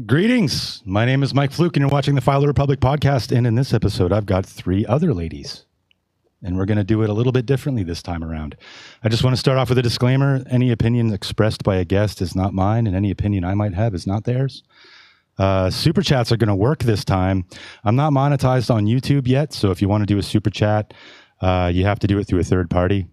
Greetings. My name is Mike Fluke, and you're watching the File Republic podcast. And in this episode, I've got 3 other ladies, and we're going to do it a little bit differently this time around. I just want to start off with a disclaimer. Any opinion expressed by a guest is not mine, and any opinion I might have is not theirs. Super chats are going to work this time. I'm not monetized on YouTube yet, so if you want to do a super chat, you have to do it through a third party.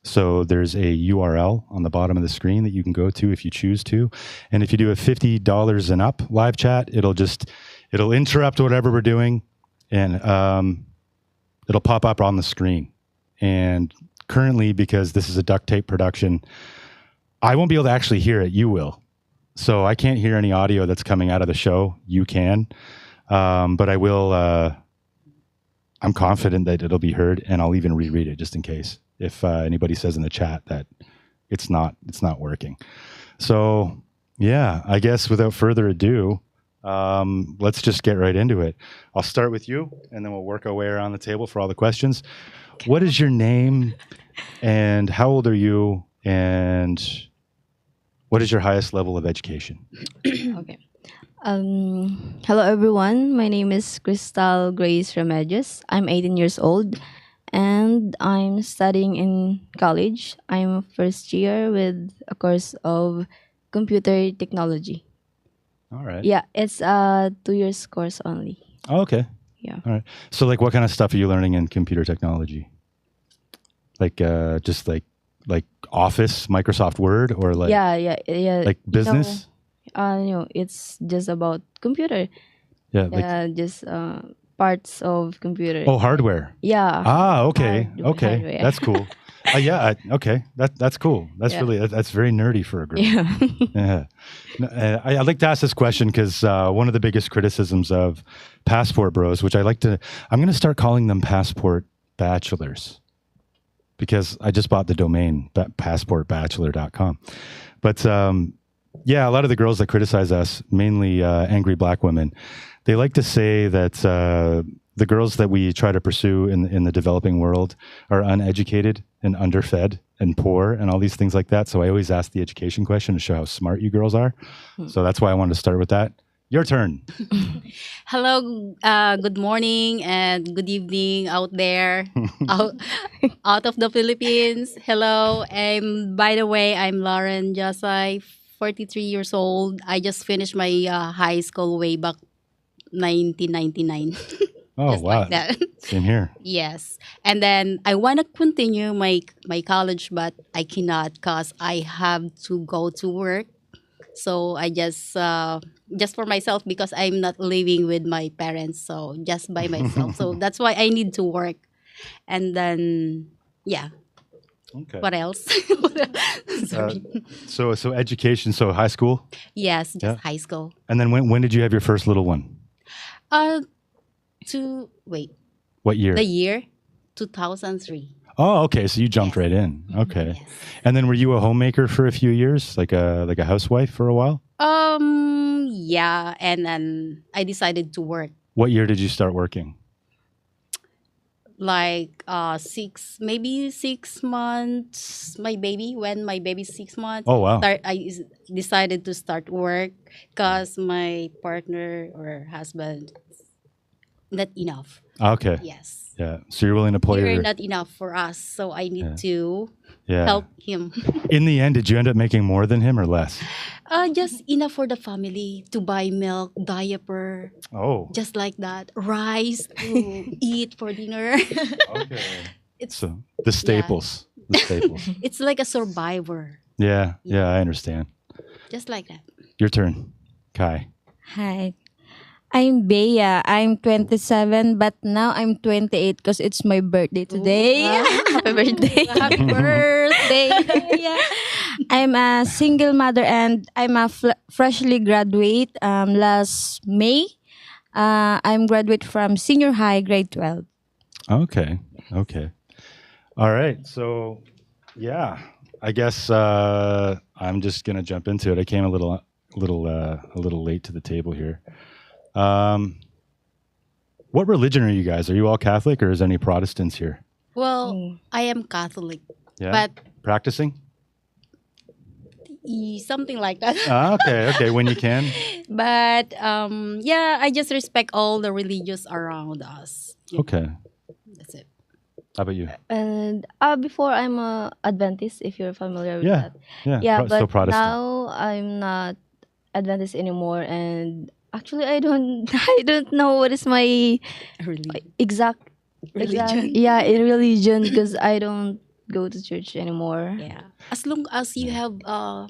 So there's a URL on the bottom of the screen that you can go to if you choose to. And if you do a $50 and up live chat, it'll interrupt whatever we're doing, and it'll pop up on the screen. And currently, because this is a duct tape production, I won't be able to actually hear it. You will. So I can't hear any audio that's coming out of the show. You can. But I will. I'm confident that it'll be heard, and I'll even reread it just in case if anybody says in the chat that it's not working. So yeah, I guess without further ado, let's just get right into it. I'll start with you, and then we'll work our way around the table for all the questions. What is your name, and how old are you, and what is your highest level of education? Okay. Hello, everyone. My name is Crystal Grace Remedios. I'm 18 years old, and I'm studying in college. I'm first year with a course of computer technology. All right. Yeah, it's a 2 years course only. Oh, okay. Yeah. All right. So, like, what kind of stuff are you learning in computer technology? Like, just like Office, Microsoft Word, or like like business? It's just about computer. Yeah. Like, Just parts of computer. oh, hardware. Yeah. Ah, okay. Okay. Hardware. That's cool. Okay. That's cool. That's really, that's very nerdy for a girl. Yeah. Yeah. No, I'd like to ask this question because one of the biggest criticisms of Passport Bros, which I'm going to start calling them Passport Bachelors, because I just bought the domain, passportbachelor.com. But yeah, a lot of the girls that criticize us, mainly angry black women, they like to say that the girls that we try to pursue in the developing world are uneducated and underfed and poor and all these things like that. So I always ask the education question to show how smart you girls are. So that's why I wanted to start with that. Your turn. Hello, good morning and good evening out there, out of the Philippines. Hello, by the way, I'm Lauren Jasai, 43 years old. I just finished my high school way back 1999. Oh, Just wow. like that. Same here. Yes. And then I want to continue my college, but I cannot because I have to go to work. So I just for myself, because I'm not living with my parents, so just by myself. So that's why I need to work. And then, yeah. Okay. What else? Sorry. So education, so high school? Yes, just high school. And then when did you have your first little one? What year? The year 2003. Oh, okay. So you jumped right in. Okay. Yes. And then were you a homemaker for a few years, like a housewife for a while? Yeah, and then I decided to work. What year did you start working? Like 6 months. When my baby's 6 months. Oh, wow. I decided to start work because my partner or husband not enough. Okay. Yes. Yeah. So you're willing to play You're your... not enough for us, so I need to Yeah. help him. In the end, did you end up making more than him or less? Just enough for the family to buy milk, diaper, Oh. just like that. Rice to eat for dinner. Okay. It's So the staples. The staples. it's like a survivor, Yeah. Yeah, I understand. just like that. Your turn, Kai. Hi. I'm Bea. I'm 27, but now I'm 28 because it's my birthday today. Happy birthday. Happy birthday! Yeah. I'm a single mother and I'm a freshly graduate last May. I'm graduate from senior high, grade 12. Okay. Okay. All right. So, yeah, I guess I'm just gonna jump into it. I came a little late to the table here. What religion are you guys? Are you all Catholic, or is there any Protestants here? Well, I am Catholic, Yeah. but Practicing? something like that. Okay, okay, when you can. But yeah, I just respect all the religious around us. Okay. That's it. How about you? And before I'm a Adventist, if you're familiar with Yeah. that. Yeah. Yeah, Still but Protestant. now I'm not Adventist anymore, and actually I don't I don't know what is my Really. exact Religion. yeah religion, because I don't go to church anymore. Yeah. As long as you have God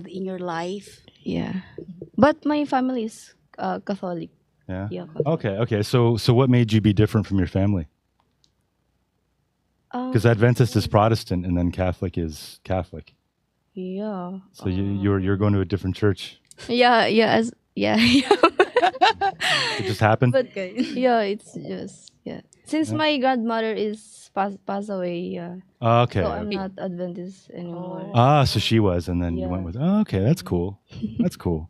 in your life. Yeah, but my family is Catholic. Yeah. Yeah, Catholic. Okay. Okay. So what made you be different from your family? Because Adventist is Protestant and then Catholic is Catholic. Yeah. So you're going to a different church. Yeah, yeah. It just happened. But yeah, it's just Since Yeah. my grandmother is passed away, yeah. Okay. So I'm Okay. not Adventist anymore. So she was, and then you went Yeah. with. Oh, okay, that's cool. That's cool.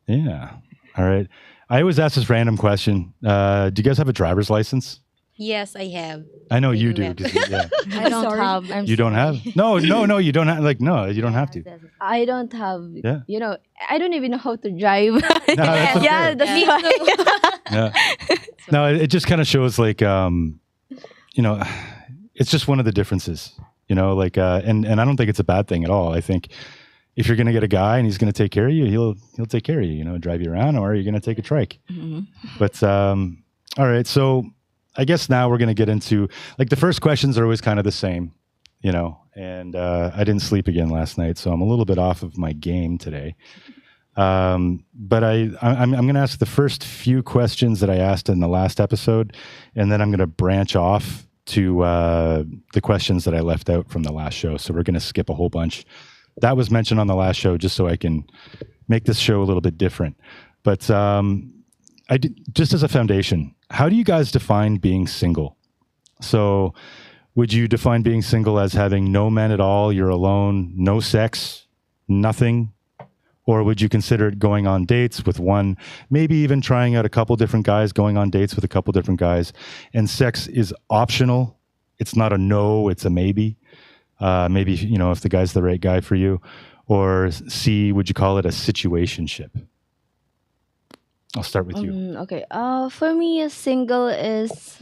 Yeah. All right. I always ask this random question. Do you guys have a driver's license? Yes, I have. I know you do. Amen. 'Cause yeah. I don't Sorry. have. You don't have? No, you don't have. Like, no, you don't have to. I don't have. Yeah. I don't even know how to drive. No, that's okay. Yeah, that's Me why. Yeah. No, it just kind of shows like, it's just one of the differences, like, and I don't think it's a bad thing at all. I think if you're going to get a guy and he's going to take care of you, he'll take care of you, drive you around, or you're going to take a trike. Mhm. But, all right. So I guess now we're going to get into like the first questions are always kind of the same, and, I didn't sleep again last night, so I'm a little bit off of my game today. But I'm going to ask the first few questions that I asked in the last episode, and then I'm going to branch off to the questions that I left out from the last show. So we're going to skip a whole bunch that was mentioned on the last show, just so I can make this show a little bit different. But just as a foundation, how do you guys define being single? So would you define being single as having no men at all, you're alone, no sex, nothing? Or would you consider it going on dates with one, maybe even trying out a couple different guys, going on dates with a couple different guys, and sex is optional? It's not a no, it's a maybe. Maybe, if the guy's the right guy for you. Or C, would you call it a situationship? I'll start with you. Okay. For me, a single is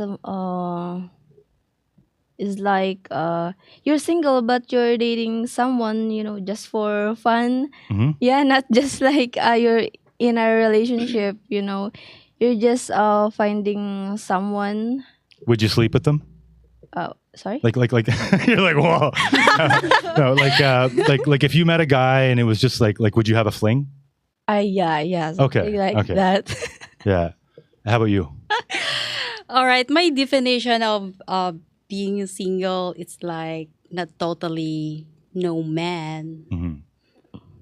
like you're single but you're dating someone, just for fun. Mhm. Yeah, not just like you're in a relationship. You're just finding someone. Would you sleep with them? Sorry. Like you're like, whoa. No, like if you met a guy and it was just like would you have a fling? Yeah. Okay, Something like okay. that. Yeah. How about you? All right, my definition of being single, it's like not totally no man. Mhm.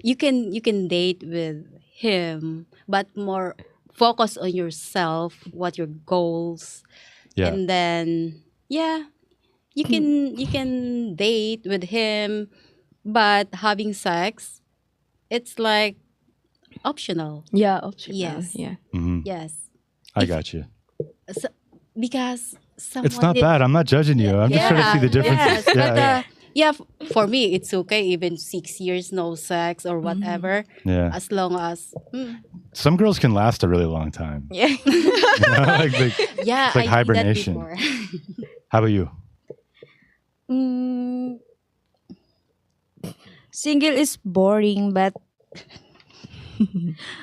You can date with him, but more focus on yourself, what your goals, Yeah. and then you can date with him, but having sex, it's like optional. Yeah. Optional. Yes. Yeah. Mhm. Yes, I If- got you. so, because someone It's not bad. I'm not judging you. I'm just trying to see the differences. Yes, Yeah, but yeah. for me, it's okay. Even 6 years, no sex or whatever, Yeah. as long as Some girls can last a really long time. Yeah. yeah, It's like I did that hibernation. before. How about you? Mm, single is boring, but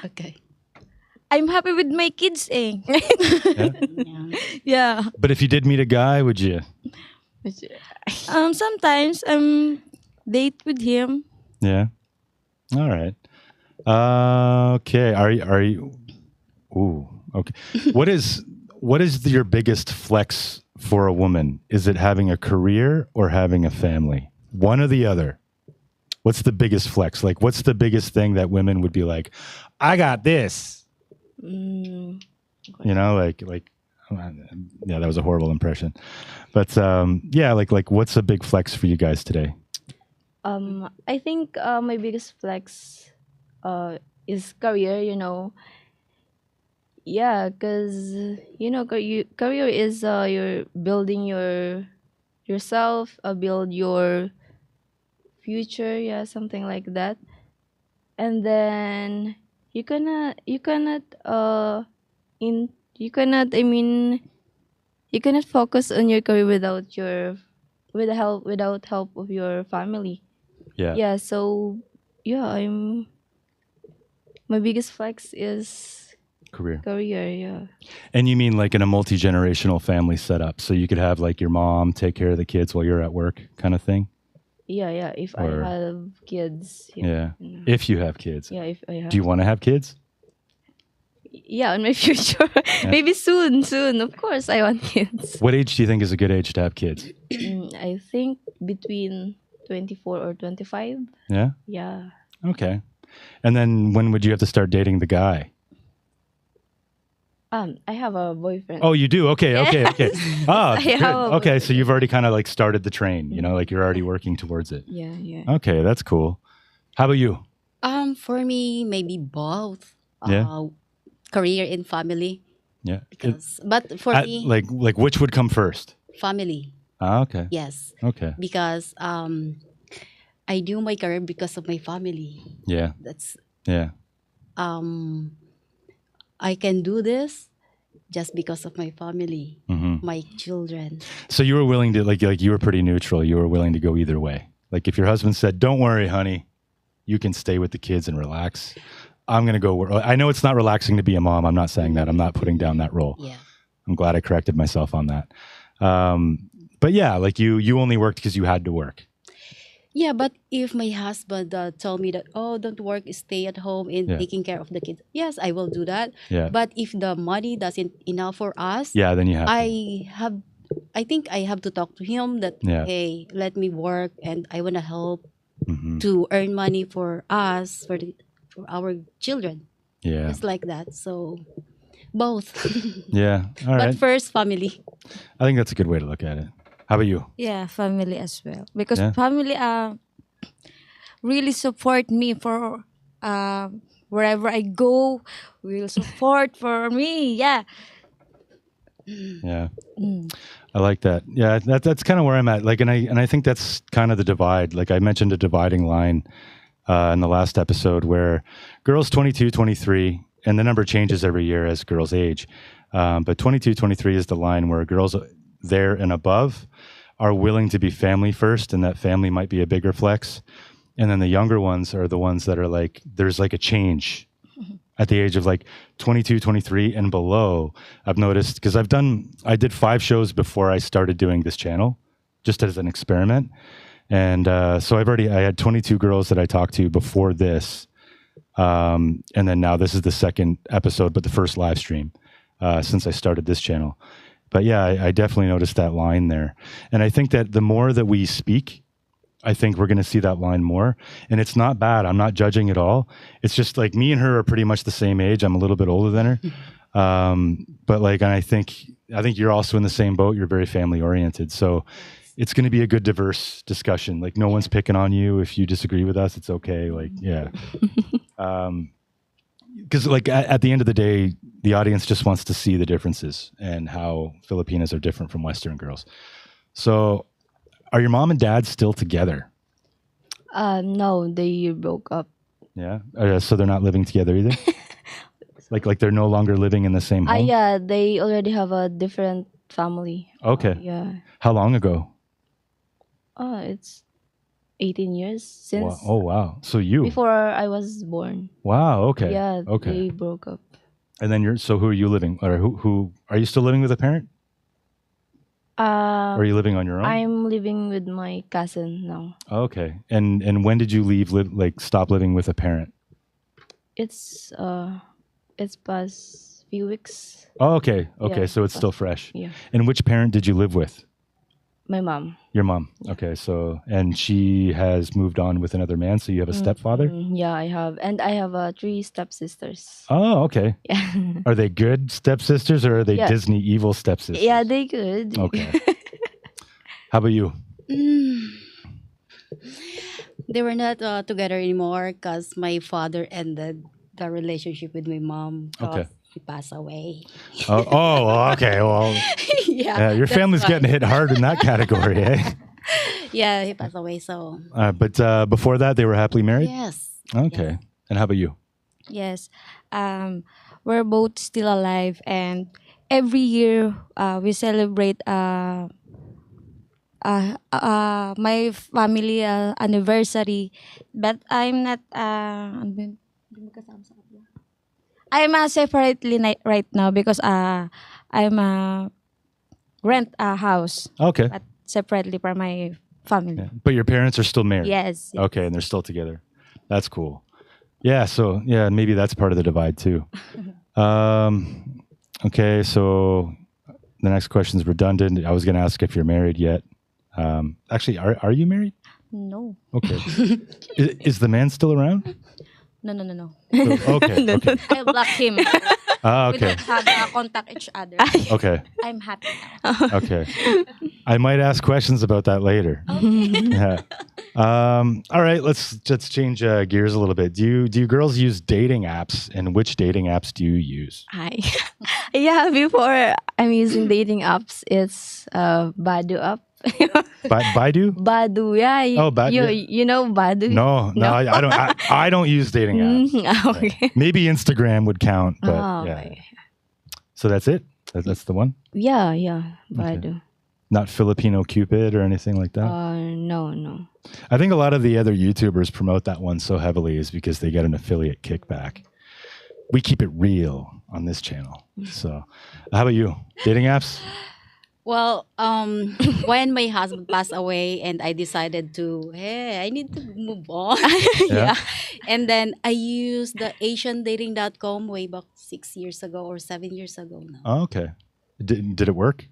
Okay. I'm happy with my kids, eh. Yeah. Yeah. Yeah. But if you did meet a guy, would you? Sometimes I'm date with him. Yeah. All right. Okay. Are you? Ooh. Okay. What is your biggest flex for a woman? Is it having a career or having a family? One or the other. What's the biggest flex? Like, what's the biggest thing that women would be like, I got this. Mm, Yeah, that was a horrible impression. But yeah, like what's a big flex for you guys today? I think my biggest flex is career. Yeah, because career is you're building yourself, build your future, yeah, something like that. And then in you cannot I mean you cannot focus on your career without help of your family. Yeah. Yeah, so yeah, I'm my biggest flex is Career. career, yeah. And you mean like in a multi-generational family setup, so you could have like your mom take care of the kids while you're at work, kind of thing. Yeah, if Or- I have kids. Yeah. Mm. If you have kids, Yeah, if I have. do you want to have kids? Yeah, in my future. Maybe soon, of course I want kids. What age do you think is a good age to have kids? I think between 24 or 25. Yeah. Yeah. Okay. And then when would you have to start dating the guy? I have a boyfriend. Oh, you do? Okay. Ah, I good. have a Okay, so you've already kind of like started the train, you know, like you're already working towards it. Yeah. Okay, that's cool. How about you? For me, maybe both. Yeah. Career and family. Yeah. But for me, like which would come first? family. Ah, okay. Yes, Okay. because I do my career because of my family. Yeah. That's Yeah. I can do this just because of my family, Hmm. my children. So you were willing to like you were pretty neutral. You were willing to go either way. Like if your husband said, "Don't worry, honey, you can stay with the kids and relax," I'm gonna go work. I know it's not relaxing to be a mom. I'm not saying that. I'm not putting down that role. Yeah. I'm glad I corrected myself on that. But yeah, like you only worked because you had to work. Yeah, but if my husband told me that, oh, don't work, stay at home and Yeah. taking care of the kids, yes, I will do that. Yeah. But if the money doesn't enough for us, Yeah, then you have to. I think I have to talk to him that, Yeah. hey, let me work and I want to help Mhm. to earn money for us, for our children. Yeah. It's like that. So both. Yeah. All right. But first, family. I think that's a good way to look at it. How about you? Yeah, family as well. Because Yeah. family really support me for wherever I go, will support for me. Yeah. Yeah. I like that. Yeah, that's kind of where I'm at. Like, and I think that's kind of the divide. Like I mentioned a dividing line in the last episode where girls 22, 23, and the number changes every year as girls age. But 22, 23 is the line where girls there and above are willing to be family first, and that family might be a bigger flex. And then the younger ones are the ones that are like, there's like a change at the age of like 22, 23 and below. I've noticed because I did 5 shows before I started doing this channel just as an experiment. And so I had 22 girls that I talked to before this. And then now this is the second episode, but the first live stream since I started this channel. But yeah, I definitely noticed that line there. And I think that the more that we speak, I think we're going to see that line more. And it's not bad. I'm not judging at all. It's just like me and her are pretty much the same age. I'm a little bit older than her. But like, and I think you're also in the same boat. You're very family oriented. So it's going to be a good diverse discussion. Like no one's picking on you. If you disagree with us, it's okay. Like, yeah. Because like at the end of the day, the audience just wants to see the differences and how Filipinas are different from Western girls. So are your mom and dad still together? No, they broke up. Yeah. So they're not living together either? like they're no longer living in the same home? Yeah, they already have a different family. Okay. Yeah. How long ago? It's 18 years since Wow. Oh, wow. So you. before I was born. Wow. Okay. Yeah, Okay. they broke up. And then who are you living? Or who are you still living with a parent? Or are you living on your own? I'm living with my cousin now. Okay. And when did you stop living with a parent? It's past few weeks. Oh, okay. Okay. Yeah. So it's still fresh. Yeah, And which parent did you live with? my mom. Your mom. Okay. So, and she has moved on with another man. So you have a stepfather? Yeah, I have, and I have 3 stepsisters. Oh, okay. Yeah, Are they good stepsisters or are they Yeah. Disney evil stepsisters? yeah, they good. Okay. How about you? They were not together anymore because my father ended the relationship with my mom because Okay. he passed away. Oh, okay. Well, Yeah, your that's family's why. getting hit hard in that category, eh? Yeah, he passed away. So But before that, they were happily married? yes. Okay. And how about you? Yes. We're both still alive, and every year we celebrate my family anniversary. But I'm not. I'm separately right now because I'm rent a house, Okay. but separately from my family. Yeah. But your parents are still married? Yes. Okay, and they're still together. That's cool. Yeah, so yeah, maybe that's part of the divide too. Okay, so the next question is redundant. I was going to ask if you're married yet. Actually, are you married? No. Okay. Is the man still around? No. Okay. Okay. I blocked him. We Okay. don't have contact each other. Okay. I'm happy now. Okay. I might ask questions about that later. Yeah. All right. Let's change gears a little bit. Do you girls use dating apps, and which dating apps do you use? Hi. Yeah, before I'm using dating apps, it's Badu app. Baidu? Badu, yeah. Oh, Badu. You know Badu? No, I don't. I don't use dating apps. Okay. Maybe Instagram would count, but Oh, yeah. okay. So that's it. That's the one. Yeah, Badu. Not Filipino Cupid or anything like that. No. I think a lot of the other YouTubers promote that one so heavily is because they get an affiliate kickback. We keep it real on this channel. So, how about you? Dating apps? Well, when my husband passed away and I decided to, hey, I need to move on. Yeah. And then I used the AsianDating.com way back 6 years ago or 7 years ago now. Oh, okay. Did it work?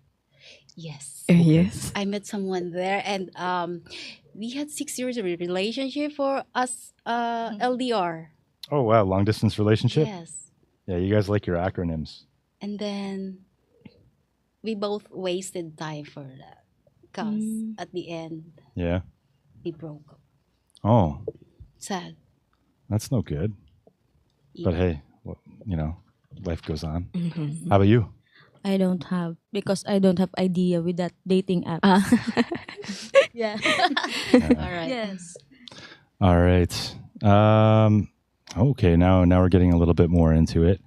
Yes. Yes. I met someone there and we had 6 years of relationship for us LDR. Oh wow, long distance relationship. Yes. Yeah, you guys like your acronyms. And then we both wasted time for that because at the end Yeah. we broke up. Oh, Sad. that's no good. But Yeah. hey, life goes on. How about you? I don't have because I don't have idea with that dating app. Yeah. All right. Yes. All right. Okay, now we're getting a little bit more into it.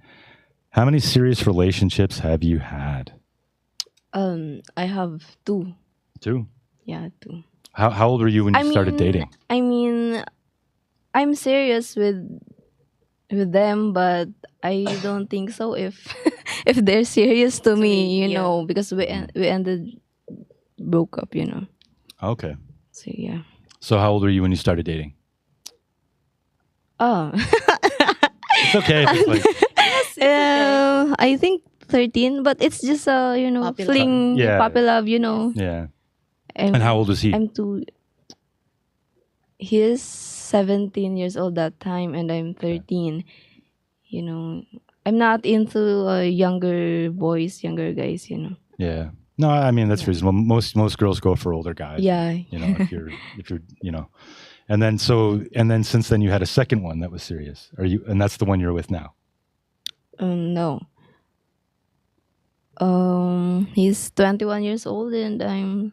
How many serious relationships have you had? I have two. Two. Yeah, two. How old were you when you started dating? I mean, I'm serious with them, but I don't think so if if they're serious to me, you yeah. know, because we ended broke up, you know. Okay. So yeah. So how old were you when you started dating? Oh. It's okay. If it's like, I think 13, but it's just Puppy love. fling, Yeah. puppy love, you know. yeah. And how old was he? I'm too. He's 17 years old that time, and I'm 13. You know, I'm not into younger boys, younger guys. You know. Yeah. No, I mean that's reasonable. Most girls go for older guys. Yeah. You know, if you're and then since then you had a second one that was serious. And that's the one you're with now. No. He's 21 years old, and I'm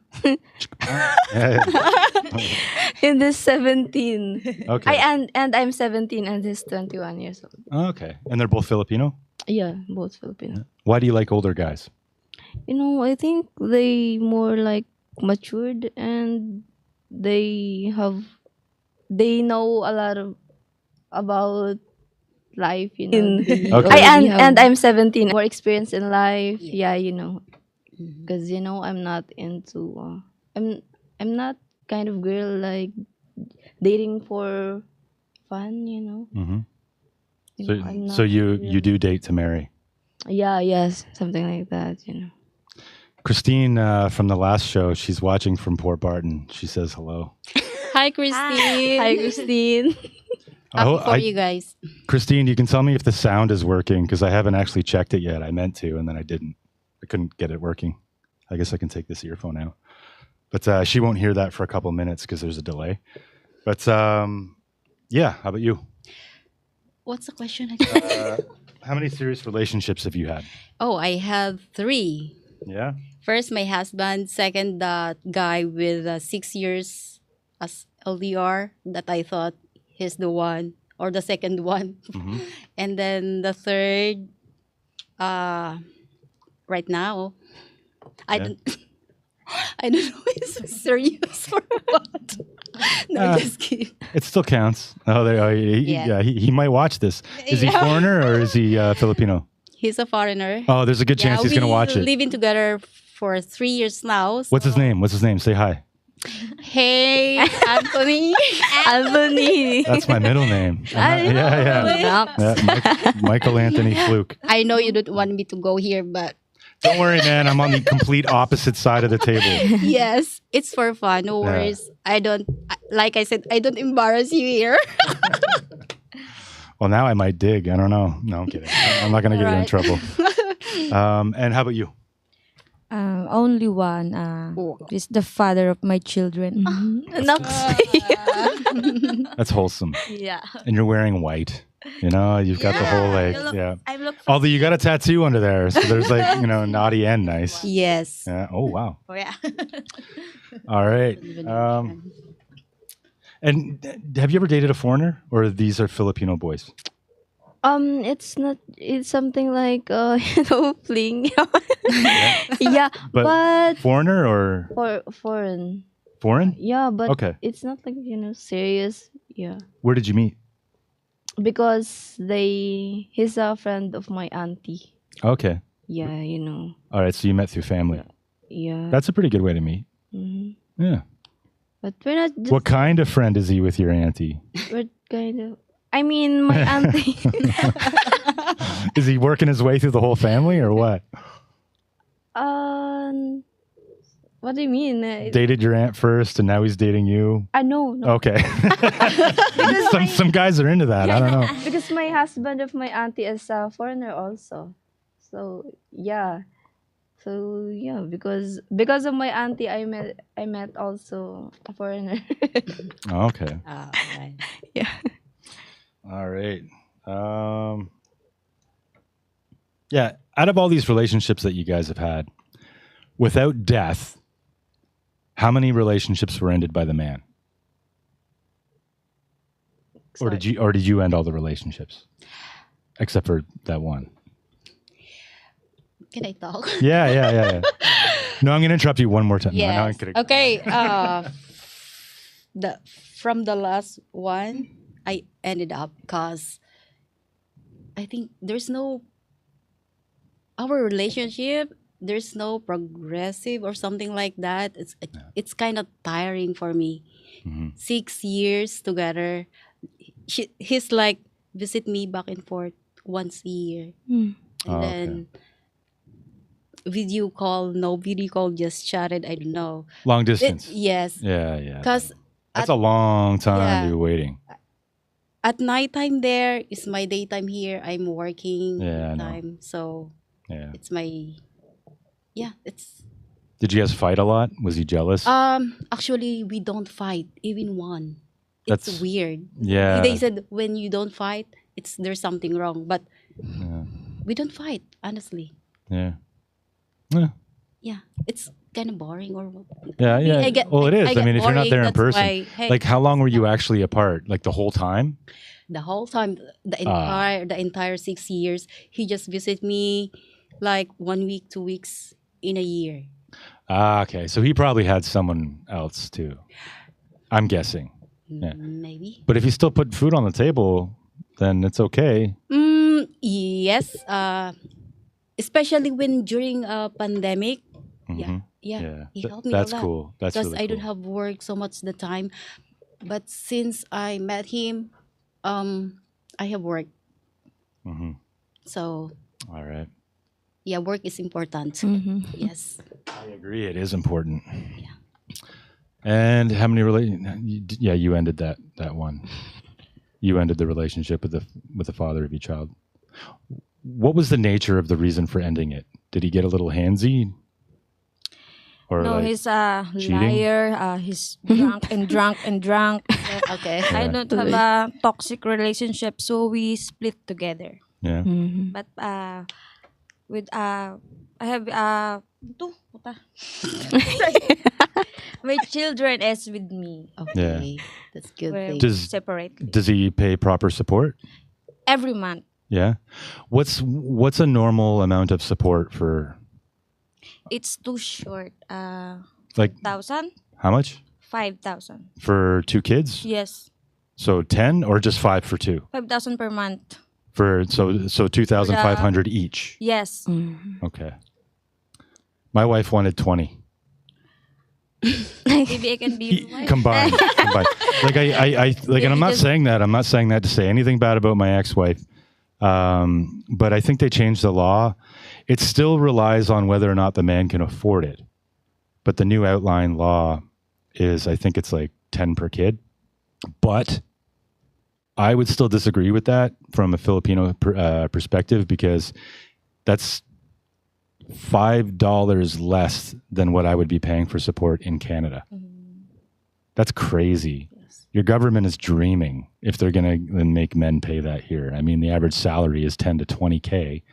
in this 17. Okay. And I'm 17, and he's 21 years old. Okay. And they're both Filipino? Yeah, both Filipino. Why do you like older guys? You know, I think they more like matured, and they know a lot about life, you know. Okay. And I'm 17, more experience in life. Yeah, you know, Mhm. because I'm not into. I'm not kind of girl like dating for fun. You know. Mm-hmm. You So, know, I'm so not you really- do date to marry. Yeah. Yes. Something like that. You know. Christine from the last show, she's watching from Port Barton. She says hello. Hi, Christine. Hi, Christine. Happy for you guys. Christine, you can tell me if the sound is working because I haven't actually checked it yet. I meant to, and then I didn't. I couldn't get it working. I guess I can take this earphone out. But she won't hear that for a couple minutes because there's a delay. But yeah, how about you? What's the question again? How many serious relationships have you had? Oh, I had 3. Yeah. First, my husband. Second, the guy with 6 years as LDR that I thought he's the one or the second one. Hmm. And then the third, uh, right now, I Yeah. don't, I don't know if it's serious or what. No, Uh, just kidding. It still counts. Oh, Yeah. yeah. He might watch this. Is he Yeah. foreigner or is he Filipino? He's a foreigner. Oh, there's a good chance he's going to watch it. Living together for 3 years now. What's his so- name? What's his name? Say hi. Hey, Anthony. Anthony. That's my middle name. I know. Yeah. Michael Anthony Fluke. I know you don't want me to go here, but Don't worry, man. I'm on the complete opposite side of the table. yes, it's for fun. No Yeah. worries. Like I said, I don't embarrass you here. Well, now I might dig. I don't know. No, I'm kidding. I'm not going to get you in Right. trouble. And how about you? Only one. Is the father of my children. That's wholesome. Yeah. And you're wearing white. You know, you've got the whole like, yeah. I look. Although you got a tattoo under there, so there's like, naughty and nice. Yes. Yeah. Oh wow. Oh yeah. All right. And have you ever dated a foreigner, or these are Filipino boys? It's not. It's something like fling. Yeah, But but foreigner or foreign. foreign? Yeah, but Okay. it's not like serious. Yeah, Where did you meet? because he's a friend of my auntie. Okay. Yeah, All right. So you met through family. Yeah. That's a pretty good way to meet. Mhm. Yeah. But we're not just. What kind of friend is he with your auntie? We're kind of. I mean, my auntie. Is he working his way through the whole family or what? What do you mean? Dated your aunt first and now he's dating you? No. Okay. some guys are into that. I don't know. Because my husband of my auntie is a foreigner also. So yeah. Because of my auntie I met also a foreigner. Okay. Right. Yeah. All right. Yeah, out of all these relationships that you guys have had, without death, how many relationships were ended by the man? Or did you end all the relationships? Except for that one. Can I talk? Yeah. No, I'm going to interrupt you one more time. No, I'm Yes. kidding. Okay. From the last one, I ended up because I think our relationship. There's no progressive or something like that. It's kind of tiring for me. Mhm. 6 years together. He's like visit me back and forth once a year, and Oh, okay. then video call, no video call, just chatted. I don't know. Long distance. Yes, Yeah. because That's a long time yeah. to be waiting. at nighttime there is my daytime here. I'm working Yeah, I know. time, so Yeah. it's my it's Did you guys fight a lot? Was he jealous? actually we don't fight even one. That's- It's weird. yeah. They said when you don't fight, there's something wrong, but Yeah. we don't fight honestly. Yeah. Yeah. Yeah, it's kind of boring or what? Yeah. Well, it is. I get mean, if you're not boring, there in that's person, why, hey, like, how long were you actually apart? Like the whole time? the whole time, the entire 6 years, he just visit me like 1 week, 2 weeks in a year. Okay. So he probably had someone else too. I'm guessing. Yeah. Maybe. But if you still put food on the table, then it's okay. Yes. Especially when during a pandemic. Mhm. Yeah. He helped me That's a lot. cool. That's Because really I don't cool. have work so much the time. But since I met him, I have work. Mhm. So All right. yeah, work is important. Mhm. Yes. I agree. It is important. And how many Yeah, you ended that one. You ended the relationship with the father of your child. What was the nature of the reason for ending it? Did he get a little handsy? Or No, like, he's a cheating? liar. He's drunk and drunk and drunk. Okay. I don't have a toxic relationship, so we split together. yeah. Mhm. But with I have Ito, puta. My children is with me. Okay, that's good We're thing. separately. Does he pay proper support? Every month. Yeah. What's a normal amount of support for, It's too short. like, 1,000? how much 5,000. for 2 kids? Yes. So 10 or just 5 for 2? 5,000 per month. For so 2,500 each. Yes. Okay. My wife wanted 20 Maybe I can be wife. combined. Like I like, and I'm not saying that. I'm not saying that to say anything bad about my ex-wife. But I think they changed the law. It still relies on whether or not the man can afford it. But the new outline law is, I think it's like 10 per kid. But I would still disagree with that from a Filipino perspective, because that's $5 less than what I would be paying for support in Canada. That's crazy. Yes. Your government is dreaming if they're going to make men pay that here. I mean, the average salary is 10 to 20K,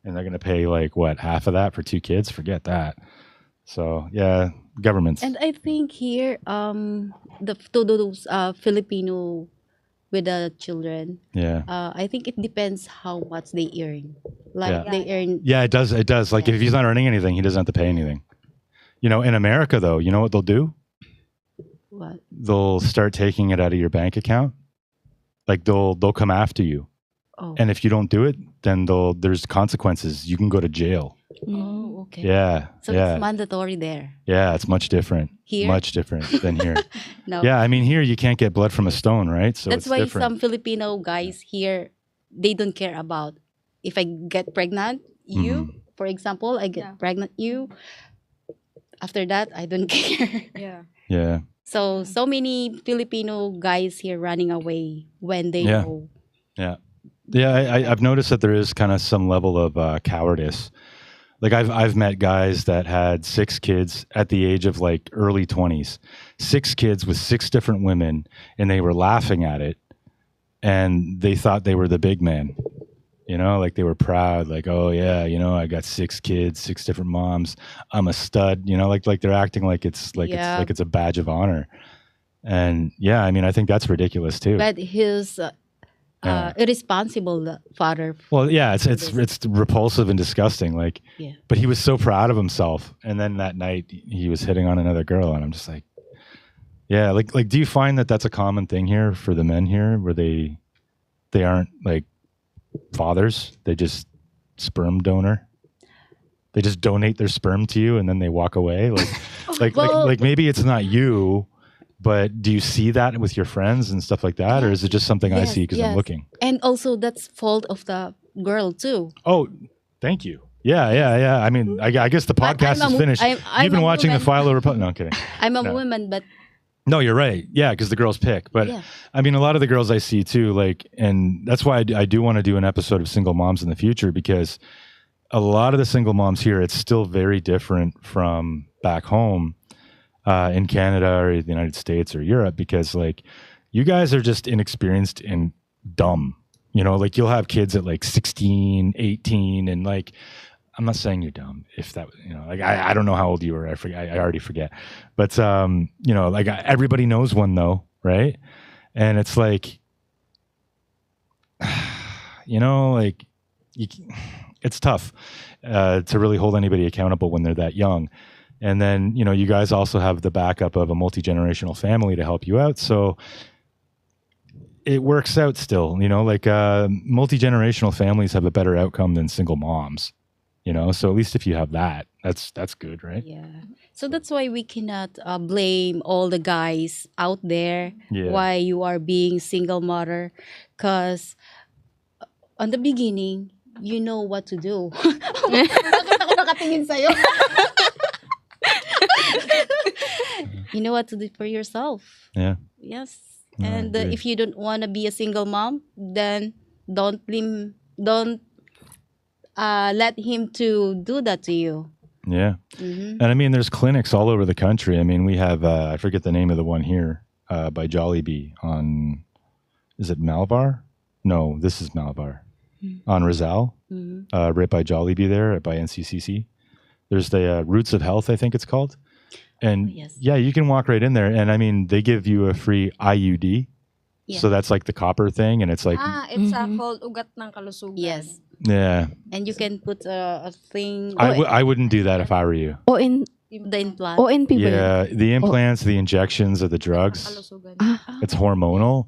and they're going to pay like what, half of that for 2 kids? Forget that. So yeah, governments. And I think here, to those Filipino with the children, Yeah. I think it depends how much they earn. Like Yeah. they earn. Yeah, it does. It does. Like if he's not earning anything, he doesn't have to pay anything. You know, in America though, you know what they'll do? What? They'll start taking it out of your bank account. Like they'll come after you. Oh. And if you don't do it, then there's consequences. You can go to jail. Oh, okay. Yeah. So yeah. it's mandatory there. Yeah, it's much different. Here? Much different than here. No. Yeah, I mean here you can't get blood from a stone, right? So That's it's why different. some Filipino guys here, they don't care about if I get pregnant, you, for example, I get pregnant you. After that, I don't care. Yeah. Yeah. So many Filipino guys here running away when they Yeah. know. Yeah. Yeah, I've noticed that there is kind of some level of cowardice. Like I've met guys that had 6 kids at the age of like early 20s, 6 kids with 6 different women, and they were laughing at it, and they thought they were the big man. You know, like they were proud, like, oh yeah, you know, I got 6 kids, 6 different moms. I'm a stud. You know, like they're acting like it's a badge of honor. And yeah, I mean, I think that's ridiculous too. But his irresponsible father. Well, yeah, it's repulsive and disgusting. Like, Yeah. but he was so proud of himself, and then that night he was hitting on another girl, and I'm just like, yeah, like, do you find that that's a common thing here for the men here, where they aren't like fathers, they just sperm donor, they just donate their sperm to you and then they walk away, like maybe it's not you. But do you see that with your friends and stuff like that, or is it just something I see because I'm looking? And also, that's fault of the girl too. Oh, thank you. Yeah. I mean, I guess the But podcast I'm is a- finished. I'm You've been a watching the woman. Philo Republic. No, I'm kidding. I'm a No. woman, but No, you're right. Yeah, because the girls pick. But Yeah. I mean, a lot of the girls I see too, like, and that's why I do want to do an episode of single moms in the future, because a lot of the single moms here, it's still very different from back home in Canada or the United States or Europe, because like you guys are just inexperienced and dumb. You know, like you'll have kids at like 16, 18, and like, I'm not saying you're dumb if that, you know, like I don't know how old you were. I forget. I already forget. But, you know, like everybody knows one though, right? And it's like, you know, like it's tough to really hold anybody accountable when they're that young. And then, you know, you guys also have the backup of a multi-generational family to help you out. So it works out still, you know, like multi-generational families have a better outcome than single moms, you know? So at least if you have that, that's good, right? yeah. So that's why we cannot blame all the guys out there Yeah. why you are being single mother, because on the beginning you know what to do. Bakit ako nakatingin sa'yo? You know what to do for yourself. Yeah. Yes. No, I And agree. if you don't want to be a single mom, then don't let him to do that to you. Yeah. Mhm. And I mean, there's clinics all over the country. I mean, we have, I forget the name of the one here by Jollibee on, is it Malvar? No, this is Malvar. On Rizal, Mhm. right by Jollibee there, by NCCC. There's the Roots of Health, I think it's called. And yes. yeah, you can walk right in there. And I mean, they give you a free IUD. Yeah. So that's like the copper thing. And it's like, It's Mhm. called ugat ng kalusugan. Yes. yeah, And you can put a thing, I wouldn't do that if I were you. O in the implant. ONP ba yun? Yeah, the implants, the injections, or the drugs, Kalusugan. it's hormonal.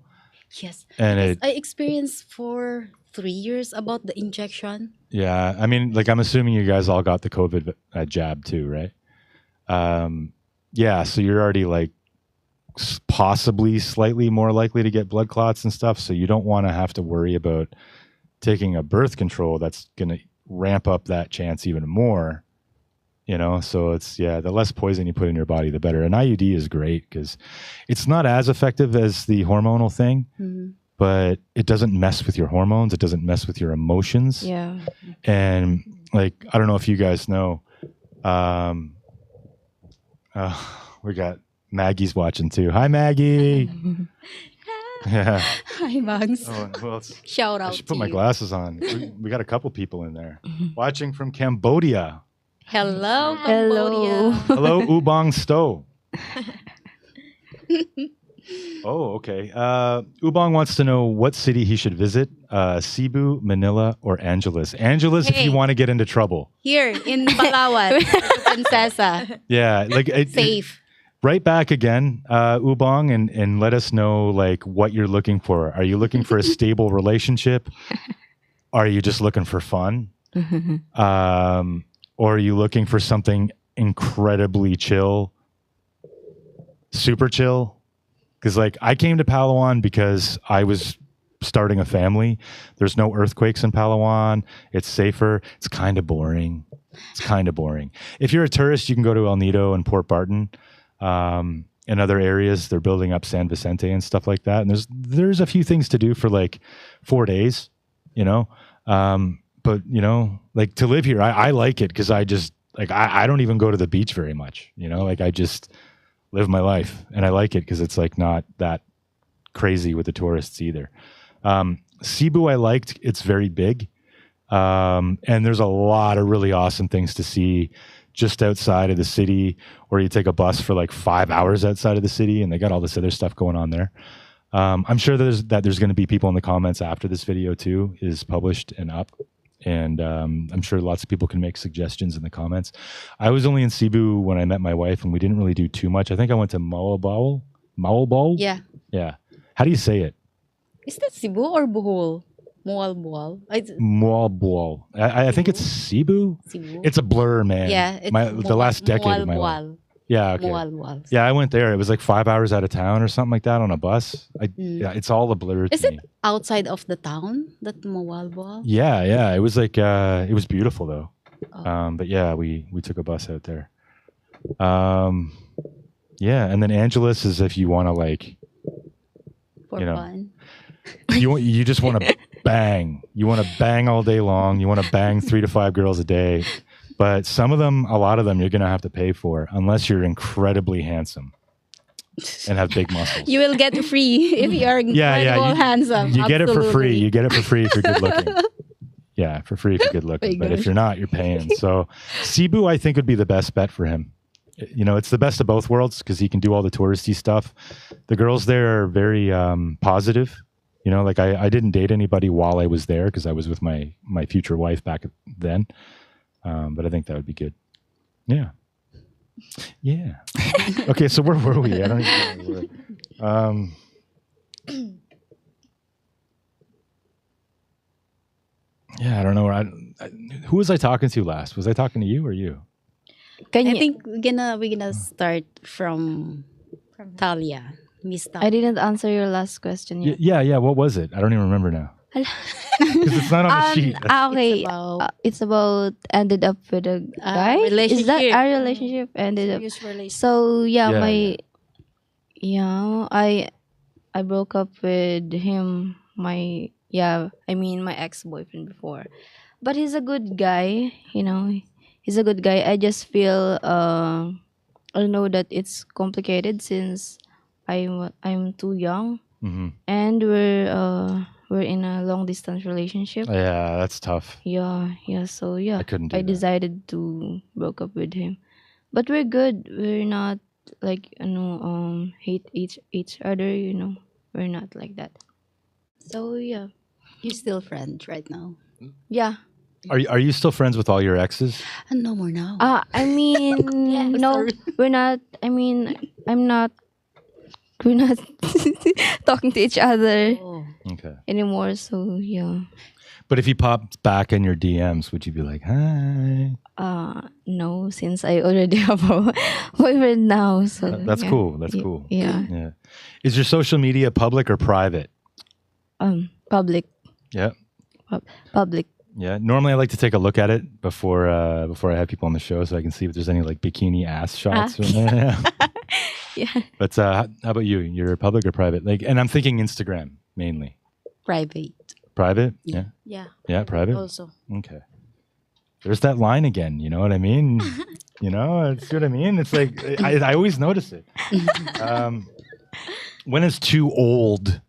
Yes. And Yes, it, I experienced for 3 years about the injection. yeah, I mean, like, I'm assuming you guys all got the COVID jab too, right? Yeah, so you're already like possibly slightly more likely to get blood clots and stuff. So you don't want to have to worry about taking a birth control that's going to ramp up that chance even more. You know, so it's, yeah, the less poison you put in your body, the better. An IUD is great because it's not as effective as the hormonal thing, but it doesn't mess with your hormones. It doesn't mess with your emotions. Yeah. And like, I don't know if you guys know, we got Maggie's watching too. Hi, Maggie. Yeah. Hi, Mags. Oh, well, it's, Shout I out should to put my you. glasses on. We got a couple people in there watching from Cambodia. Hello, Hello. Cambodia. Hello, Ubong Sto. Oh, okay. Ubong wants to know what city he should visit: Cebu, Manila, or Angeles. Angeles, if you Hey. want to get into trouble. Here in Palawan, Princesa. Yeah, like Safe. right back again, Ubong, and let us know like what you're looking for. Are you looking for a stable relationship? Are you just looking for fun? Or are you looking for something incredibly chill, super chill? Because like I came to Palawan because I was starting a family. There's no earthquakes in Palawan. It's safer. It's kind of boring. If you're a tourist, you can go to El Nido and Port Barton. In other areas, they're building up San Vicente and stuff like that. And there's a few things to do for like 4 days, you know. But you know, like to live here, I like it because I just like I don't even go to the beach very much, you know. Like I just live my life, and I like it because it's like not that crazy with the tourists either. Cebu, I liked. It's very big, and there's a lot of really awesome things to see just outside of the city, or you take a bus for like 5 hours outside of the city, and they got all this other stuff going on there. I'm sure there's going to be people in the comments after this video too is published and up, and I'm sure lots of people can make suggestions in the comments. I was only in Cebu when I met my wife, and we didn't really do too much. I think I went to Mawabao. Yeah. Yeah. How do you say it? Is that Cebu or Bohol? Moalboal. Mawabao. I think it's Cebu. Cebu. It's a blur, man. Yeah. It's The last decade of my life. Moalboal. Yeah. Okay. Moalboal. Yeah, I went there. It was like 5 hours out of town or something like that on a bus. Yeah, it's all a blur to Is it me. outside of the town, that Moalboal? Yeah. It was like it was beautiful though. Oh. But yeah, we took a bus out there. Yeah, and then Angeles is if you want to like For you know. fun. you just want to bang. You want to bang all day long. You want to bang 3 to 5 girls a day. But a lot of them, you're going to have to pay for unless you're incredibly handsome and have big muscles. You will get free if you are incredible handsome. You get it for free. Absolutely. You get it for free if you're good looking. Yeah, for free if you're good looking. But if you're not, you're paying. So Cebu, I think, would be the best bet for him. You know, it's the best of both worlds because he can do all the touristy stuff. The girls there are very positive. You know, like I didn't date anybody while I was there because I was with my future wife back then. But I think that would be good. Yeah. Yeah. Okay, so where were we? I don't even know. Yeah, I don't know. Who was I talking to last? Was I talking to you or you? Can I you? think we're gonna start from Talia. Miss I Talia. didn't answer your last question yet. Yeah. What was it? I don't even remember now. Because it's not on the sheet. Okay. It's about ended up with a guy. Is that relationship. our relationship ended up? Serious relationship. So yeah, Yeah, I broke up with him. My ex-boyfriend before, but he's a good guy. You know, he's a good guy. I just feel I know that it's complicated since I'm too young Mm-hmm. and we're in a long distance relationship. Yeah, that's tough. Yeah, yeah. So yeah, I couldn't do I that. decided to broke up with him, but we're good. We're not like hate each other. We're not like that. So yeah, You're still friends right now. yeah. Are you still friends with all your exes? And no more now. I mean, Yeah, no, sorry. we're not. I mean, I'm not. We're not talking to each other Oh. Okay. anymore. So yeah. But if he popped back in your DMs, would you be like, "Hi"? No, since I already have a boyfriend now. So That's yeah. cool. That's Ye- cool. Yeah. Yeah. Is your social media public or private? Public. Yeah. Public. Yeah. Normally, I like to take a look at it before I have people on the show, so I can see if there's any like bikini ass shots. Yeah. Yeah. But how about you? You're public or private? Like, and I'm thinking Instagram mainly. Private. Private? Yeah. Yeah. Yeah. Private. Also. Okay. There's that line again. You know what I mean? It's what I mean. It's like I always notice it. When is too old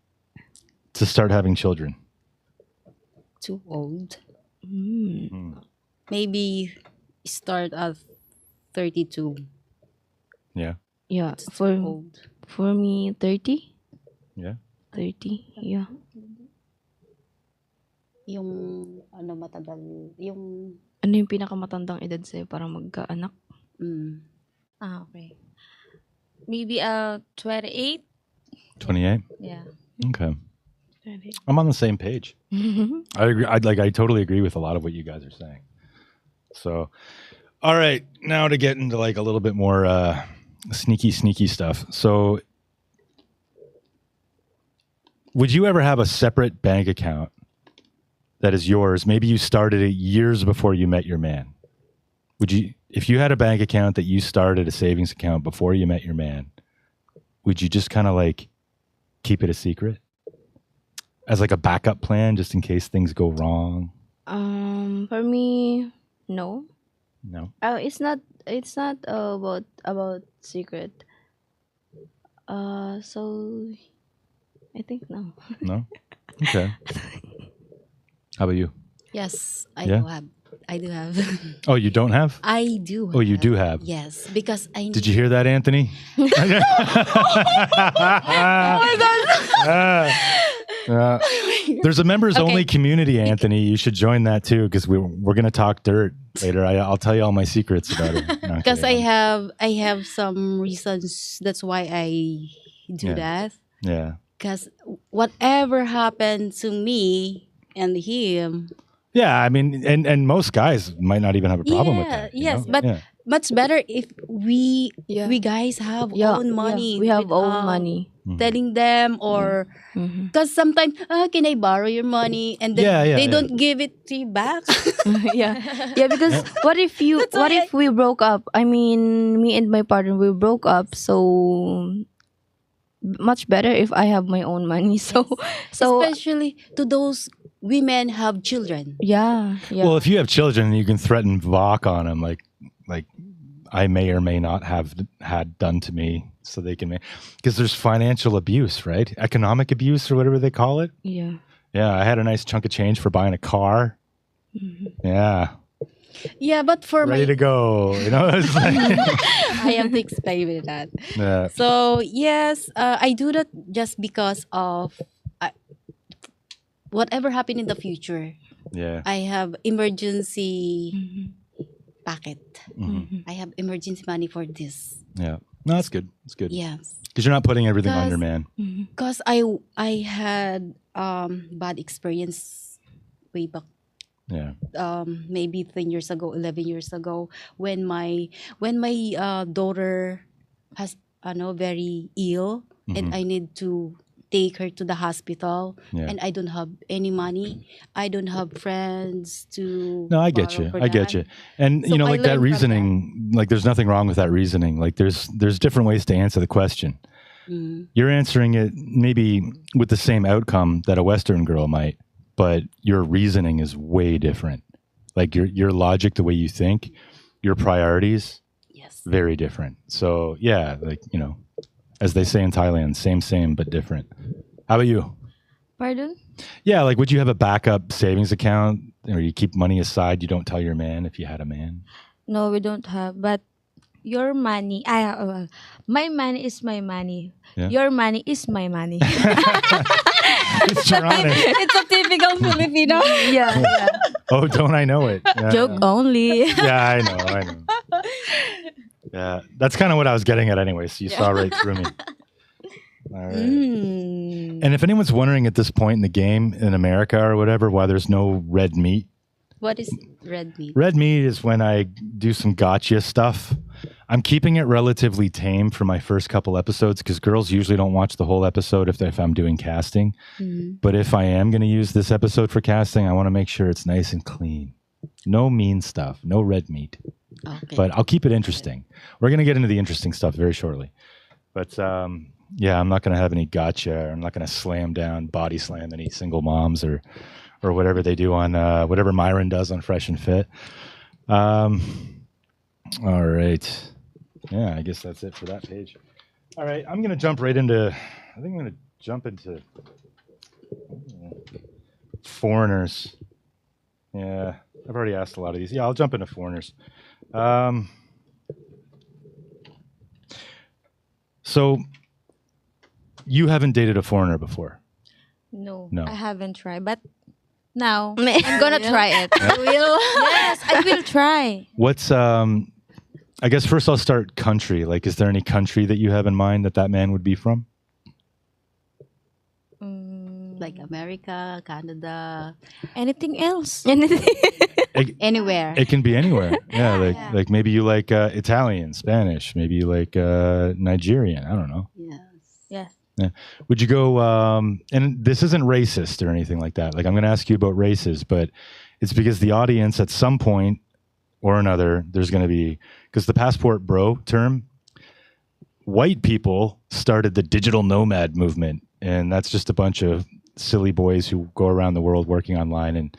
to start having children? Too old. Mm. Maybe start at 32. Yeah. Yeah. Too For old. for me, 30. Yeah. 30. Yeah. Yung matagal. Yung Ano yung pinakamatandang edad sa'yo para magkaanak? Okay. Maybe 28. 28. Yeah. Okay. I'm on the same page. I agree. I totally agree with a lot of what you guys are saying. So, all right, now to get into like a little bit more sneaky stuff. So, would you ever have a separate bank account that is yours? Maybe you started it years before you met your man. Would you, if you had a bank account that you started a savings account before you met your man, would you just kind of like keep it a secret as like a backup plan just in case things go wrong? For me, no. No. It's not about secret. So I think no. No? Okay. How about you? yes, I Yeah? do have. I do have. Oh, you don't have? I do. Oh, you have. do have. Yes, because I. Did you hear that, Anthony? Oh my God. There's a members only community, Anthony. You should join that too, because we're gonna talk dirt later. I'll tell you all my secrets about it. No, Because kidding. I have some reasons. That's why I do Yeah. that. Yeah. Because whatever happened to me and him, Yeah, I mean, and most guys might not even have a problem with Yeah, that. you yes, know? but Yeah. much better if we Yeah. we guys have Yeah, own money. We have own without money. telling them, or because sometimes can I borrow your money, and then Yeah, they yeah. don't give it to you back. Yeah. Yeah, because what if we broke up? I mean, me and my partner, we broke up, so much better if I have my own money. So Especially to those women have children. yeah. Well, if you have children, you can threaten Vok on them, like I may or may not have had done to me, so they can make, because there's financial abuse, right? Economic abuse or whatever they call it. Yeah. Yeah, I had a nice chunk of change for buying a car. Yeah, Yeah, but for ready to go. It's like, I have to explain with that. yeah. So yes, I do that just because of whatever happened in the future. Yeah. I have emergency packet. Mhm. I have emergency money for this. Yeah. No, that's good. It's good. Yes, Because you're not putting everything on your man. because I had bad experience way back. Yeah. Maybe 10 years ago, 11 years ago, when my daughter has very ill, and I need to take her to the hospital, Yeah. and I don't have any money. I don't have friends to. No, I get borrow you. for I get that. you. And So I like that learned from reasoning, like there's nothing wrong with that reasoning. Like there's different ways to answer the question. You're answering it maybe with the same outcome that a Western girl might, but your reasoning is way different. Like your logic, the way you think, your priorities, Yes. very different. So yeah, like, as they say in Thailand, same, but different. How about you? Pardon? Yeah, like would you have a backup savings account or you keep money aside? You don't tell your man if you had a man. No, we don't have. But your money, my money is my money. Yeah. Your money is my money. It's Toronto. It's a typical Filipino. Yeah. Oh, don't I know it? Yeah, Joke only. Yeah, I know. Yeah, that's kind of what I was getting at anyway. So you saw right through me. All right. And if anyone's wondering at this point in the game in America or whatever why there's no red meat, What is red meat? red meat is when I do some gotcha stuff. I'm keeping it relatively tame for my first couple episodes because girls usually don't watch the whole episode if I'm doing casting. But if I am going to use this episode for casting, I want to make sure it's nice and clean. No mean stuff, no red meat. Okay. But I'll keep it interesting. We're going to get into the interesting stuff very shortly. But yeah, I'm not going to have any gotcha. I'm not going to slam down, body slam any single moms or whatever they do on whatever Myron does on Fresh and Fit. All right. Yeah, I guess that's it for that page. All right, I'm going to jump right into, I think I'm going to jump into foreigners. Yeah, I've already asked a lot of these. Yeah, I'll jump into foreigners. So you haven't dated a foreigner before? No, No. I haven't tried. But now I'm gonna try it. You will. Yes, I will try. What's I guess first I'll start country. Like, is there any country that you have in mind that man would be from? Like America, Canada, Anything else? anywhere. It can be anywhere. Yeah, like maybe you like Italian, Spanish. Maybe you like Nigerian. I don't know. Yes. Yes. Yeah. Would you go? And this isn't racist or anything like that. Like I'm going to ask you about races, but it's because the audience at some point or another, there's going to be because the passport bro term. White people started the digital nomad movement, and that's just a bunch of silly boys who go around the world working online and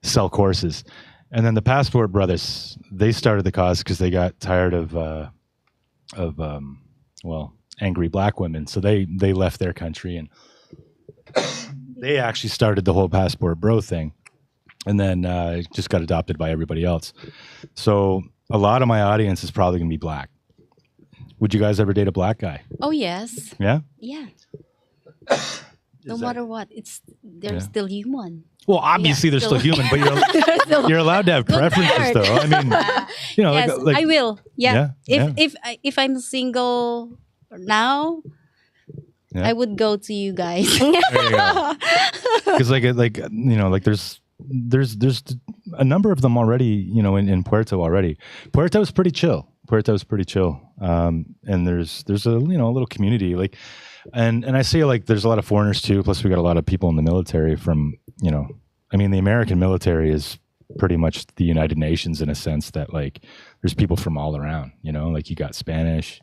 sell courses. And then the passport brothers, they started the cause because they got tired of angry black women. So they left their country and they actually started the whole passport bro thing. And then it just got adopted by everybody else. So a lot of my audience is probably going to be black. Would you guys ever date a black guy? Oh yes. Yeah? Yeah. No Is matter what, they're still human. Well, obviously they're still human, but you're allowed to have preferences, word. though. I mean, you know, Yes, like I will. Yeah. Yeah, If I'm single now, Yeah. I would go to you guys. there you go. Because like you know, like there's a number of them already, you know, in Puerto already. Puerto's pretty chill. And there's a a little community like. And I see like there's a lot of foreigners too. Plus we got a lot of people in the military from, you know, I mean, the American military is pretty much the United Nations in a sense that like there's people from all around, you know, like you got Spanish,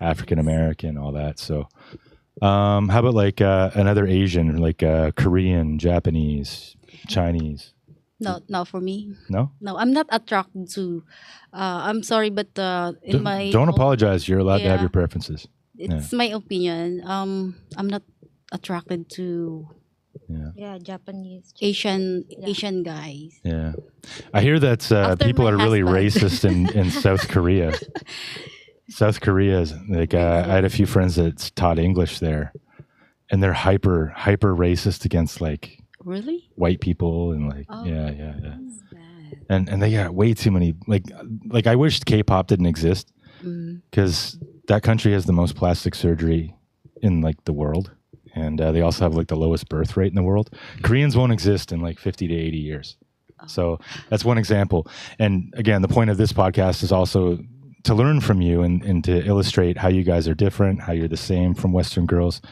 African American, all that. So how about like another Asian, like Korean, Japanese, Chinese? No, not for me. No? No, I'm not attracted to. I'm sorry, but in my Don't apologize. You're allowed to have Yeah. your preferences. It's my opinion. I'm not attracted to Yeah, Japanese. Asian guys. Yeah. I hear that After people my are really husband. racist in South Korea. South Korea is like I had a few friends that taught English there, and they're hyper racist against like Really? white people and like Oh. yeah. That's bad. And they got way too many like I wish K-pop didn't exist because that country has the most plastic surgery in like the world, and they also have like the lowest birth rate in the world. Koreans won't exist in like 50 to 80 years. So that's one example. And again, the point of this podcast is also to learn from you and to illustrate how you guys are different, how you're the same from Western girls.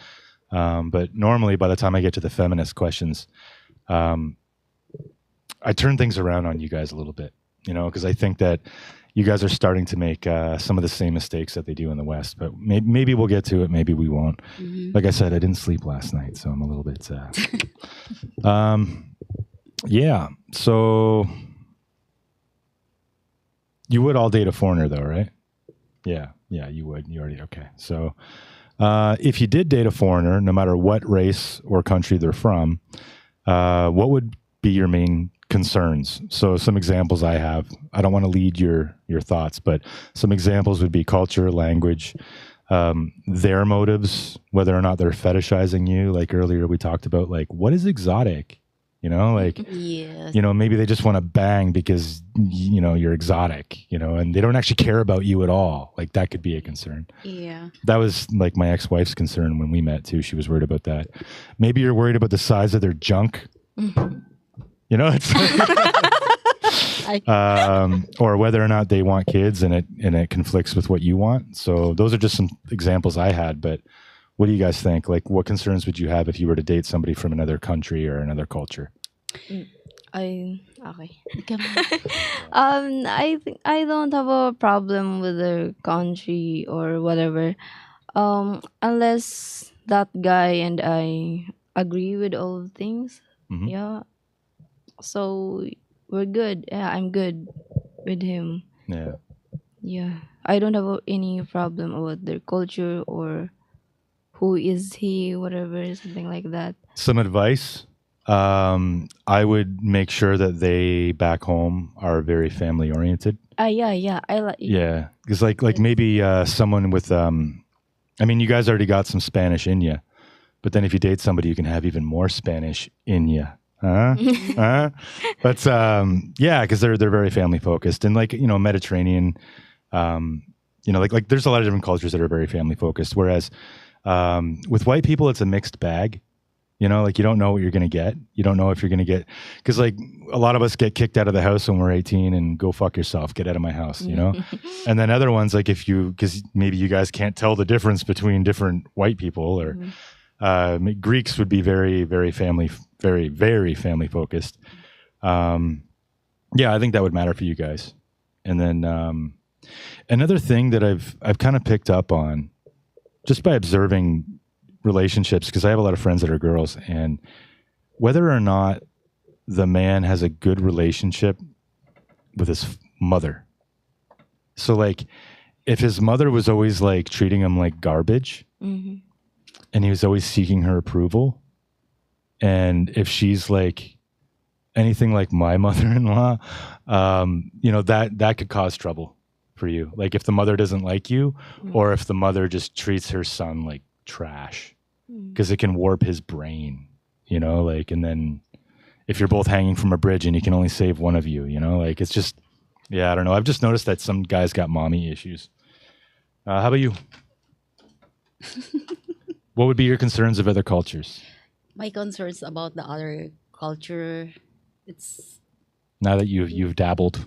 But normally by the time I get to the feminist questions, I turn things around on you guys a little bit, you know, because I think that you guys are starting to make some of the same mistakes that they do in the West. But maybe we'll get to it. Maybe we won't. Like I said, I didn't sleep last night, so I'm a little bit... yeah, so you would all date a foreigner, though, right? Yeah, you would. You already... Okay, so if you did date a foreigner, no matter what race or country they're from, what would be your main concerns? So some examples I have. I don't want to lead your thoughts, but some examples would be culture, language, their motives, whether or not they're fetishizing you. Like earlier we talked about, like, what is exotic? Like, Yes. maybe they just want to bang because, you're exotic, and they don't actually care about you at all. Like, that could be a concern. Yeah. That was like my ex-wife's concern when we met too. She was worried about that. Maybe you're worried about the size of their junk. It's or whether or not they want kids and it conflicts with what you want. So those are just some examples I had, but what do you guys think? Like, what concerns would you have if you were to date somebody from another country or another culture? Okay. Come on. I think I don't have a problem with the country or whatever. Unless that guy and I agree with all the things. Mhm. Yeah. So we're good. Yeah, I'm good with him. Yeah. Yeah. I don't have any problem about their culture or who is he, whatever, something like that. Some advice. I would make sure that they back home are very family oriented. Yeah. I like. Yeah. Because like maybe someone with you guys already got some Spanish in you, but then if you date somebody, you can have even more Spanish in you. Huh? But yeah, because they're very family focused and Mediterranean. Like there's a lot of different cultures that are very family focused. Whereas with white people, it's a mixed bag. Like you don't know what you're going to get. You don't know if you're going to get, because like a lot of us get kicked out of the house when we're 18 and go fuck yourself, get out of my house, And then other ones, like because maybe you guys can't tell the difference between different white people or Greeks would be very, very family, very, very family focused. Yeah, I think that would matter for you guys. And then another thing that I've kind of picked up on just by observing relationships, because I have a lot of friends that are girls, and whether or not the man has a good relationship with his mother. So like if his mother was always like treating him like garbage and he was always seeking her approval, and if she's like anything like my mother-in-law, that could cause trouble for you. Like if the mother doesn't like you or if the mother just treats her son like trash, because it can warp his brain, and then if you're both hanging from a bridge and he can only save one of you, it's just, yeah, I don't know. I've just noticed that some guys got mommy issues. How about you? What would be your concerns of other cultures? My concerns about the other culture, it's Now that you've dabbled.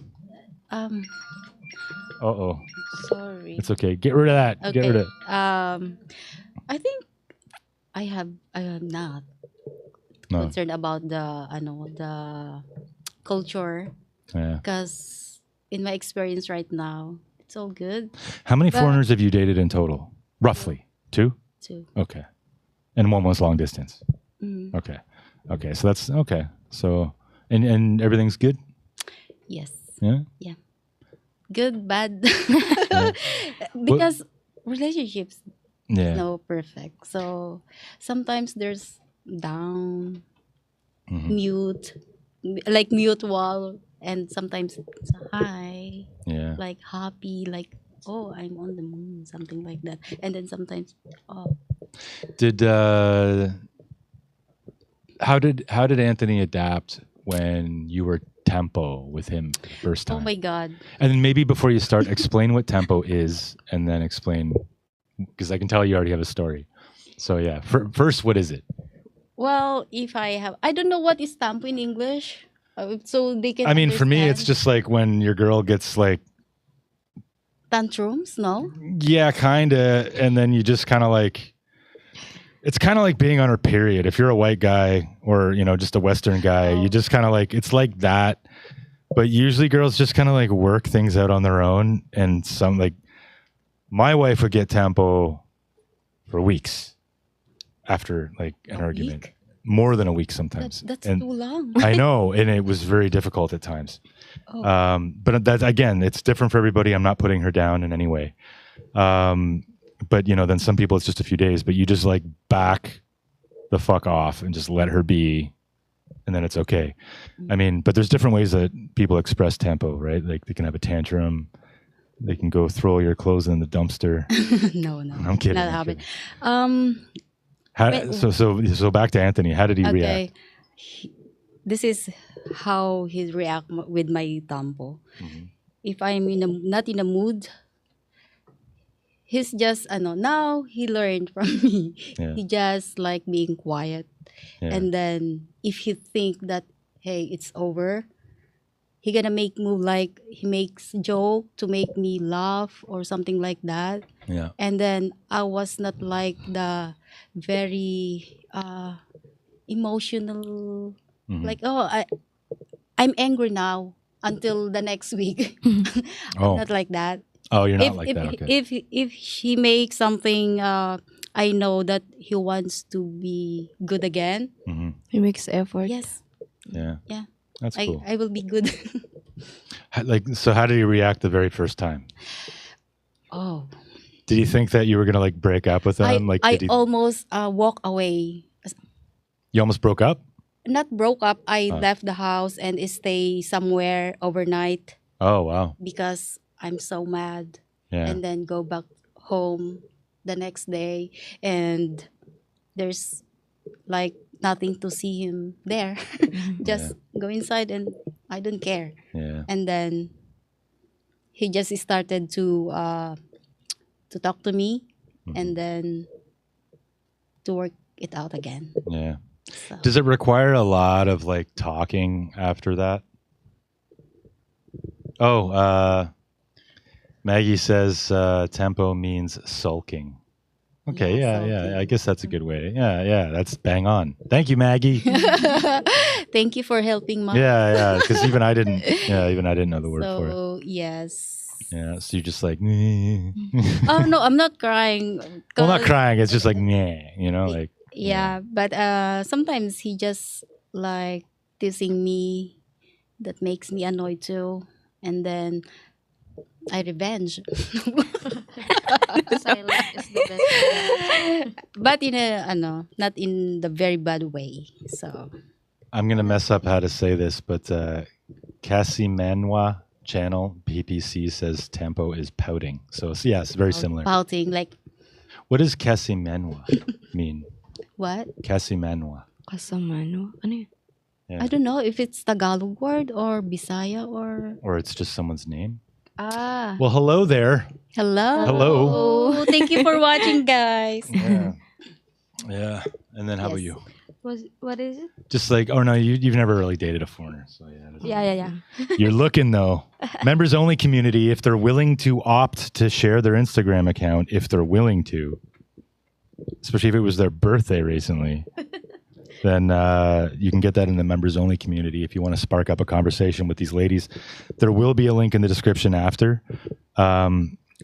Uh-oh. sorry. It's okay. Get rid of that. Okay. Get rid of it. I think I am not No. concerned about the culture, Yeah. because in my experience right now, it's all good How many But- foreigners have you dated in total? Roughly? 2? too. Okay. And one was long distance. Mm, Okay. Okay. So that's okay. So and everything's good? yes, Yeah? good, bad, Yeah. because relationships Yeah. no perfect. So sometimes there's down, Mhm. mute, like mutual, and sometimes it's high, Yeah. like happy, like oh I'm on the moon, something like that. And then sometimes oh Did how did Anthony adapt when you were tempo with him the first oh time? my god. And then maybe before you start, explain what tempo is, and then explain, because I can tell you already have a story. So yeah, first, what is it? Well, if I don't know what is tampo in English, so they can. I mean, for me, it's understand. just like when your girl gets like, tantrums. No, yeah, kind of, and then you just kind of like, it's kind of like being on her period. If you're a white guy or just a Western guy, you just kind of like, it's like that. But usually girls just kind of like work things out on their own, and some like my wife would get tempo for weeks after like an A argument. week? More than a week sometimes. that's And too long. I know, and it was very difficult at times. Oh. But that again, it's different for everybody. I'm not putting her down in any way. But then some people it's just a few days. But you just like back the fuck off and just let her be, and then it's okay. I mean, but there's different ways that people express tempo, right? Like they can have a tantrum. They can go throw your clothes in the dumpster. No, I'm kidding. not I'm happen. kidding. So back to Anthony. How did he react? This is how he react with my tampo. If I'm not in a mood, he's just now he learned from me. Yeah. He just like being quiet. Yeah. And then if he think that hey, it's over, he gonna make move like he makes joke to make me laugh or something like that. Yeah. And then I was not like the very emotional, like I'm angry now until the next week. Oh. Not like that. Oh, you're not if, like if, that. Okay. if he makes something, I know that he wants to be good again. He makes effort. Yes. Yeah. Yeah. That's cool. I will be good. So how did he react the very first time? Oh. Did he think that you were gonna like break up with him? I almost walk away. You almost broke up? Not broke up. I left the house and stay somewhere overnight Oh wow. because I'm so mad. Yeah. And then go back home the next day and there's like nothing to see him there. Just go inside and I don't care. Yeah. And then he just started to talk to me and then to work it out again. Yeah. So. Does it require a lot of like talking after that? Oh, Maggie says tempo means sulking. Okay, yeah. I guess that's a good way. Yeah, that's bang on. Thank you, Maggie. Thank you for helping, Mom. Yeah, because even I didn't know the word for it. So yes. Yeah, so you're just like, Oh no, I'm not crying. well, not crying. It's just like, like. Yeah, but sometimes he just like teasing me, that makes me annoyed too, and then I revenge. Silent is the best. But in a not in the very bad way. So I'm gonna mess up how to say this, but Casimanwa channel PPC says tempo is pouting. So yeah, it's very similar. pouting like What does Casimanwa mean? what? Casimanwa. Kasamano. Ano yun? Yeah. I don't know if it's Tagalog word or Bisaya or It's just someone's name. Ah. Well, hello there. hello. Hello. Oh, thank you for watching, guys. Yeah. And then how about Yes. you? What is it? Just like, oh no, you've never really dated a foreigner, so yeah. Yeah. You're looking though. Members only community. If they're willing to opt to share their Instagram account, if they're willing to, especially if it was their birthday recently, then you can get that in the members only community. If you want to spark up a conversation with these ladies, there will be a link in the description after. I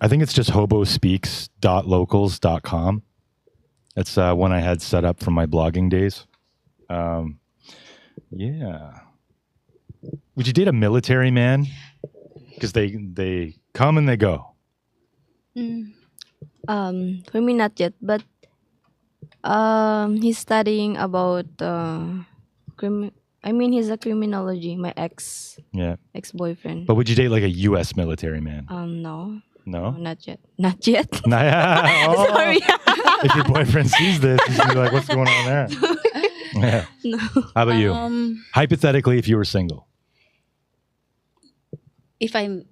think it's just hobospeaks.locals.com. That's one I had set up from my blogging days. Yeah. Would you date a military man? Because they come and they go. For me, not yet, but he's studying about he's a criminology. My ex-boyfriend. But would you date like a U.S. military man? No, No? not yet. Not yet. Oh, Sorry. if your boyfriend sees this, he's going to be like, what's going on there? Yeah. No. How about you? Hypothetically, if you were single. If I'm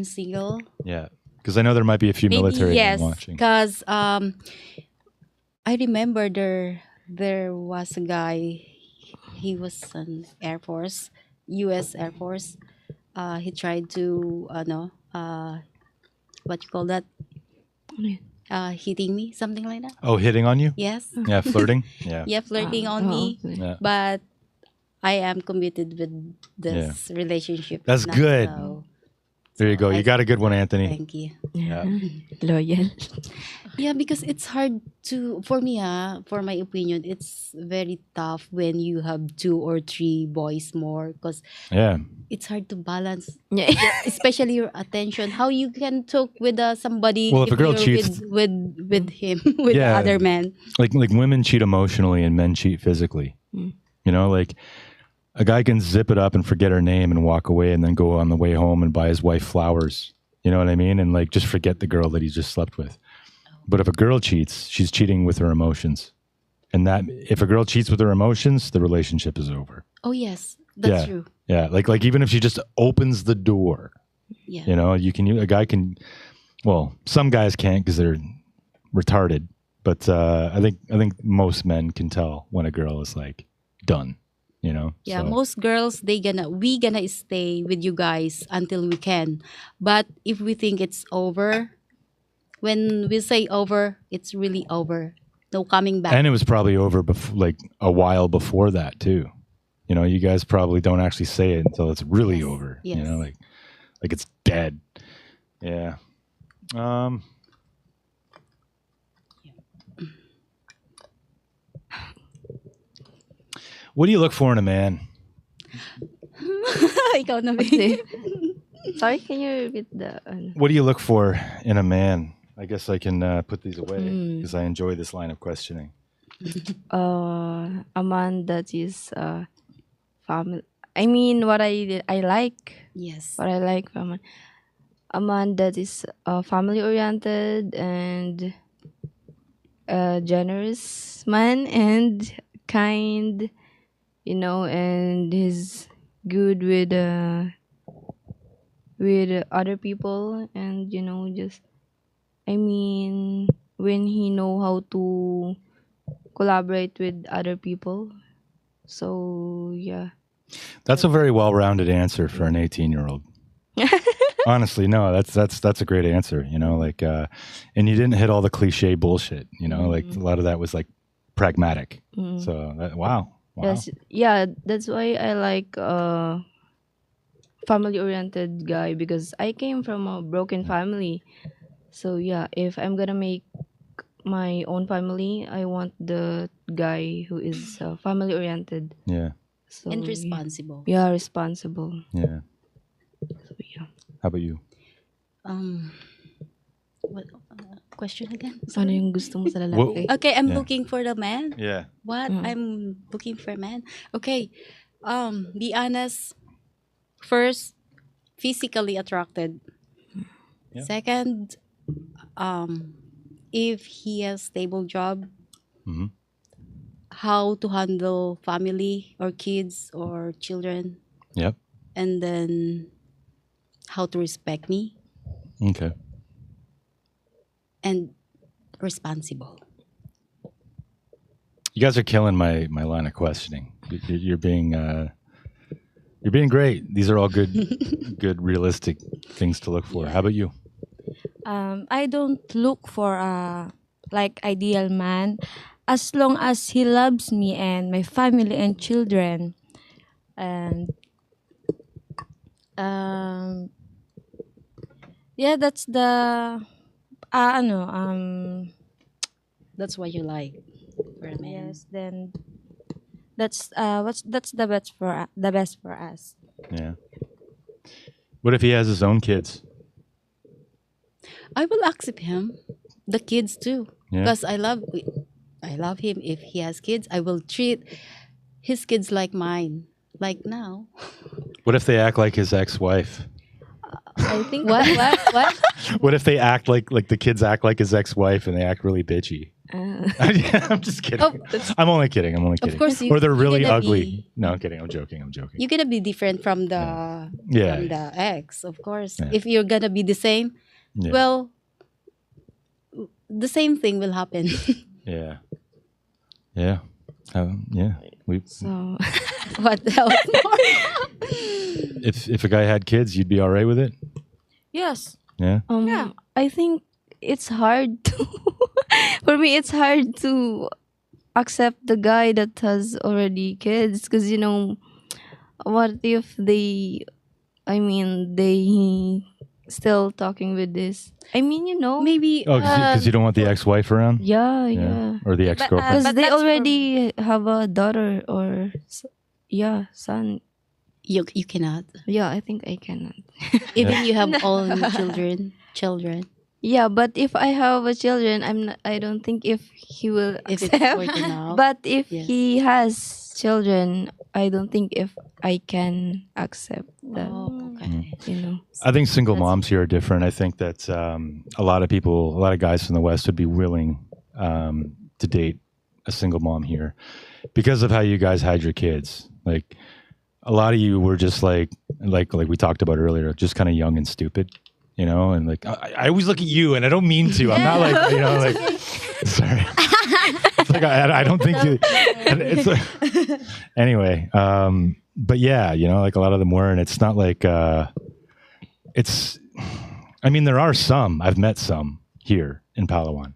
single, Yeah. Because I know there might be a few maybe military men yes. watching. Because I remember there was a guy. He was an Air Force, U.S. Air Force. He tried to what you call that? Hitting me, something like that. Oh, hitting on you? Yes. Yeah, flirting? Yeah. Yeah, flirting on me. Okay. Yeah. But I am committed with this relationship. That's now, good. so There you go. You got a good one, Anthony. thank you. Yeah. Loyal. Yeah, because it's hard for me, for my opinion, it's very tough when you have 2 or 3 boys more because Yeah. it's hard to balance, Yeah. especially your attention. How you can talk with somebody Well, if a girl you're cheats- with him, with the Yeah. other man. Like women cheat emotionally and men cheat physically. You know, like a guy can zip it up and forget her name and walk away and then go on the way home and buy his wife flowers. You know what I mean? And like just forget the girl that he just slept with. But if a girl cheats, she's cheating with her emotions. And that if a girl cheats with her emotions, the relationship is over. Oh yes, that's Yeah. true. Yeah, like even if she just opens the door, Yeah. you know, a guy can. Well, some guys can't because they're retarded. But I think most men can tell when a girl is like done. You know. Yeah, So, most girls we gonna stay with you guys until we can. But if we think it's over, when we say over, it's really over. No coming back. and it was probably over like a while before that too. You know, you guys probably don't actually say it until it's really Yes, over. yes. You know, like it's dead. Yeah. What do you look for in a man? Ikaw na, What's babe. it? Sorry, can you repeat the? What do you look for in a man? I guess I can put these away Mm. because I enjoy this line of questioning. A man that is family. I mean, what I like. Yes. What I like from a man that is family oriented and a generous man and kind, you know, and is good with other people, and you know, just I mean, when he know how to collaborate with other people. So yeah. That's a very well-rounded answer for an 18-year-old. Honestly, no, that's a great answer. You know, like, and you didn't hit all the cliche bullshit. You know, like a lot of that was like pragmatic. Mm. So wow. Yes, yeah, that's why I like family oriented guy, because I came from a broken family. So yeah, if I'm gonna make my own family, I want the guy who is family oriented. Yeah, So And responsible. yeah, responsible. yeah. So, yeah. How about you? What question again? Ano yung gusto mo sa lalaki? Okay, I'm Yeah. looking for the man. Yeah. What? Mm. I'm looking for a man. Okay. Be honest. First, physically attracted. Yeah. Second, if he has stable job, Hmm. how to handle family or kids or children, Yep. and then how to respect me Okay. and responsible. You guys are killing my line of questioning. You're being great. These are all good good realistic things to look for. How about you? I don't look for a like ideal man as long as he loves me and my family and children. And yeah, that's the That's what you like for a man. yes, then that's the best for us. Yeah. What if he has his own kids? I will accept him, the kids too, Yeah. because I love him. If he has kids, I will treat his kids like mine. Like now. What if they act like his ex-wife? I think What? What if they act like the kids act like his ex-wife and they act really bitchy? I'm just kidding. Oh, I'm only kidding. Of course, Or they're really gonna ugly. be- No, I'm kidding. I'm joking. You're gonna be different from the Yeah. from the ex, of course. Yeah. If you're gonna be the same, Yeah. well, the same thing will happen. Yeah. Yeah. Yeah. so. What else? If a guy had kids, you'd be all right with it? Yes. Yeah. Yeah. I think it's hard to for me it's hard to accept the guy that has already kids, because you know, what if they still talking with this, I mean, you know, Maybe Oh, because you don't want the ex-wife around? yeah. Or the ex-girlfriend? Because But they that's for- already have a daughter or son. you cannot. Yeah, I think I cannot. Even you have own children. Yeah, but if I have a children, I don't think if he will If it's accept. working out. But if Yes. he has children, I don't think if I can accept that. Oh, okay. You know. I think single That's- moms here are different. I think that a lot of guys from the West would be willing to date a single mom here because of how you guys had your kids. Like a lot of you were just like we talked about earlier, just kind of young and stupid, you know. And like I always look at you, and I don't mean to. I'm not like, you know, like sorry. It's like I don't think you. It's like, anyway. But yeah, you know, like a lot of them were, and it's not like it's. I mean, there are some. I've met some here in Palawan,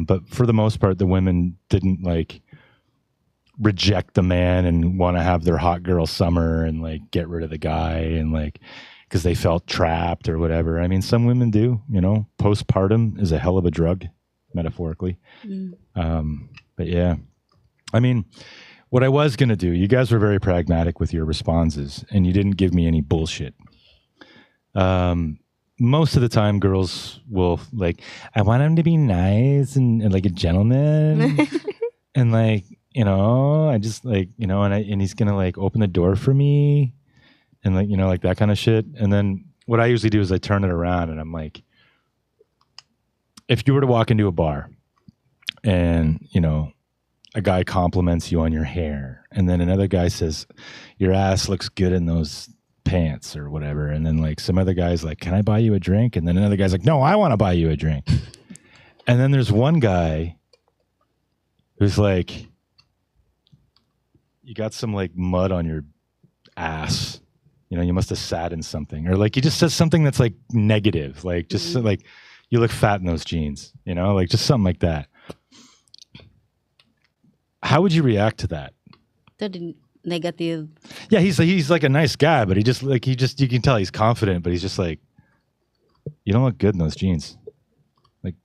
but for the most part, the women didn't like reject the man and want to have their hot girl summer and like get rid of the guy and like because they felt trapped or whatever. I mean, some women do. You know, postpartum is a hell of a drug, metaphorically. But yeah, I mean. What I was going to do, you guys were very pragmatic with your responses, and you didn't give me any bullshit. Most of the time, girls will, like, I want him to be nice and like a gentleman. And, like, you know, I just, like, you know, and he's going to, like, open the door for me and, like, you know, like that kind of shit. And then what I usually do is I turn it around, and I'm like, if you were to walk into a bar and, you know, a guy compliments you on your hair, and then another guy says your ass looks good in those pants or whatever, and then like some other guy's like, can I buy you a drink? And then another guy's like, no, I want to buy you a drink. And then there's one guy who's like, you got some like mud on your ass, you know, you must have sat in something, or like he just says something that's like negative, like just like you look fat in those jeans, you know, like just something like that. How would you react to that? The negative. Yeah, he's like a nice guy, but you can tell he's confident, but he's just like, you don't look good in those jeans. Like,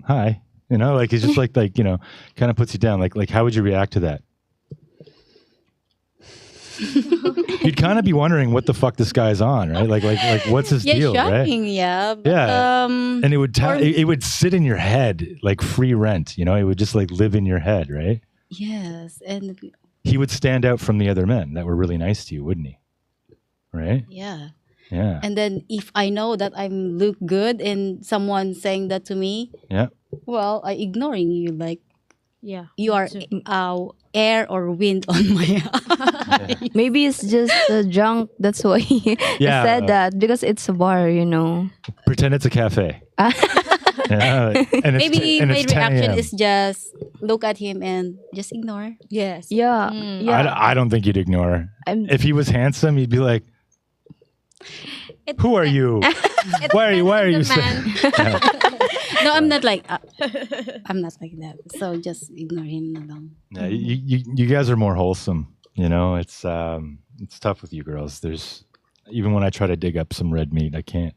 hi, you know, like he's just like you know, kind of puts you down. Like how would you react to that? You'd kind of be wondering what the fuck this guy's on, right? Like what's his deal, shocking, right? yeah. But, Yeah, and it would it would sit in your head like free rent, you know. It would just like live in your head, right? Yes, and He would stand out from the other men that were really nice to you, wouldn't he? Right? yeah. Yeah. And then if I know that I look good and someone saying that to me, Yeah. well, I ignoring you like Yeah. you are air or wind on my eye. Maybe it's just drunk. That's why he Yeah. said that, because it's a bar, you know. Pretend it's a cafe. Yeah, and it's Maybe and my it's 10 reaction a.m. is just look at him and just ignore. Yes. Yeah, yeah. I don't think you'd ignore. I'm- If he was handsome, you'd be like, "Who are you? Why are you saying?" No, I'm not like I'm not like that. So just ignore him alone. Yeah, you guys are more wholesome. You know, it's tough with you girls. There's even when I try to dig up some red meat, I can't.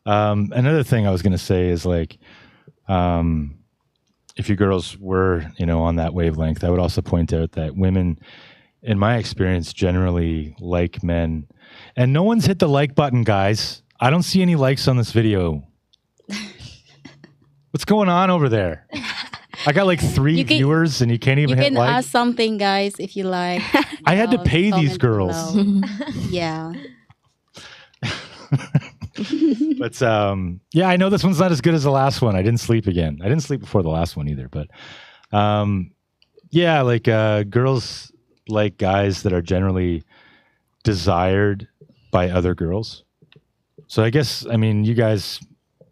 Another thing I was going to say is like, if you girls were, you know, on that wavelength, I would also point out that women, in my experience, generally like men. And no one's hit the like button, guys. I don't see any likes on this video. What's going on over there? I got like 3 viewers, and you can't even You hit can like. ask something, guys, if you like. I had to pay these comment girls. below. Yeah. But yeah, I know this one's not as good as the last one. I didn't sleep again. I didn't sleep before the last one either. But yeah, like girls like guys that are generally desired by other girls. So I guess, I mean, you guys,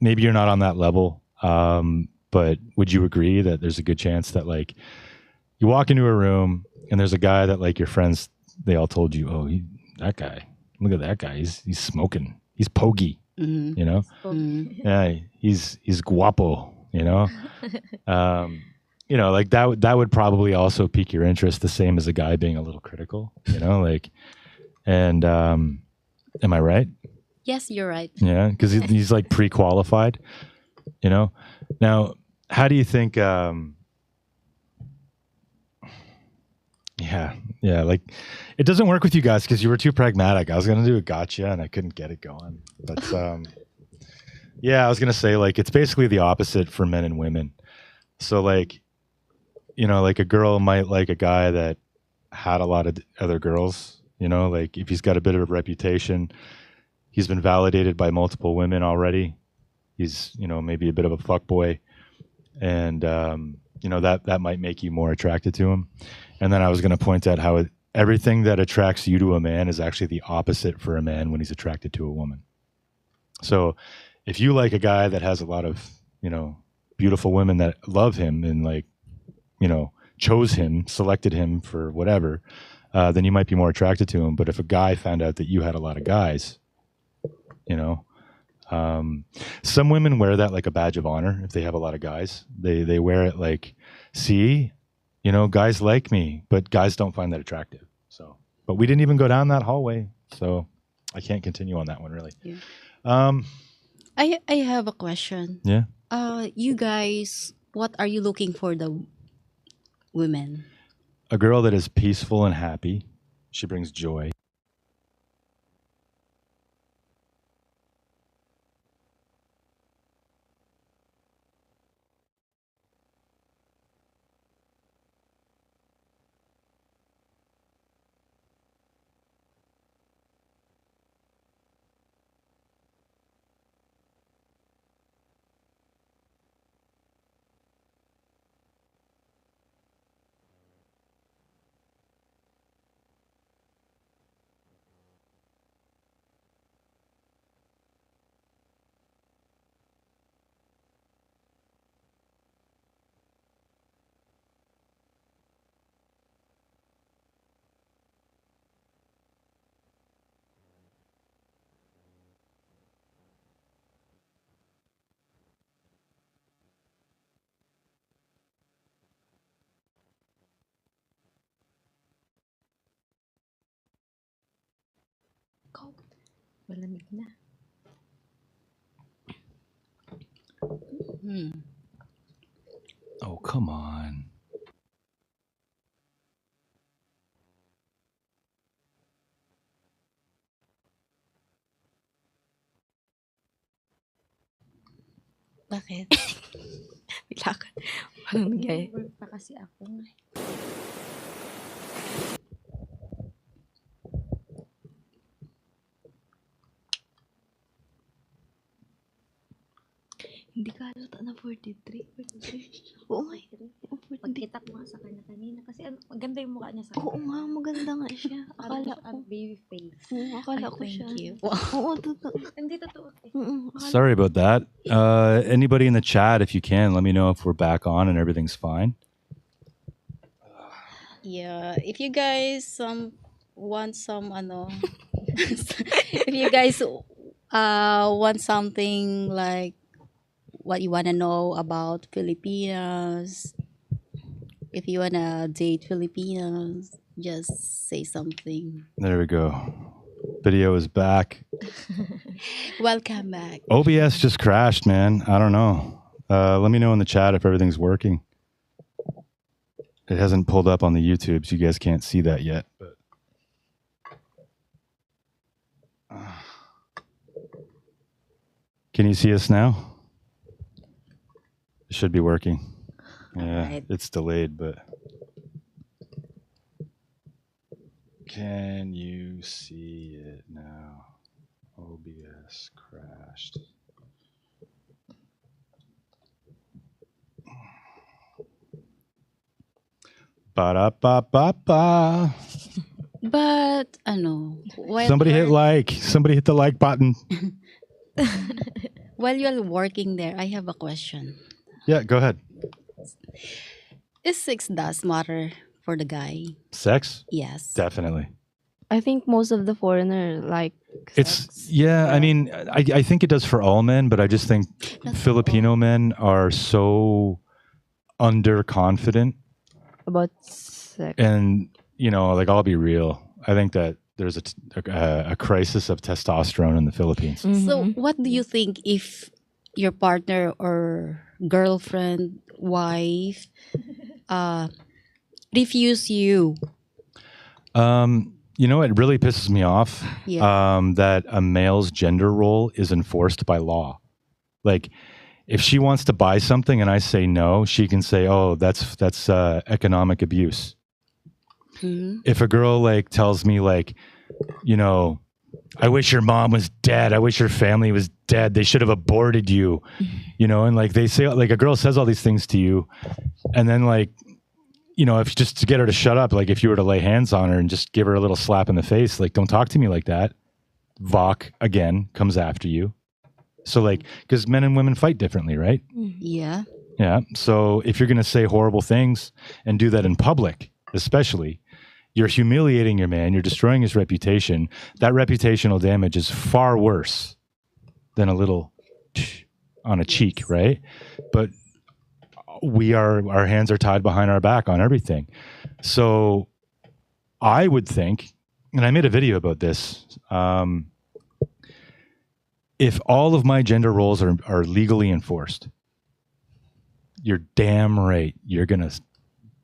maybe you're not on that level, but would you agree that there's a good chance that like you walk into a room and there's a guy that like your friends, they all told you, oh, that guy, look at that guy. He's smoking. He's pogey, you know? Yeah, he's guapo, you know? You know, like that would probably also pique your interest, the same as a guy being a little critical, you know, like, and am I right? Yes, you're right. Yeah, because he's like pre-qualified, you know? Now, how do you think, yeah, like it doesn't work with you guys because you were too pragmatic. I was going to do a gotcha and I couldn't get it going. But yeah, I was going to say like it's basically the opposite for men and women. So like, you know, like a girl might like a guy that had a lot of other girls, you know, like if he's got a bit of a reputation, he's been validated by multiple women already. He's, you know, maybe a bit of a fuckboy, and you know, that might make you more attracted to him. And then I was going to point out how everything that attracts you to a man is actually the opposite for a man when he's attracted to a woman. So if you like a guy that has a lot of, you know, beautiful women that love him and, like, you know, chose him, selected him for whatever, then you might be more attracted to him. But if a guy found out that you had a lot of guys, you know, some women wear that like a badge of honor. If they have a lot of guys, they wear it like, see, you know, guys like me, but guys don't find that attractive. So, but we didn't even go down that hallway, so I can't continue on that one really. Yeah. I have a question. Yeah. You guys, what are you looking for the women? A girl that is peaceful and happy. She brings joy. Malamig na. Oh, come on. Bakit? Bigla ka. Walang bigay. Work pa kasi ako. Hindi ka halata na 43. 43. Oo nga. Pagkita ko nga sa kanya kanina kasi maganda yung mukha niya sa Oo nga, maganda nga siya. Akala ko. baby face. Oo, akala ko Thank siya. you. Oo, totoo. Hindi totoo. Sorry about that. Anybody in the chat, if you can, let me know if we're back on and everything's fine. Yeah, if you guys want some if you guys want something like what you want to know about Filipinas, if you want to date Filipinos, just say something. There we go. Video is back. Welcome back. OBS just crashed, man. I don't know. Let me know in the chat if everything's working. It hasn't pulled up on the YouTube, so you guys can't see that yet. But can you see us now? It should be working. Yeah, Alright. it's delayed, but can you see it now? OBS crashed. Ba-da-ba-ba-ba. But Somebody hit like. Somebody hit the like button. while you're working there, I have a question. Yeah, go ahead. Is sex does matter for the guy? Sex? Yes. Definitely. I think most of the foreigner like It's sex. yeah. I mean, I think it does for all men, but I just think Not for Filipino men are so underconfident, About sex. and you know, like I'll be real. I think that there's a crisis of testosterone in the Philippines. So, Mhm. what do you think if your partner or girlfriend, wife, refuse you? You know, it really pisses me off Yeah. that a male's gender role is enforced by law. Like, if she wants to buy something and I say no, she can say, "Oh, that's economic abuse." Mhm. If a girl like tells me like, you know, I wish your mom was dead. I wish your family was dead. They should have aborted you, you know, and like they say, like a girl says all these things to you. And then like, you know, if just to get her to shut up, like if you were to lay hands on her and just give her a little slap in the face, like, don't talk to me like that. Vok again comes after you. So like, because men and women fight differently, right? Yeah. Yeah. So if you're going to say horrible things and do that in public, especially, you're humiliating your man, you're destroying his reputation. That reputational damage is far worse than a little on a cheek, right? But our hands are tied behind our back on everything. So I would think, and I made a video about this, if all of my gender roles are legally enforced, you're damn right you're gonna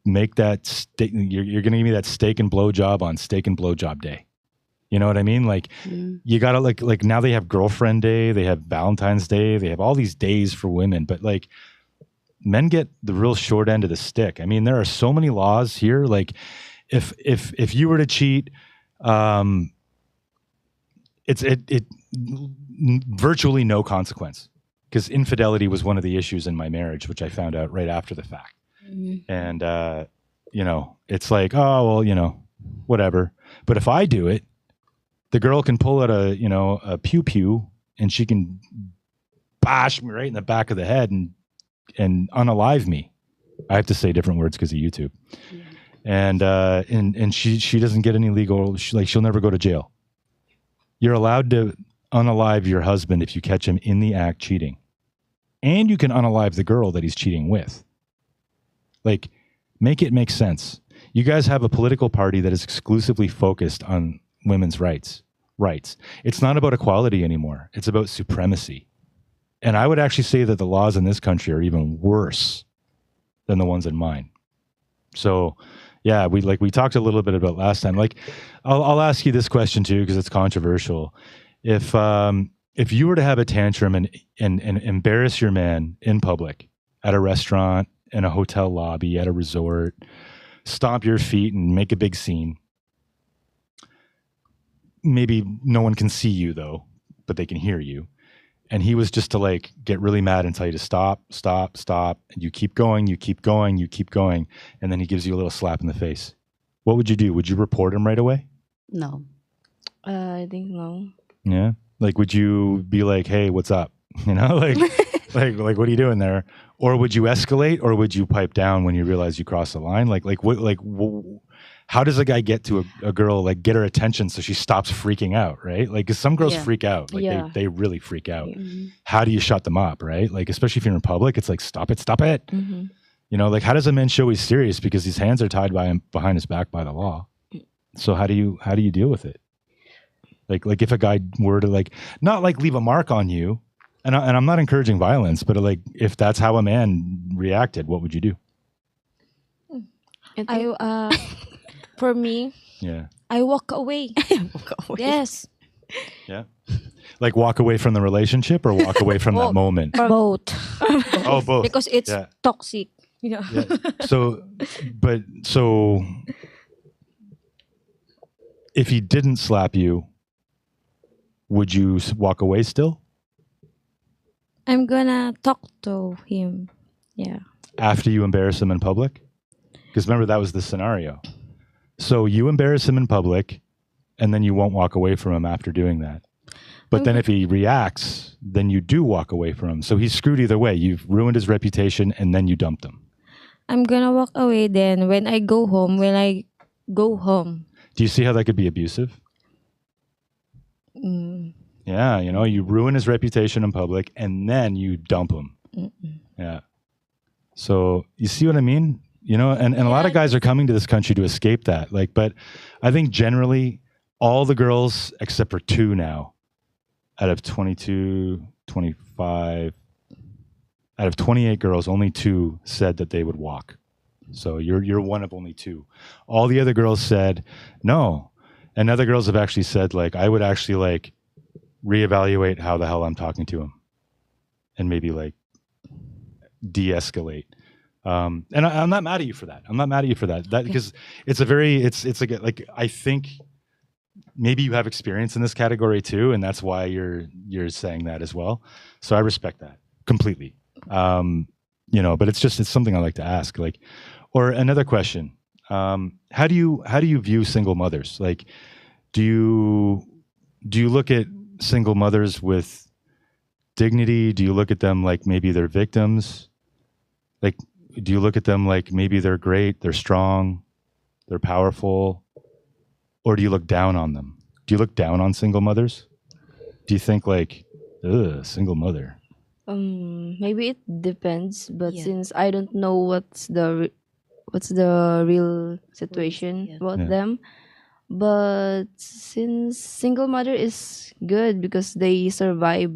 make that steak. You're gonna give me that steak and blowjob on steak and blowjob day. You know what I mean? Like you gotta like now they have girlfriend day, they have Valentine's Day, they have all these days for women, but like men get the real short end of the stick. I mean, there are so many laws here. Like if you were to cheat, it's virtually no consequence. Because infidelity was one of the issues in my marriage, which I found out right after the fact. And, you know, it's like, oh, well, you know, whatever. But if I do it, the girl can pull out a pew and she can bash me right in the back of the head and unalive me. I have to say different words because of YouTube. And she doesn't get any legal, she'll never go to jail. You're allowed to unalive your husband if you catch him in the act cheating. And you can unalive the girl that he's cheating with. Like, make it make sense. You guys have a political party that is exclusively focused on women's rights. It's not about equality anymore. It's about supremacy. And I would actually say that the laws in this country are even worse than the ones in mine. So, yeah, we talked a little bit about last time. Like, I'll ask you this question too because it's controversial. If you were to have a tantrum and embarrass your man in public, at a restaurant, in a hotel lobby, at a resort, stomp your feet and make a big scene, maybe no one can see you though, but they can hear you. And he was just to like get really mad and tell you to stop. And you keep going. And then he gives you a little slap in the face. What would you do? Would you report him right away? No. I think no. Yeah. Like, would you be like, hey, what's up? You know, like, like, what are you doing there? Or would you escalate or would you pipe down when you realize you crossed the line? How does a guy get to a girl, like get her attention so she stops freaking out, right? Like, 'cause some girls freak out, like they really freak out. How do you shut them up, right? Like, especially if you're in public, it's like, stop it. You know, like, how does a man show he's serious because his hands are tied behind his back by the law? So how do you deal with it? Like if a guy were to like, not like leave a mark on you, and I'm not encouraging violence, but like if that's how a man reacted, what would you do? For me, Yeah. I walk away. Yes. Yeah. Like walk away from the relationship or walk away from that moment? Both. Oh, both. Because it's toxic. You know. Yeah. So if he didn't slap you, would you walk away still? I'm gonna talk to him. Yeah. After you embarrass him in public? Because remember, that was the scenario. So you embarrass him in public, and then you won't walk away from him after doing that. But then if he reacts, then you do walk away from him. So he's screwed either way. You've ruined his reputation, and then you dumped him. I'm gonna walk away then when I go home. Do you see how that could be abusive? Yeah, you know, you ruin his reputation in public, and then you dump him. Yeah. So you see what I mean? You know, and a lot of guys are coming to this country to escape that. Like, but I think generally all the girls, except for 2 now, out of 22, 25, out of 28 girls, only 2 said that they would walk. So you're one of only 2. All the other girls said no. And other girls have actually said, like, I would actually like reevaluate how the hell I'm talking to him and maybe like de-escalate. And I'm not mad at you for that. I'm not mad at you for that. That because it's a very it's like I think maybe you have experience in this category too, and that's why you're saying that as well. So I respect that completely. But it's something I like to ask. Like, or another question: how do you view single mothers? Like, do you look at single mothers with dignity? Do you look at them like maybe they're victims? Like, do you look at them like maybe they're great, they're strong, they're powerful? Or do you look down on them? Do you look down on single mothers? Do you think like, ugh, single mother? Maybe it depends, but Yeah. since I don't know what's the real situation Yeah. about Yeah. them, but since single mother is good because they survive.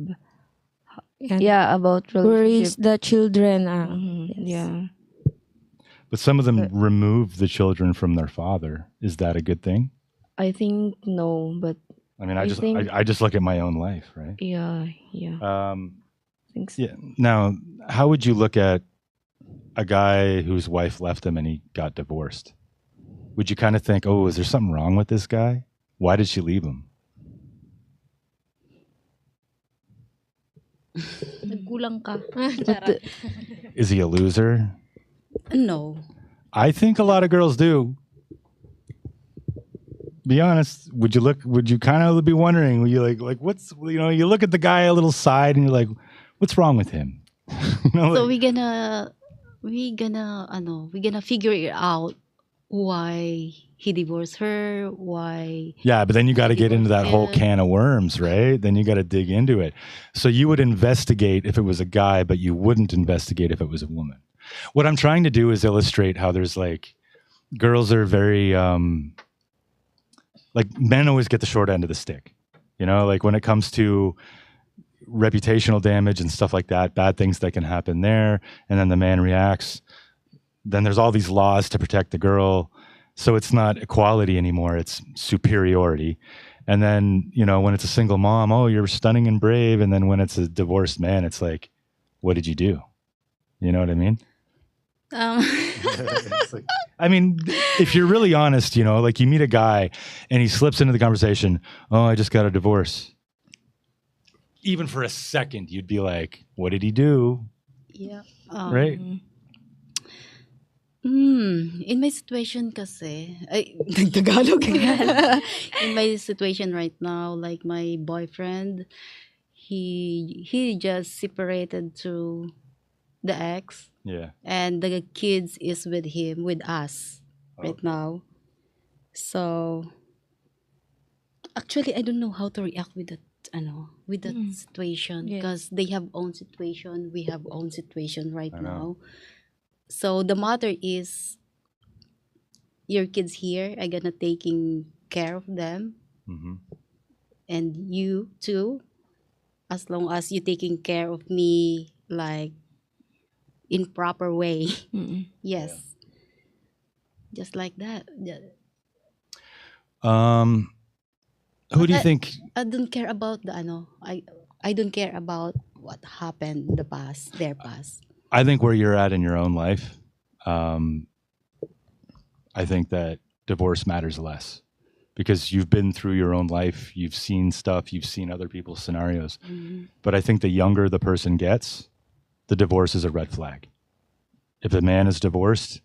And Yeah, about raise relationship. the children. Mhm, Yes. Yeah. But some of them But- remove the children from their father. Is that a good thing? I think no, but I mean, I think- I just look at my own life, right? yeah. I think so. Yeah. Now, how would you look at a guy whose wife left him and he got divorced? Would you kind of think, oh, is there something wrong with this guy? Why did she leave him? Nagkulang ka. But the- Is he a loser? No. I think a lot of girls do. Be honest. Would you kind of be wondering, were you like, what's, you look at the guy a little side and you're like, what's wrong with him? So Like, we gonna figure it out why he divorced her, why yeah, but then you got to get into that whole Yeah. can of worms, right? Then you got to dig into it. So you would investigate if it was a guy, but you wouldn't investigate if it was a woman. What I'm trying to do is illustrate how there's like girls are very like men always get the short end of the stick. Like when it comes to reputational damage and stuff like that, bad things that can happen there, and then the man reacts. Then there's all these laws to protect the girl. So it's not equality anymore, it's superiority. And then, when it's a single mom, oh, you're stunning and brave. And then when it's a divorced man, it's like, what did you do? You know what I mean? It's like- I mean, if you're really honest, like you meet a guy and he slips into the conversation, oh, I just got a divorce. Even for a second, you'd be like, what did he do? yeah. Right? In my situation kasi, Tagalog. In my situation right now, like my boyfriend, he just separated to the ex, Yeah. and the kids is with us right now. So actually, I don't know how to react with that. With that situation, Yes. because they have own situation, we have own situation right I know. now. So the matter is, your kids here are gonna taking care of them, Hmm. and you too, as long as you taking care of me like in proper way. Yes, just like that. Who do you I- think? I don't care about the I don't care about what happened in the past, their past. I think where you're at in your own life, I think that divorce matters less because you've been through your own life, you've seen stuff, you've seen other people's scenarios. But I think the younger the person gets, the divorce is a red flag. If a man is divorced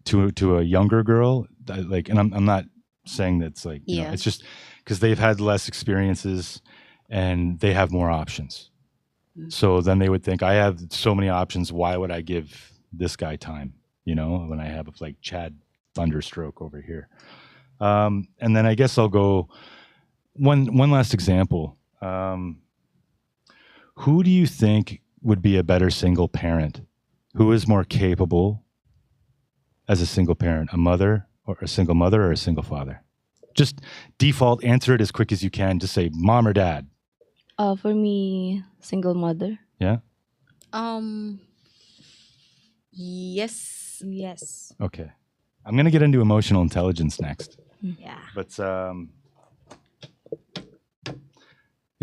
to a younger girl, and I'm not saying that's like, Yeah. it's just because they've had less experiences and they have more options. So then they would think, I have so many options. Why would I give this guy time? When I have like Chad Thunderstroke over here. And then I guess I'll go one last example. Who do you think would be a better single parent? Who is more capable as a single parent? A mother or a single mother or a single father? Just default answer it as quick as you can. Just say mom or dad. For me, single mother. Yeah. Yes. Yes. Okay. I'm going to get into emotional intelligence next. Yeah. But the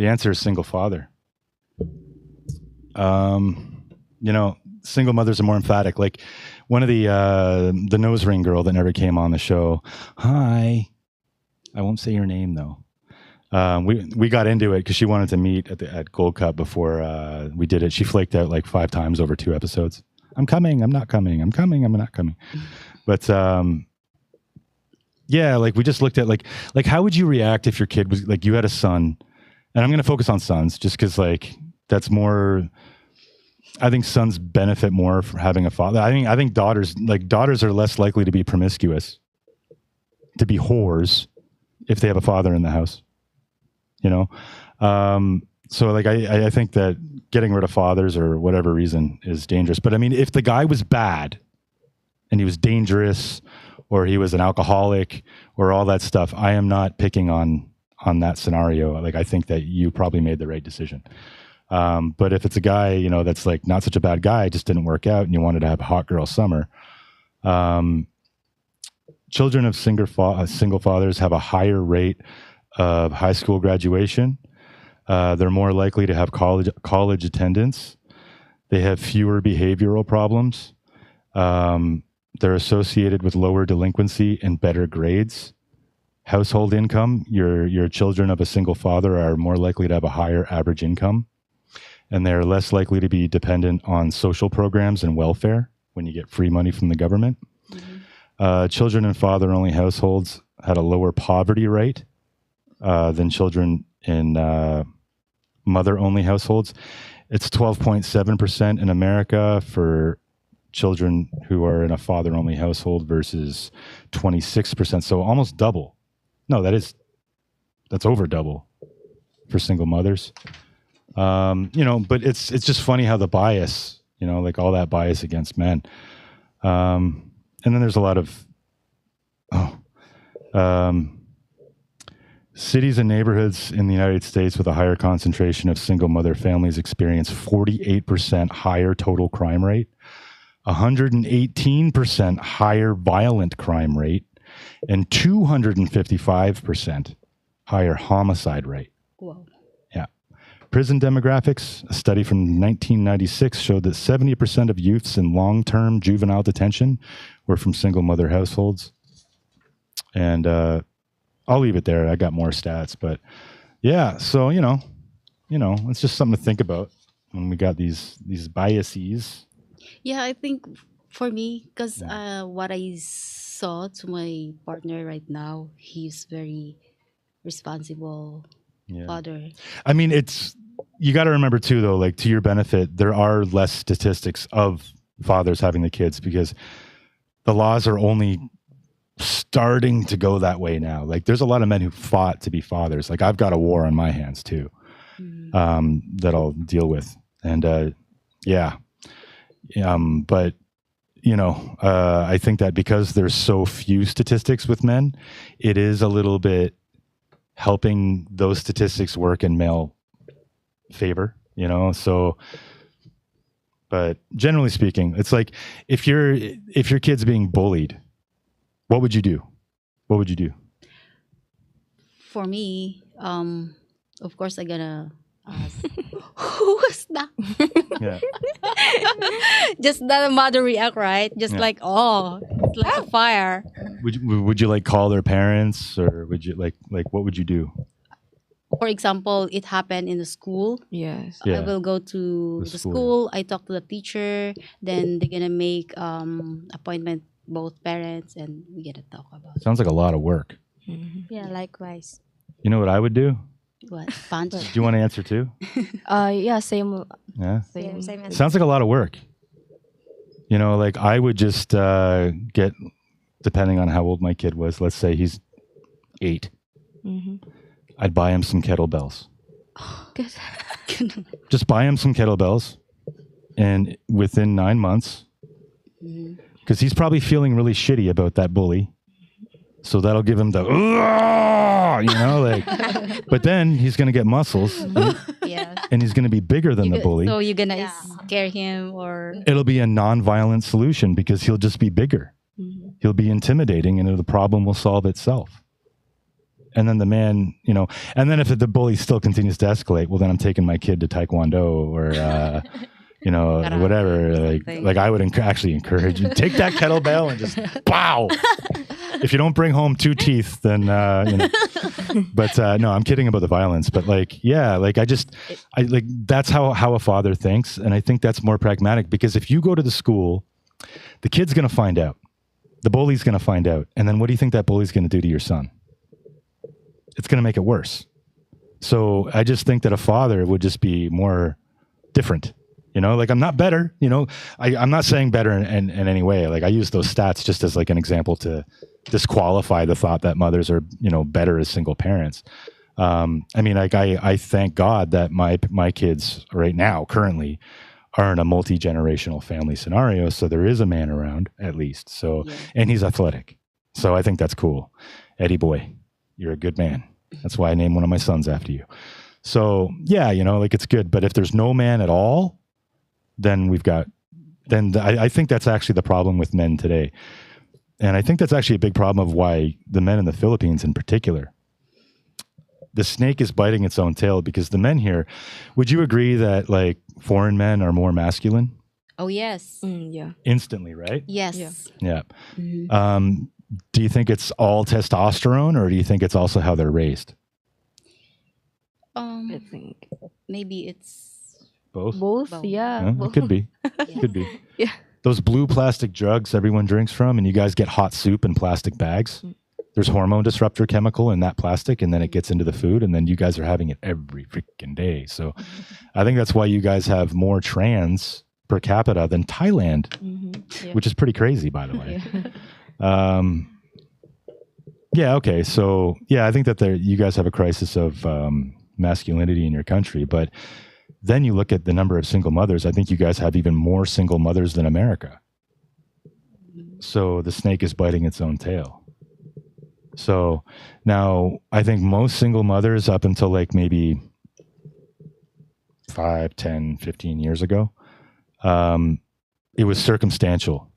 answer is single father. single mothers are more emphatic. Like one of the nose ring girl that never came on the show. Hi, I won't say your name though. We got into it because she wanted to meet at Gold Cup before we did it. She flaked out like 5 times over 2 episodes. I'm coming. I'm not coming. I'm coming. I'm not coming. But yeah, like we just looked at like how would you react if your kid was like you had a son, and I'm going to focus on sons just because like that's more. I think sons benefit more from having a father. I think daughters are less likely to be promiscuous, to be whores, if they have a father in the house. You know, so like I think that getting rid of fathers or whatever reason is dangerous. But I mean, if the guy was bad and he was dangerous, or he was an alcoholic, or all that stuff, I am not picking on that scenario. Like I think that you probably made the right decision. But if it's a guy, you know, that's like not such a bad guy, just didn't work out, and you wanted to have a hot girl summer. Children of single fathers have a higher rate of high school graduation. They're more likely to have college attendance. They have fewer behavioral problems. They're associated with lower delinquency and better grades. Household income, your children of a single father are more likely to have a higher average income. And they're less likely to be dependent on social programs and welfare when you get free money from the government. Mm-hmm. Children in father-only households had a lower poverty rate than children in mother-only households. It's 12.7% in America for children who are in a father-only household versus 26%. So almost double. No, that's over double for single mothers. You know, but it's just funny how the bias, you know, like all that bias against men. And then there's a lot of, cities and neighborhoods in the United States with a higher concentration of single mother families experience 48% higher total crime rate, 118% higher violent crime rate, and 255% higher homicide rate. Wow. Prison demographics, a study from 1996 showed that 70% of youths in long-term juvenile detention were from single mother households. And I'll leave it there. I got more stats, but yeah, so you know, it's just something to think about when we got these biases. Yeah, I think for me, because what I saw to my partner right now, he's very responsible father. I mean, you got to remember too, though, like to your benefit, there are less statistics of fathers having the kids because the laws are only starting to go that way now. Like there's a lot of men who fought to be fathers. Like I've got a war on my hands too, that I'll deal with. And but you know, I think that because there's so few statistics with men, it is a little bit helping those statistics work in male favor, you know? So, but generally speaking, it's like if your kid's being bullied, what would you do? What would you do? For me, of course, I gotta ask, who was that? Yeah. Just that the mother react, right? Just like, oh, it's like a fire. Would you like call their parents, or would you like what would you do? For example, it happened in the school. Yes. I will go to the school. I talk to the teacher. Then they're gonna make appointment both parents, and we get to talk about it. Sounds like a lot of work. Mm-hmm. Yeah, likewise. You know what I would do? What? Punch? Do you want to answer too? Yeah, same. Yeah. Same as Sounds like a lot of work. You know, like I would just get, depending on how old my kid was, let's say he's 8. Mm-hmm. I'd buy him some kettlebells. Good. Just buy him some kettlebells, and within 9 months, because he's probably feeling really shitty about that bully. So that'll give him the, you know, like, but then he's going to get muscles and he's going to be bigger than the bully. So you're going to scare him, or? It'll be a non-violent solution because he'll just be bigger. Mm-hmm. He'll be intimidating, and the problem will solve itself. And then the man, you know, and then if the bully still continues to escalate, well, then I'm taking my kid to Taekwondo or, you know, Karate, whatever. something. Like I would actually encourage you, take that kettlebell and just pow. If you don't bring home 2 teeth, then, you know, but no, I'm kidding about the violence, but like, yeah, like I like, that's how a father thinks. And I think that's more pragmatic, because if you go to the school, the kid's going to find out, the bully's going to find out. And then what do you think that bully's going to do to your son? It's going to make it worse. So I just think that a father would just be more different, you know, like I'm not better, you know, I'm not saying better in any way. Like I use those stats just as like an example to disqualify the thought that mothers are, you know, better as single parents. I mean, like I thank God that my kids right now currently are in a multi-generational family scenario. So there is a man around at least. So, and he's athletic. So I think that's cool. Eddie boy, you're a good man. That's why I named one of my sons after you. So yeah, you know, like it's good. But if there's no man at all, then I think that's actually the problem with men today. And I think that's actually a big problem of why the men in the Philippines in particular, the snake is biting its own tail, because the men here, would you agree that like foreign men are more masculine? Oh, yes. Yeah. Instantly, right? Yes. Yeah. Mm-hmm. Do you think it's all testosterone, or do you think it's also how they're raised? I think Maybe it's Both? both. Both. Yeah. Yeah, both. it could be. yeah. Could be. Yeah. Those blue plastic drugs everyone drinks from, and you guys get hot soup in plastic bags. There's hormone disruptor chemical in that plastic, and then it gets into the food, and then you guys are having it every freaking day. So I think that's why you guys have more trans per capita than Thailand, Yeah. which is pretty crazy, by the way. Yeah. Yeah, okay. So, yeah, I think that you guys have a crisis of masculinity in your country, but then you look at the number of single mothers. I think you guys have even more single mothers than America. So the snake is biting its own tail. So now I think most single mothers up until like maybe 5, 10, 15 years ago, it was circumstantial.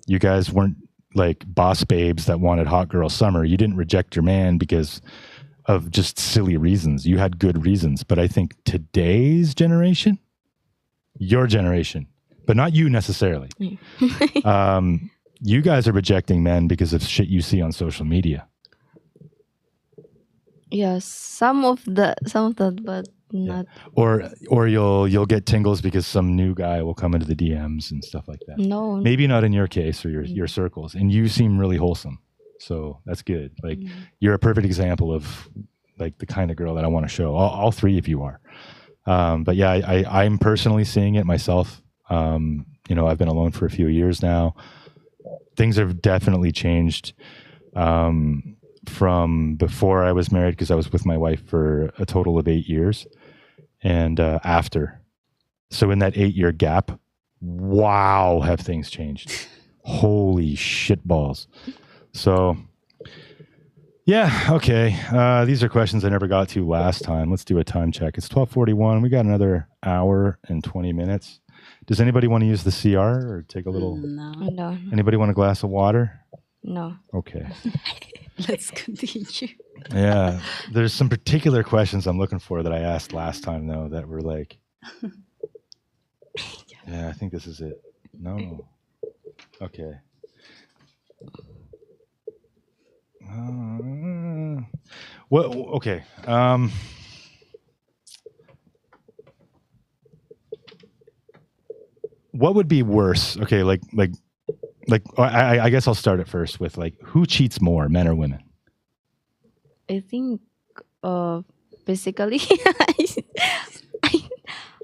You guys weren't like boss babes that wanted hot girl summer. You didn't reject your man because of just silly reasons. You had good reasons. But I think today's generation, your generation, but not you necessarily, you guys are rejecting men because of shit you see on social media. Yes, some of that, but not. Or you'll get tingles because some new guy will come into the DMs and stuff like that. No. Maybe not in your case or your circles. And you seem really wholesome. So that's good. Like you're a perfect example of like the kind of girl that I want to show. All 3 of you are. But yeah, I'm personally seeing it myself. You know, I've been alone for a few years now. Things have definitely changed from before I was married, because I was with my wife for a total of 8 years, and after. So in that 8-year gap, wow, have things changed. Holy shit balls. So yeah, okay. These are questions I never got to last time. Let's do a time check. It's 12:41. We got another hour and 20 minutes. Does anybody want to use the CR or take a little? No. Anybody want a glass of water? No. Okay. Let's continue. Yeah. There's some particular questions I'm looking for that I asked last time, though, that were like, yeah, I think this is it. No. Okay. Well, okay. What would be worse? Okay, like I guess I'll start it first with like, who cheats more, men or women? I think physically.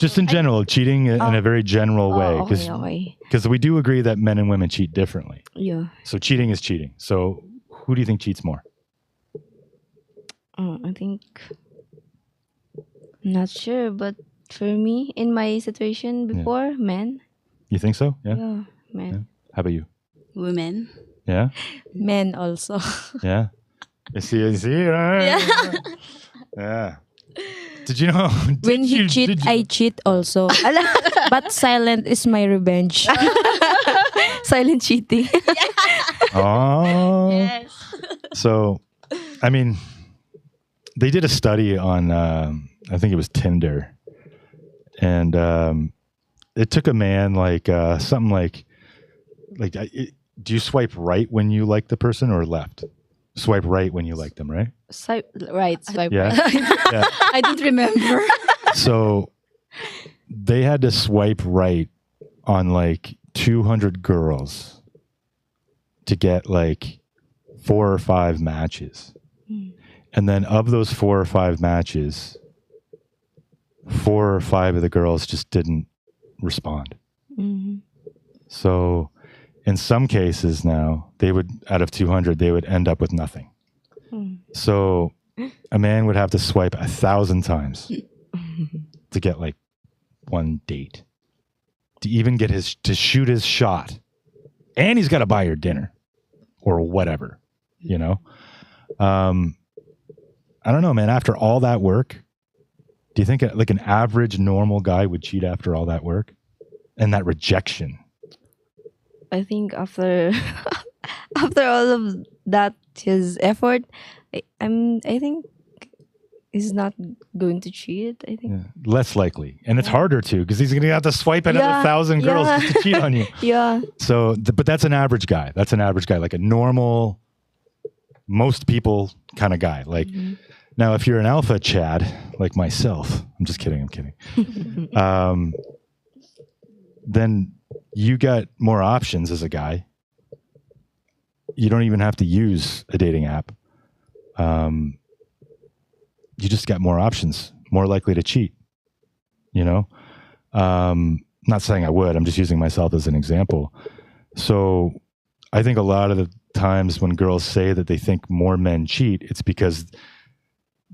Just in general, cheating in a very general way, Okay. because we do agree that men and women cheat differently. Yeah. So cheating is cheating. So who do you think cheats more? I think. Not sure, but for me, in my situation before, men. You think so? Yeah. Yeah, men. Yeah. How about you? Women. Yeah. Men also. Yeah. You see, right? Yeah. Did you know? When he cheat, I cheat also. But silent is my revenge. Silent cheating. Oh. Yes. So, I mean, they did a study on, I think it was Tinder, and it took a man like something like do you swipe right when you like the person or left? Swipe right when you like them, right? Swipe right. Yeah. Yeah. I don't remember. So they had to swipe right on like 200 girls to get like 4 or 5 matches. And then of those 4 or 5 matches, 4 or 5 of the girls just didn't respond. So in some cases now, they would, out of 200, they would end up with nothing. So a man would have to swipe 1,000 times to get like one date, to even get to shoot his shot. And he's got to buy her dinner or whatever, you know? I don't know, man. After all that work, do you think like an average normal guy would cheat after all that work and that rejection? I think after after all of that, his effort, I think he's not going to cheat. I think. Yeah. Less likely. And it's harder to, because he's going to have to swipe another 1,000 girls just to cheat on you. Yeah. So, but that's an average guy. That's an average guy, like a normal, most people kind of guy. Like, now if you're an alpha Chad, like myself, I'm just kidding. I'm kidding. Then you got more options as a guy. You don't even have to use a dating app. You just got more options, more likely to cheat, you know? Not saying I would, I'm just using myself as an example. So I think a lot of the times when girls say that they think more men cheat, it's because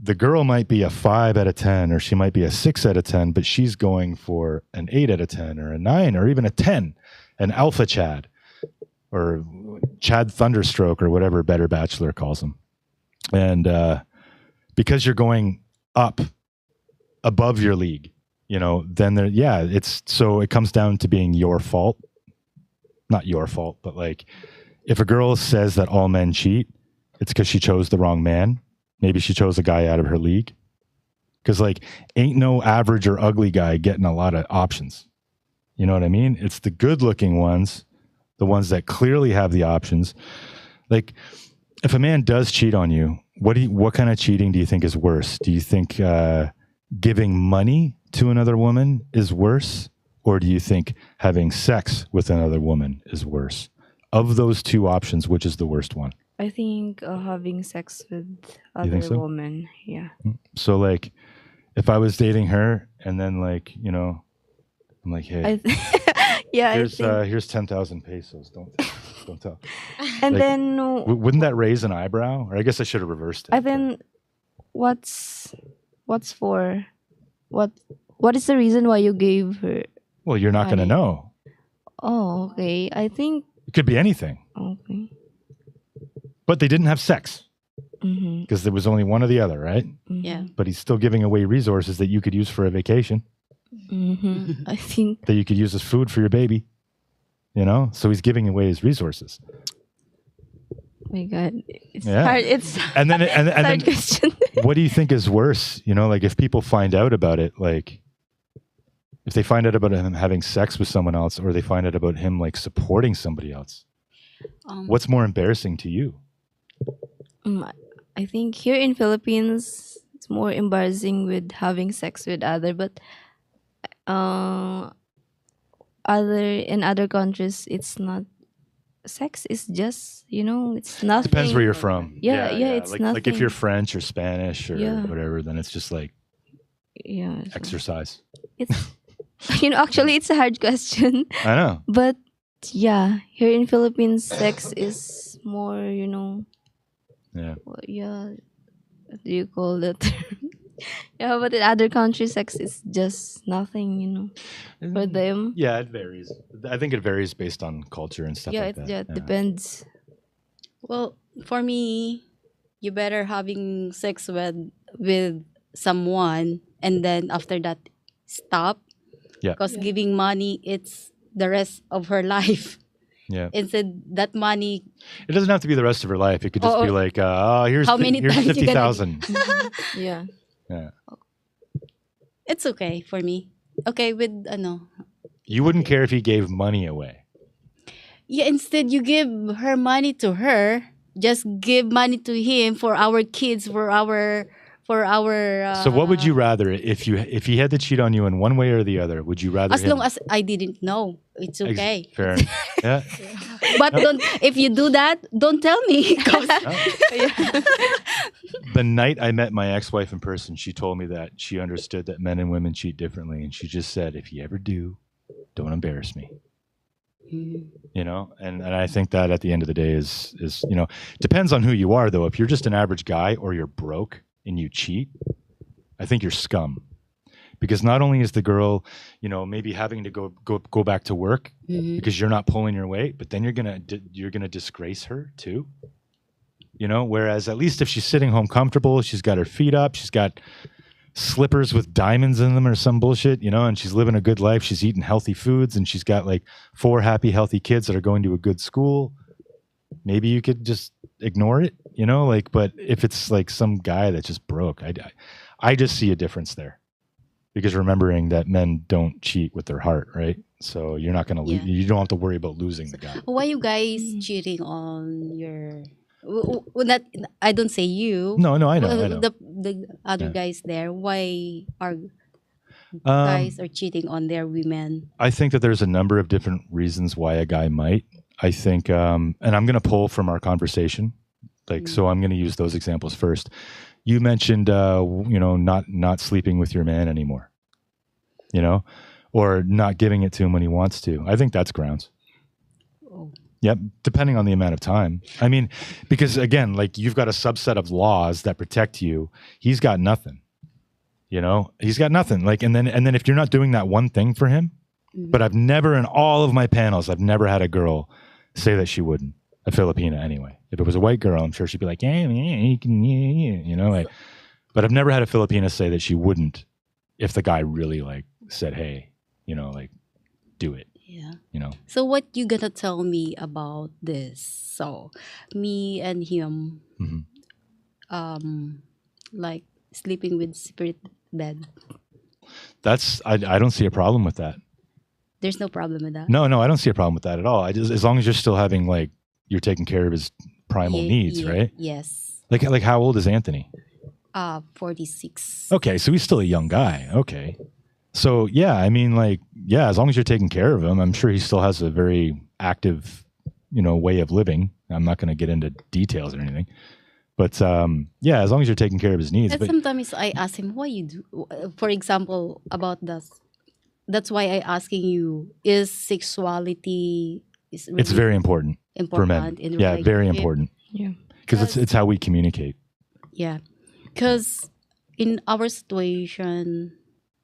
the girl might be a 5 out of 10, or she might be a 6 out of 10, but she's going for an 8 out of 10 or a 9 or even a 10, an alpha Chad or Chad Thunderstroke or whatever Better Bachelor calls him. And because you're going up above your league, you know, then it comes down to being your fault. Not your fault, but like if a girl says that all men cheat, it's because she chose the wrong man. Maybe she chose a guy out of her league. Because like ain't no average or ugly guy getting a lot of options. You know what I mean? It's the good looking ones, the ones that clearly have the options. Like if a man does cheat on you, what kind of cheating do you think is worse? Do you think giving money to another woman is worse? Or do you think having sex with another woman is worse? Of those two options, which is the worst one? I think having sex with You think other so? woman. Yeah. So like if I was dating her and then like, you know, I'm like, hey, here's 10,000 pesos. Don't tell. And like, then wouldn't that raise an eyebrow? Or I guess I should have reversed it. and then what's for what is the reason why you gave her? Well, you're not going to money? know. Oh, okay. I think It could be anything. okay. But they didn't have sex Mm-hmm. because there was only one or the other, right? Yeah. But he's still giving away resources that you could use for a vacation, Mm-hmm. I think that you could use as food for your baby. You know? So he's giving away his resources. my God, it's Yeah. hard. It's And then, and hard then question. what do you think is worse? You know, like if people find out about it, like if they find out about him having sex with someone else, or they find out about him like supporting somebody else, what's more embarrassing to you? I think here in Philippines, it's more embarrassing with having sex with other, but in other countries, it's not. Sex is just it's nothing. Depends where you're from. Yeah, it's like if nothing. you're French or Spanish or Yeah. whatever, then it's just like Yeah, so exercise. it's actually it's a hard question, I know. but yeah, here in Philippines, sex is more Yeah. what do you call that? Yeah, but in other countries, sex is just nothing, for them. Yeah, it varies. I think it varies based on culture and stuff Yeah, like that. it depends. Well, for me, you better having sex with someone and then after that stop. Yeah. Because giving money, it's the rest of her life. Yeah. Instead, that money, It doesn't have to be the rest of her life. It could just be like, here's How many here's times you gonna- 50,000. Yeah. Yeah. it's okay for me. Okay with You wouldn't care if he gave money away. Yeah, instead you give her money to her. Just give money to him for our kids, for our So what would you rather if he had to cheat on you in one way or the other? Would you rather as long as I didn't know, it's okay. Fair. Yeah. But don't, if you do that, don't tell me. 'Cause- The night I met my ex-wife in person, she told me that she understood that men and women cheat differently, and she just said, "If you ever do, don't embarrass me." You know, and I think that at the end of the day is depends on who you are though. If you're just an average guy or you're broke and you cheat, I think you're scum. Because not only is the girl, maybe having to go back to work because you're not pulling your weight, but then you're gonna disgrace her too. Whereas at least if she's sitting home comfortable, she's got her feet up, she's got slippers with diamonds in them or some bullshit, and she's living a good life. She's eating healthy foods and she's got like 4 happy, healthy kids that are going to a good school. Maybe you could just ignore it, but if it's like some guy that's just broke, I just see a difference there. Because remembering that men don't cheat with their heart, right? So you're not going to you don't have to worry about losing the guy. Why you guys cheating on your? Not, I don't say you. No, I know. The other guys there. Why are guys are cheating on their women? I think that there's a number of different reasons why a guy might. I think, and I'm going to pull from our conversation, so I'm going to use those examples first. You mentioned, not sleeping with your man anymore, or not giving it to him when he wants to. I think that's grounds. Oh. Yep, depending on the amount of time. I mean, because again, you've got a subset of laws that protect you. He's got nothing. He's got nothing. And then if you're not doing that one thing for him, but I've never in all of my panels, I've never had a girl say that she wouldn't. A Filipina anyway. If it was a white girl, I'm sure she'd be like, yeah, you can, but I've never had a Filipina say that she wouldn't if the guy really said, hey, do it. Yeah. So what you gonna tell me about this? So me and him, sleeping with separate bed. I don't see a problem with that. There's no problem with that. No, I don't see a problem with that at all. As long as you're still having you're taking care of his primal needs, right? Yes. Like how old is Anthony? 46. Okay, so he's still a young guy. Okay. So yeah, I mean as long as you're taking care of him, I'm sure he still has a very active, way of living. I'm not going to get into details or anything. But as long as you're taking care of his needs. And sometimes I ask him, why you do, for example, about this. That's why I asking you, is sexuality really it's very important for men. In yeah, very important. Yeah. Because it's how we communicate. Yeah. Because in our situation,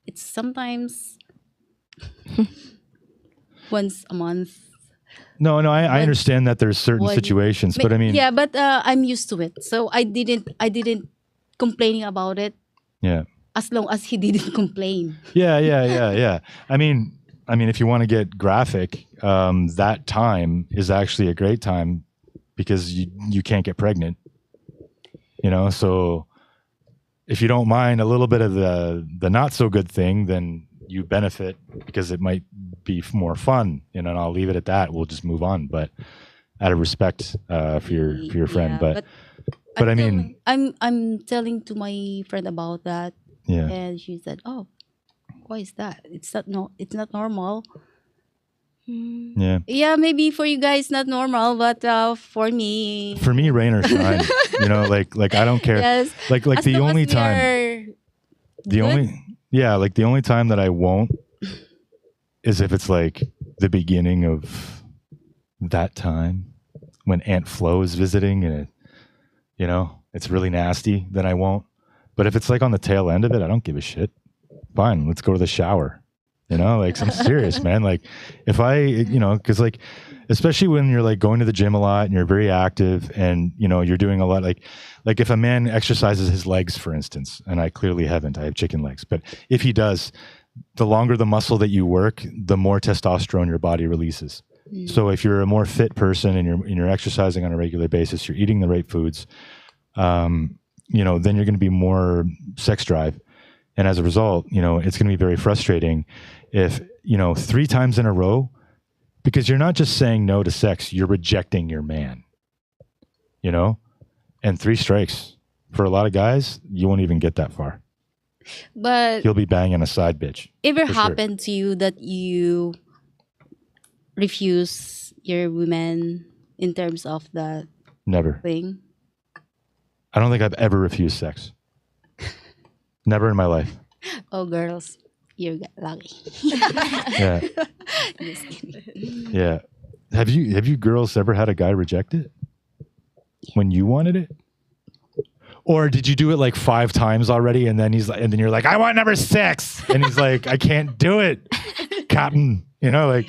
it's sometimes once a month. No, I understand that there's certain situations, but I mean, yeah, but I'm used to it, so I didn't complaining about it. Yeah. As long as he didn't complain. Yeah. I mean, if you want to get graphic, that time is actually a great time because you can't get pregnant. So if you don't mind a little bit of the not so good thing, then you benefit because it might be more fun. And I'll leave it at that. We'll just move on. But out of respect for your friend, but I mean, I'm telling to my friend about that. Yeah. And she said, "Oh, why is that? It's not normal." Yeah. Yeah, maybe for you guys not normal, but for me, rain or shine. I don't care. Yes. Like as the long only as we time, are the only time that I won't is if it's the beginning of that time when Aunt Flo is visiting and it's really nasty. Then I won't. But if it's on the tail end of it, I don't give a shit. Fine, let's go to the shower. I'm serious, man. If I, because especially when you're going to the gym a lot and you're very active and you're doing a lot, like if a man exercises his legs, for instance, and I clearly haven't, I have chicken legs, but if he does, the longer the muscle that you work, the more testosterone your body releases. So if you're a more fit person and you're exercising on a regular basis, you're eating the right foods, then you're going to be more sex drive. And as a result, it's going to be very frustrating if, 3 times in a row, because you're not just saying no to sex, you're rejecting your man, and 3 strikes for a lot of guys, you won't even get that far. But You'll be banging a side bitch. ever for sure. happened to you that you refuse your women in terms of that Never. thing? I don't think I've ever refused sex. Never in my life. Oh, girls, you're lucky. Yeah. Just kidding. Yeah. Have you girls ever had a guy reject it when you wanted it? Or did you do it like 5 times already and then and then you're like, I want number 6, and he's like, I can't do it, Captain. Yeah,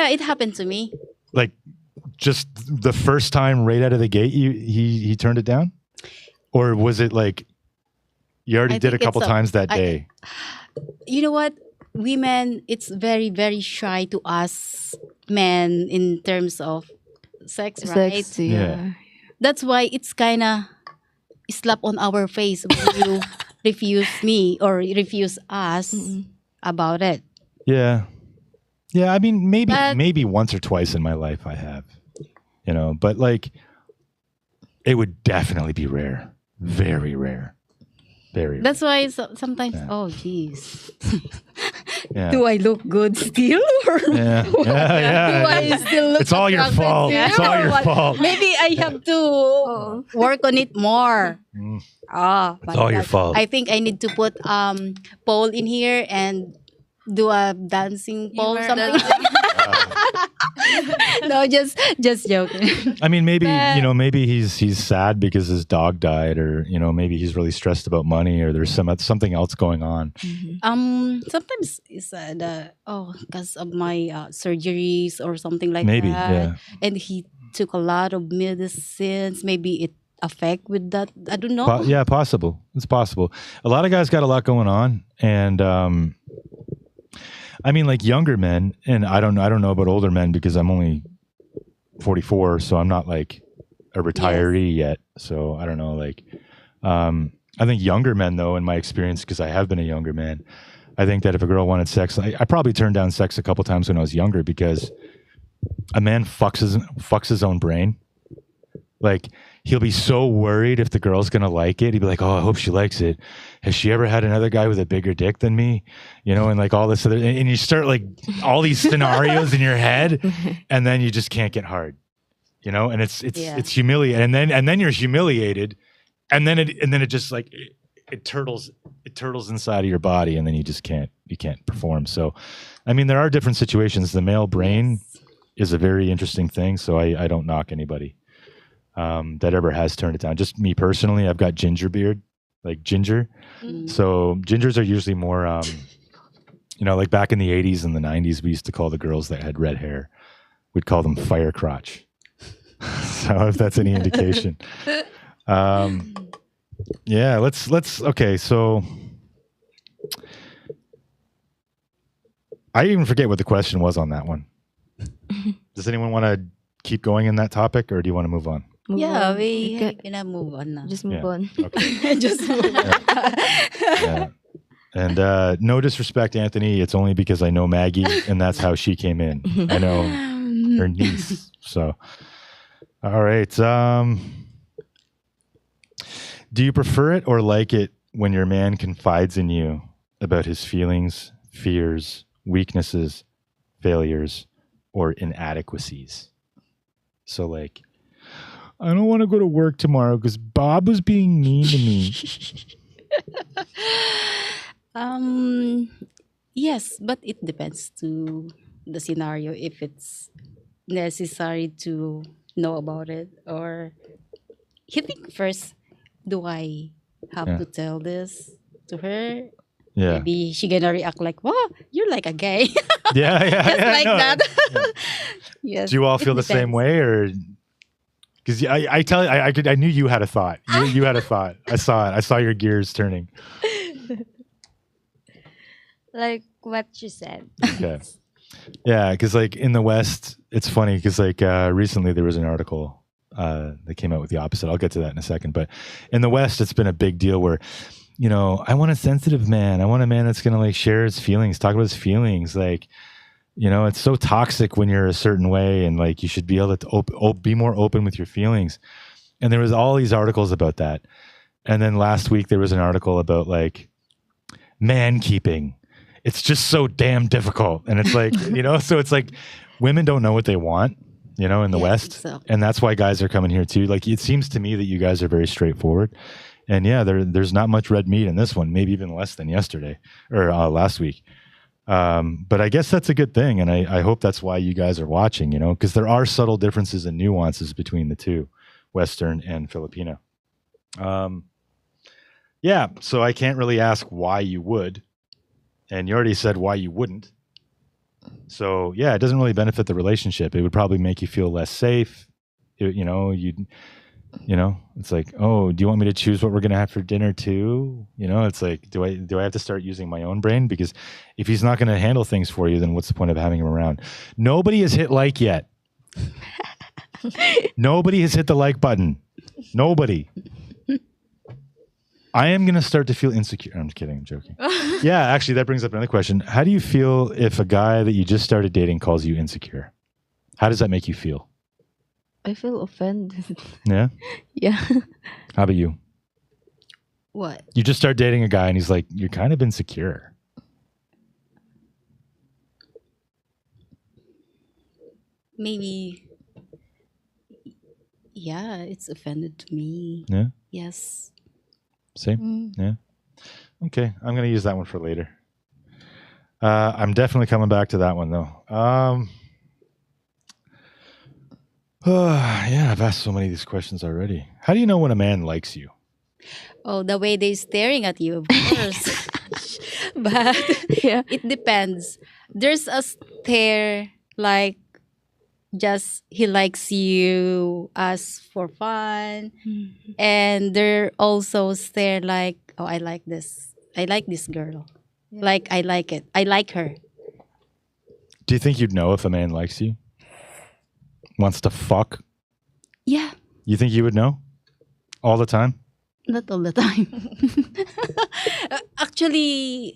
it happened to me. Like just the first time right out of the gate, he turned it down, or was it like you already I did a think couple it's times that day? You know what? Women, it's very, very shy to us men in terms of sex, right? Sex, yeah. That's why it's kind of slap on our face when you refuse me or refuse us about it. Yeah. Yeah, I mean, But- maybe once or twice in my life I have, but like it would definitely be rare. Very rare. Very rare. That's why sometimes, Yeah. oh, jeez. Yeah. Do I look good still? Or Yeah. do I still look It's all your attractive fault. still? It's all Or your what? fault. Maybe I have to work on it more. Mm. It's all your fault. I think I need to put pole in here and do a dancing pole something. No, just joking. I mean, maybe maybe he's sad because his dog died, or maybe he's really stressed about money, or there's something else going on. Sometimes it's because of my surgeries or something like Maybe, that. yeah. And he took a lot of medicines. Maybe it affect with that. I don't know. Yeah, possible. It's possible. A lot of guys got a lot going on, and I mean, like younger men, and I don't know about older men because I'm only 44, so I'm not like a retiree yet. So I don't know. Like, I think younger men, though, in my experience, because I have been a younger man, I think that if a girl wanted sex, I probably turned down sex a couple times when I was younger because a man fucks his own brain. Like, he'll be so worried if the girl's gonna like it. He'd be like, "Oh, I hope she likes it. Has she ever had another guy with a bigger dick than me?" And like all this other, and you start like all these scenarios in your head, and then you just can't get hard, And it's humiliating, and then you're humiliated, and then it just like it turtles inside of your body, and then you can't perform. So, I mean, there are different situations. The male brain is a very interesting thing. So I don't knock anybody that ever has turned it down. Just me personally, I've got ginger beard, like ginger. So gingers are usually more, like back in the 80s and the 90s, we used to call the girls that had red hair, we'd call them fire crotch. So if that's any indication. Yeah, let's, okay. So I even forget what the question was on that one. Does anyone want to keep going in that topic, or do you want to move on? Move Yeah, on. we gonna move on now. Just move Yeah. on. Okay. Just move on. Yeah. And no disrespect, Anthony. It's only because I know Maggie, and that's how she came in. I know her niece. So, all right. Do you prefer it or like it when your man confides in you about his feelings, fears, weaknesses, failures, or inadequacies? So, like, I don't want to go to work tomorrow because Bob was being mean to me. Yes, but it depends to the scenario if it's necessary to know about it, or you think first, do I have Yeah. to tell this to her? Yeah. Maybe she gonna react like, "Wow, you're like a gay." Yeah. Just like no. that. Yeah. Yes. Do you all it feel the same depends. way, or because I knew you had a thought. You had a thought. I saw it. I saw your gears turning. Like what you said. Okay. Yeah, because like in the West, it's funny because like recently there was an article that came out with the opposite. I'll get to that in a second. But in the West, it's been a big deal where I want a sensitive man. I want a man that's going to like share his feelings, talk about his feelings. Like, it's so toxic when you're a certain way, and like you should be able to be more open with your feelings. And there was all these articles about that. And then last week there was an article about like man keeping. It's just so damn difficult. And it's like, so it's like women don't know what they want, in the West. So. And that's why guys are coming here too. Like, it seems to me that you guys are very straightforward. And yeah, there's not much red meat in this one, maybe even less than yesterday or last week. But I guess that's a good thing. And I hope that's why you guys are watching, because there are subtle differences and nuances between the two, Western and Filipino. Yeah, so I can't really ask why you would. And you already said why you wouldn't. So yeah, it doesn't really benefit the relationship. It would probably make you feel less safe. It's like, oh, do you want me to choose what we're going to have for dinner too? It's like, do I have to start using my own brain? Because if he's not going to handle things for you, then what's the point of having him around? Nobody has hit like yet. Nobody has hit the like button. Nobody. I am going to start to feel insecure. I'm just kidding. I'm joking. Yeah, actually, that brings up another question. How do you feel if a guy that you just started dating calls you insecure? How does that make you feel? I feel offended. Yeah? Yeah. How about you? What? You just start dating a guy and he's like, you're kind of insecure. Maybe. Yeah, it's offended to me. Yeah? Yes. Same? Yeah? Okay, I'm going to use that one for later. I'm definitely coming back to that one, though. Yeah, I've asked so many of these questions already. How do you know when a man likes you? Oh, the way they're staring at you, of course. But Yeah. it depends. There's a stare like just he likes you as for fun. And there also stare like, oh, I like this. I like this girl. Like, I like it. I like her. Do you think you'd know if a man likes you? Wants to fuck? Yeah, You think you would know? All the time? not all the time. Actually,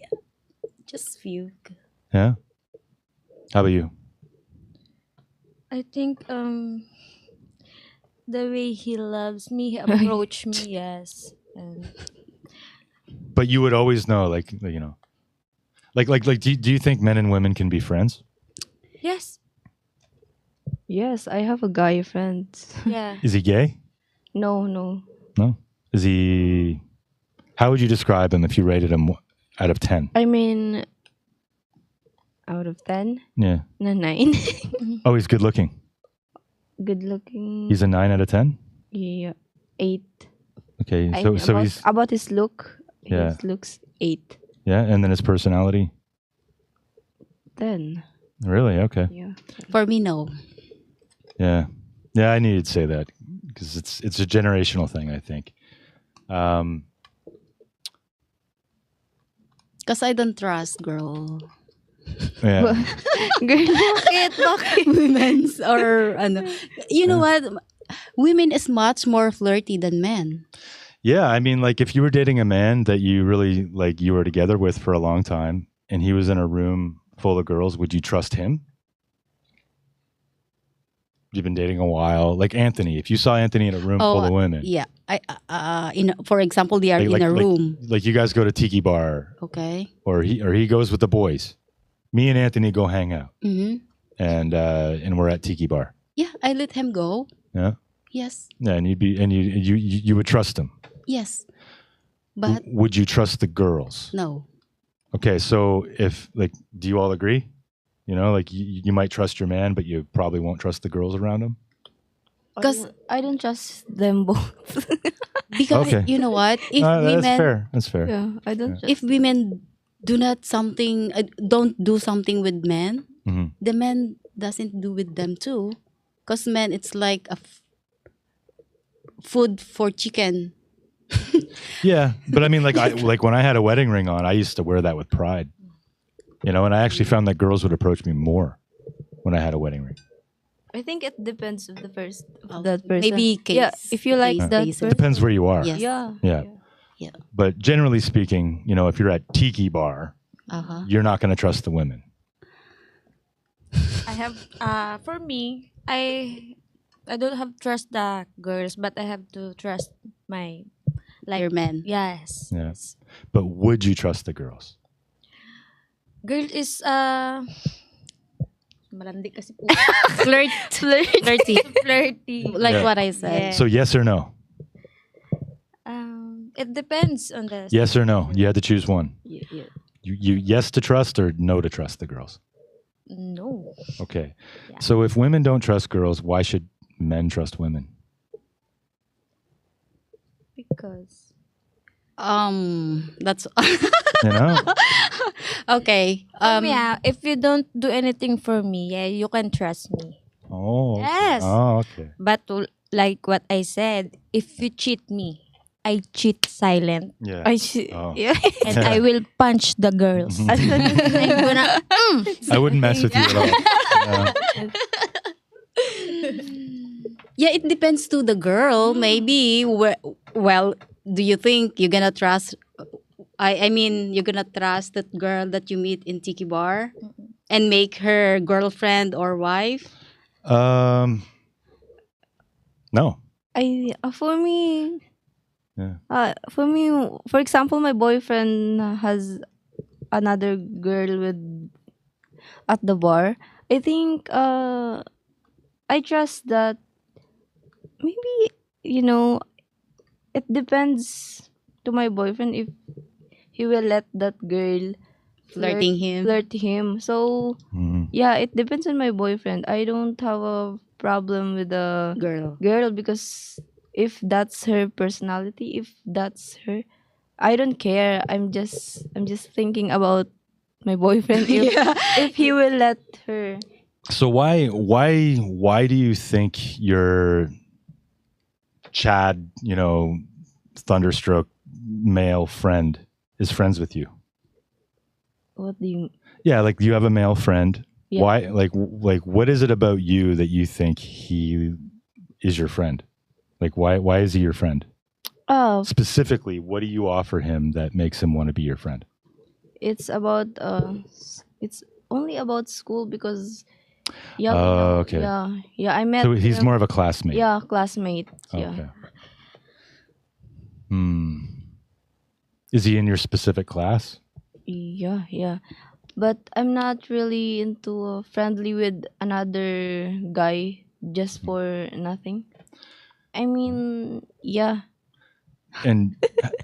just few. Yeah? How about you? I think the way he loves me, he approached me, yes. And But you would always know, like do you think men and women can be friends? yes, Yes, I have a guy friend. yeah. Is he gay? No. No? Is he... How would you describe him if you rated him out of 10? I mean, out of 10, Yeah. na 9. Oh, he's good looking. Good looking. He's a 9 out of 10? Yeah, 8. Okay, I so mean, so about, he's... about his look. Yeah. His looks 8. Yeah, and then his personality? 10. Really? Okay. Yeah. For me, no. Yeah. Yeah, I needed to say that because it's a generational thing, I think. Because I don't trust girl. Yeah. Girl, bakit? Women's or ano. You know what? Women is much more flirty than men. Yeah, I mean, like if you were dating a man that you really like, you were together with for a long time, and he was in a room full of girls, would you trust him? You've been dating a while, like Anthony. If you saw Anthony in a room full of women, Yeah. For example, they are in a room. like you guys go to tiki bar, Okay. or he goes with the boys. Me and Anthony go hang out, Mm-hmm. and we're at tiki bar. Yeah, I let him go. Yeah, Yes. yeah, and you would trust him. Yes. But Would you trust the girls? no. Okay, so if like, do you all agree? Like you might trust your man, but you probably won't trust the girls around him. Because I don't trust them both. because Okay. you know what? If That's women fair. That's fair. Yeah, I don't trust. if women don't do something with men, Mhm. the man doesn't do with them too. Because men, it's like a food for chicken. Yeah, but I mean, like when I had a wedding ring on, I used to wear that with pride. And I actually found that girls would approach me more when I had a wedding ring. I think it depends of that person. Maybe case. Yeah, if you like case that basis. person. Depends where you are. Yes. Yeah. Yeah. Yeah. But generally speaking, if you're at tiki bar, Uh-huh. you're not going to trust the women. I have for me, I don't have trust the girls, but I have to trust my Your man. yes. Yeah. Yes. But would you trust the girls? Girl is malandi kasi po. Flirty. Flirty. Like Yeah. what I said. Yeah. So yes or no? It depends on the Yes or no? You had to choose one. Yeah. You yes to trust or no to trust the girls? no. Okay. Yeah. So if women don't trust girls, why should men trust women? Because That's You know? okay. if you don't do anything for me, yeah, you can trust me. Oh. Okay. Yes. Oh, okay. But like what I said, if you cheat me, I cheat silent, Yeah. Oh. Yeah. and I will punch the girls. Mhm. I'm gonna. I wouldn't mess with you at all. Yeah. Yeah, it depends to the girl. Maybe. Well, do you think you're gonna trust? I mean, you're gonna trust that girl that you meet in tiki bar and make her girlfriend or wife? No. For me, Yeah. for example, my boyfriend has another girl with at the bar. I think I trust that maybe it depends to my boyfriend if he will let that girl Flirting him. flirt him. So Mhm. yeah, it depends on my boyfriend. I don't have a problem with the Girl. girl because if that's her personality, if that's her, I don't care. I'm just thinking about my boyfriend if he will let her. So why do you think your Chad, thunderstroke male friend is friends with you? What do you? Yeah, like you have a male friend. Yeah. Why like what is it about you that you think he is your friend? Like why is he your friend? Specifically, what do you offer him that makes him want to be your friend? It's about it's only about school because Okay. yeah, I met So he's him. more of a classmate. Yeah, classmate. Yeah. Okay. Is he in your specific class? Yeah. But I'm not really into friendly with another guy just for nothing. I mean, yeah. And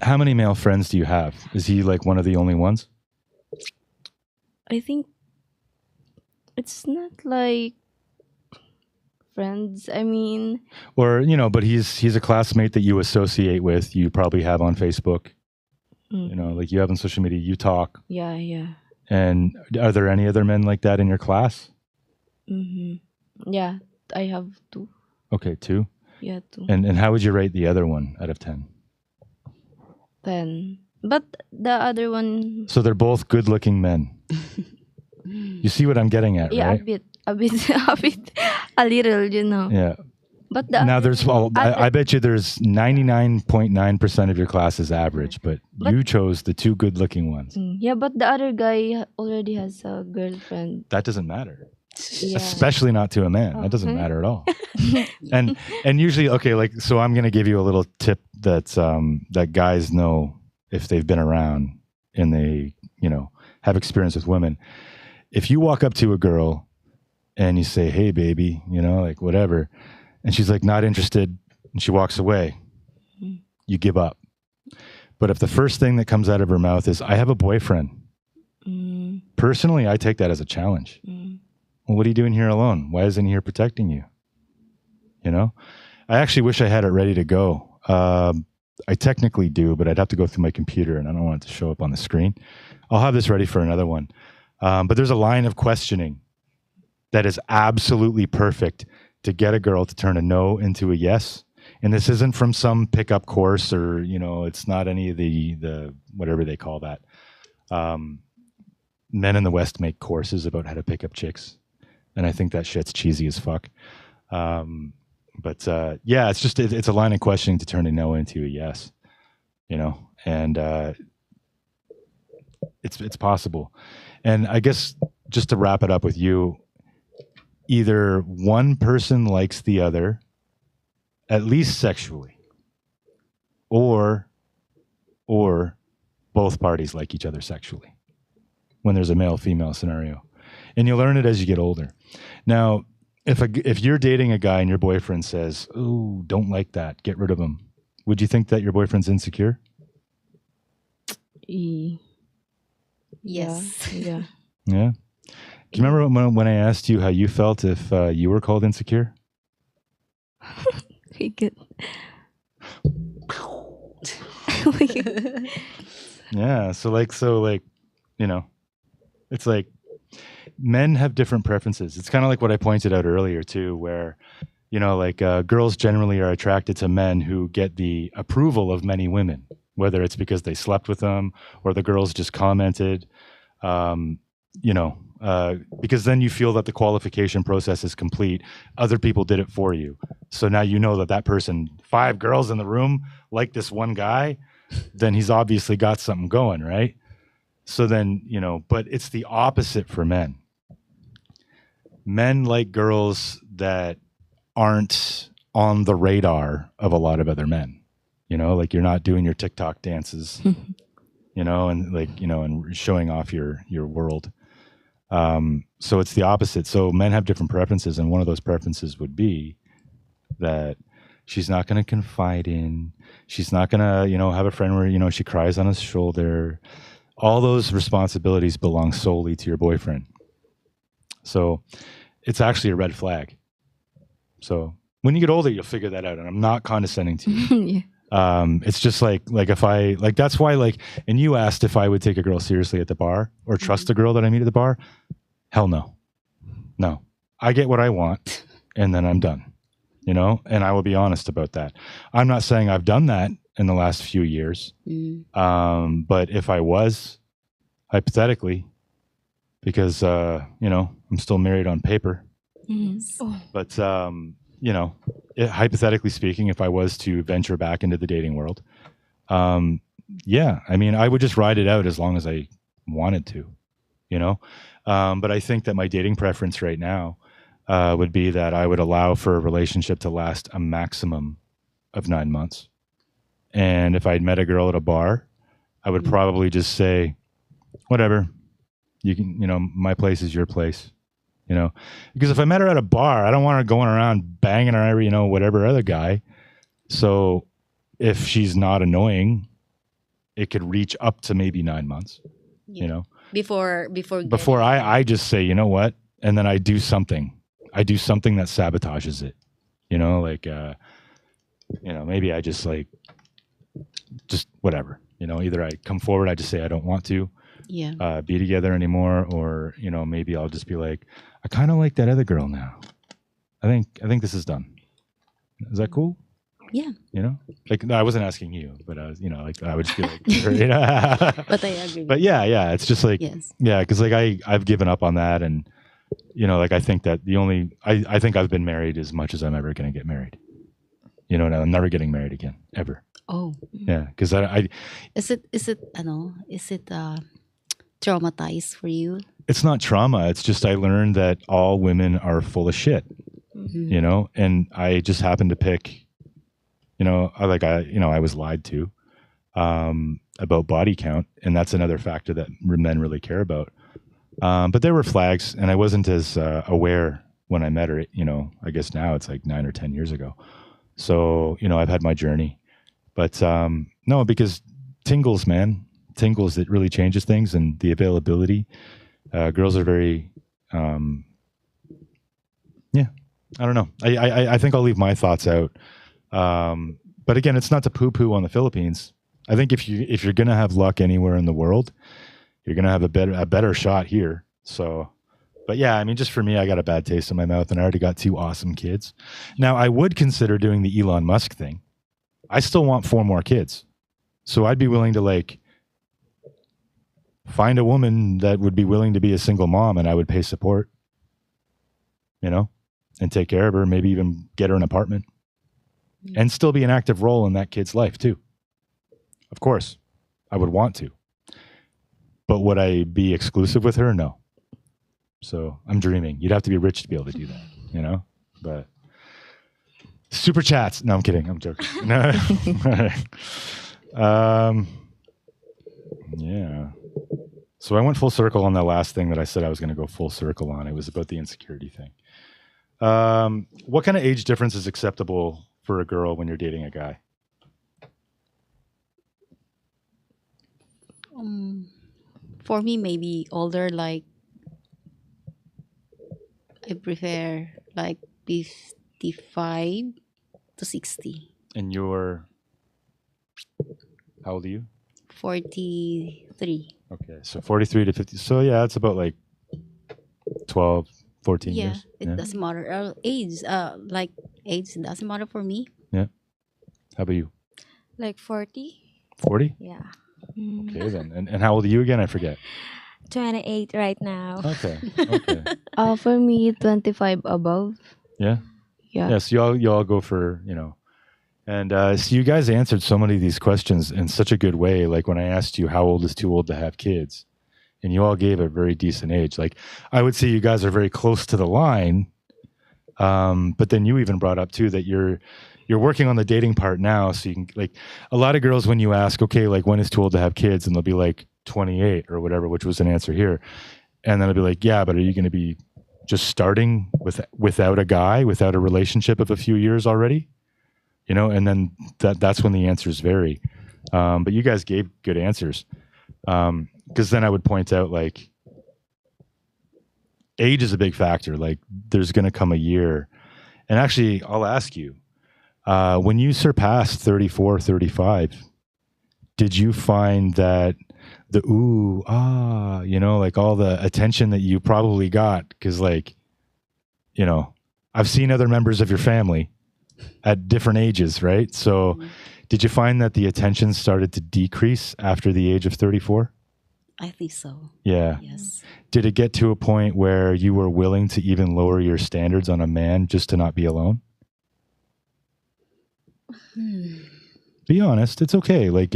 how many male friends do you have? Is he like one of the only ones? I think it's not like friends. I mean, Or, but he's a classmate that you associate with, you probably have on Facebook. Like you have on social media, you talk. yeah. And are there any other men like that in your class? Yeah, I have two. Okay, 2. Yeah, 2. And how would you rate the other one out of 10? 10. But the other one, So they're both good-looking men. You see what I'm getting at, yeah, right? a bit, a little. Yeah. But the Now other there's, one- I bet you there's 99.9% of your class is average, but you chose the 2 good-looking ones. Yeah, but the other guy already has a girlfriend. That doesn't matter. Yeah. Especially not to a man. That doesn't matter at all. and usually, okay, like, so I'm going to give you a little tip that guys know if they've been around and they, have experience with women. If you walk up to a girl and you say, "Hey, baby," like whatever, and she's like not interested and she walks away, you give up. But if the first thing that comes out of her mouth is, "I have a boyfriend," personally, I take that as a challenge. Well, what are you doing here alone? Why isn't he here protecting you? I actually wish I had it ready to go. I technically do, but I'd have to go through my computer and I don't want it to show up on the screen. I'll have this ready for another one. But there's a line of questioning that is absolutely perfect to get a girl to turn a no into a yes. And this isn't from some pickup course or, it's not any of the whatever they call that. Men in the West make courses about how to pick up chicks. And I think that shit's cheesy as fuck. But yeah, it's just, it's a line of questioning to turn a no into a yes, and it's possible. And I guess just to wrap it up with you, either one person likes the other, at least sexually, or both parties like each other sexually when there's a male-female scenario. And you learn it as you get older. Now, if you're dating a guy and your boyfriend says, "Oh, don't like that, get rid of him," would you think that your boyfriend's insecure? Yes. Yeah. Yeah. Do you remember when I asked you how you felt if you were called insecure? We could. Yeah. So you know, it's like men have different preferences. It's kind of like what I pointed out earlier too, where, girls generally are attracted to men who get the approval of many women, whether it's because they slept with them or the girls just commented, because then you feel that the qualification process is complete. Other people did it for you. So now you know that person, 5 girls in the room like this one guy, then he's obviously got something going, right? So then, but it's the opposite for men. Men like girls that aren't on the radar of a lot of other men, like you're not doing your TikTok dances, and showing off your world. So it's the opposite. So men have different preferences. And one of those preferences would be that she's not going to confide in, she's not going to, have a friend where, she cries on his shoulder. All those responsibilities belong solely to your boyfriend. So it's actually a red flag. So when you get older, you'll figure that out. And I'm not condescending to you. Yeah. It's just like if I that's why and you asked if I would take a girl seriously at the bar or trust a girl that I meet at the bar. Hell no. I get what I want and then I'm done, and I will be honest about that. I'm not saying I've done that in the last few years. But if I was, hypothetically, because I'm still married on paper, but hypothetically speaking, if I was to venture back into the dating world, I would just ride it out as long as I wanted to, but I think that my dating preference right now would be that I would allow for a relationship to last a maximum of 9 months. And if I'd met a girl at a bar, I would probably just say, whatever, you can, my place is your place, because if I met her at a bar, I don't want her going around banging on every, whatever other guy. So if she's not annoying, it could reach up to maybe 9 months, Before I just say, you know what? And then I do something that sabotages it, maybe I just whatever, either I come forward, I just say I don't want to be together anymore, or maybe I'll just be like, I kind of like that other girl now. I think this is done. Is that cool? Yeah. I wasn't asking you, but I was, I would just be like, But I agree. But yeah, it's just yes. Yeah, because I've given up on that, and I think that I think I've been married as much as I'm ever going to get married. And I'm never getting married again, ever. Oh. Yeah, because Is it traumatized for you? It's not trauma. It's just I learned that all women are full of shit, and I just happened to pick, I was lied to about body count, and that's another factor that men really care about. But there were flags, and I wasn't as aware when I met her. I guess now it's like 9 or 10 years ago. So I've had my journey, but no, because tingles, it really changes things, and the availability. Girls are very, I don't know. I think I'll leave my thoughts out. But again, it's not to poo-poo on the Philippines. I think if you're gonna have luck anywhere in the world, you're gonna have a better shot here. So, but yeah, just for me, I got a bad taste in my mouth, and I already got 2 awesome kids. Now, I would consider doing the Elon Musk thing. I still want 4 more kids, so I'd be willing to find a woman that would be willing to be a single mom, and I would pay support, and take care of her, maybe even get her an apartment, and still be an active role in that kid's life too. Of course, I would want to. But would I be exclusive with her? No. So I'm dreaming. You'd have to be rich to be able to do that, you know? But super chats. No, I'm kidding. I'm joking. No. Yeah. So I went full circle on the last thing that I said I was going to go full circle on. It was about the insecurity thing. What kind of age difference is acceptable for a girl when you're dating a guy? For me, maybe older, like I prefer like 55 to 60. And you're, how old are you? 43. Okay, so 43 to 50. So yeah, it's about like 12, 14 Yeah, years. it doesn't matter. Age, like age doesn't matter for me. Yeah. How about you? Like 40? 40? Yeah. Okay then. And how old are you again? I forget. 28 right now. Okay. Okay. For me, 25 above. Yeah. Yeah. Yeah. So y'all go for, and so you guys answered so many of these questions in such a good way. Like when I asked you how old is too old to have kids, and you all gave a very decent age. Like I would say you guys are very close to the line. But then you even brought up too that you're working on the dating part now. So you can, like, a lot of girls, when you ask, okay, like when is too old to have kids? And they'll be like 28 or whatever, which was an answer here. And then I'll be like, yeah, but are you going to be just starting without a guy, without a relationship of a few years already? And then that's when the answers vary. But you guys gave good answers. Because then I would point out, like, age is a big factor. Like, there's going to come a year. And actually, I'll ask you, when you surpassed 34, 35, did you find that the like all the attention that you probably got? Because, like, I've seen other members of your family at different ages, right? So did you find that the attention started to decrease after the age of 34? I think so. Yeah. Yes. Did it get to a point where you were willing to even lower your standards on a man just to not be alone? Be honest. It's okay. Like,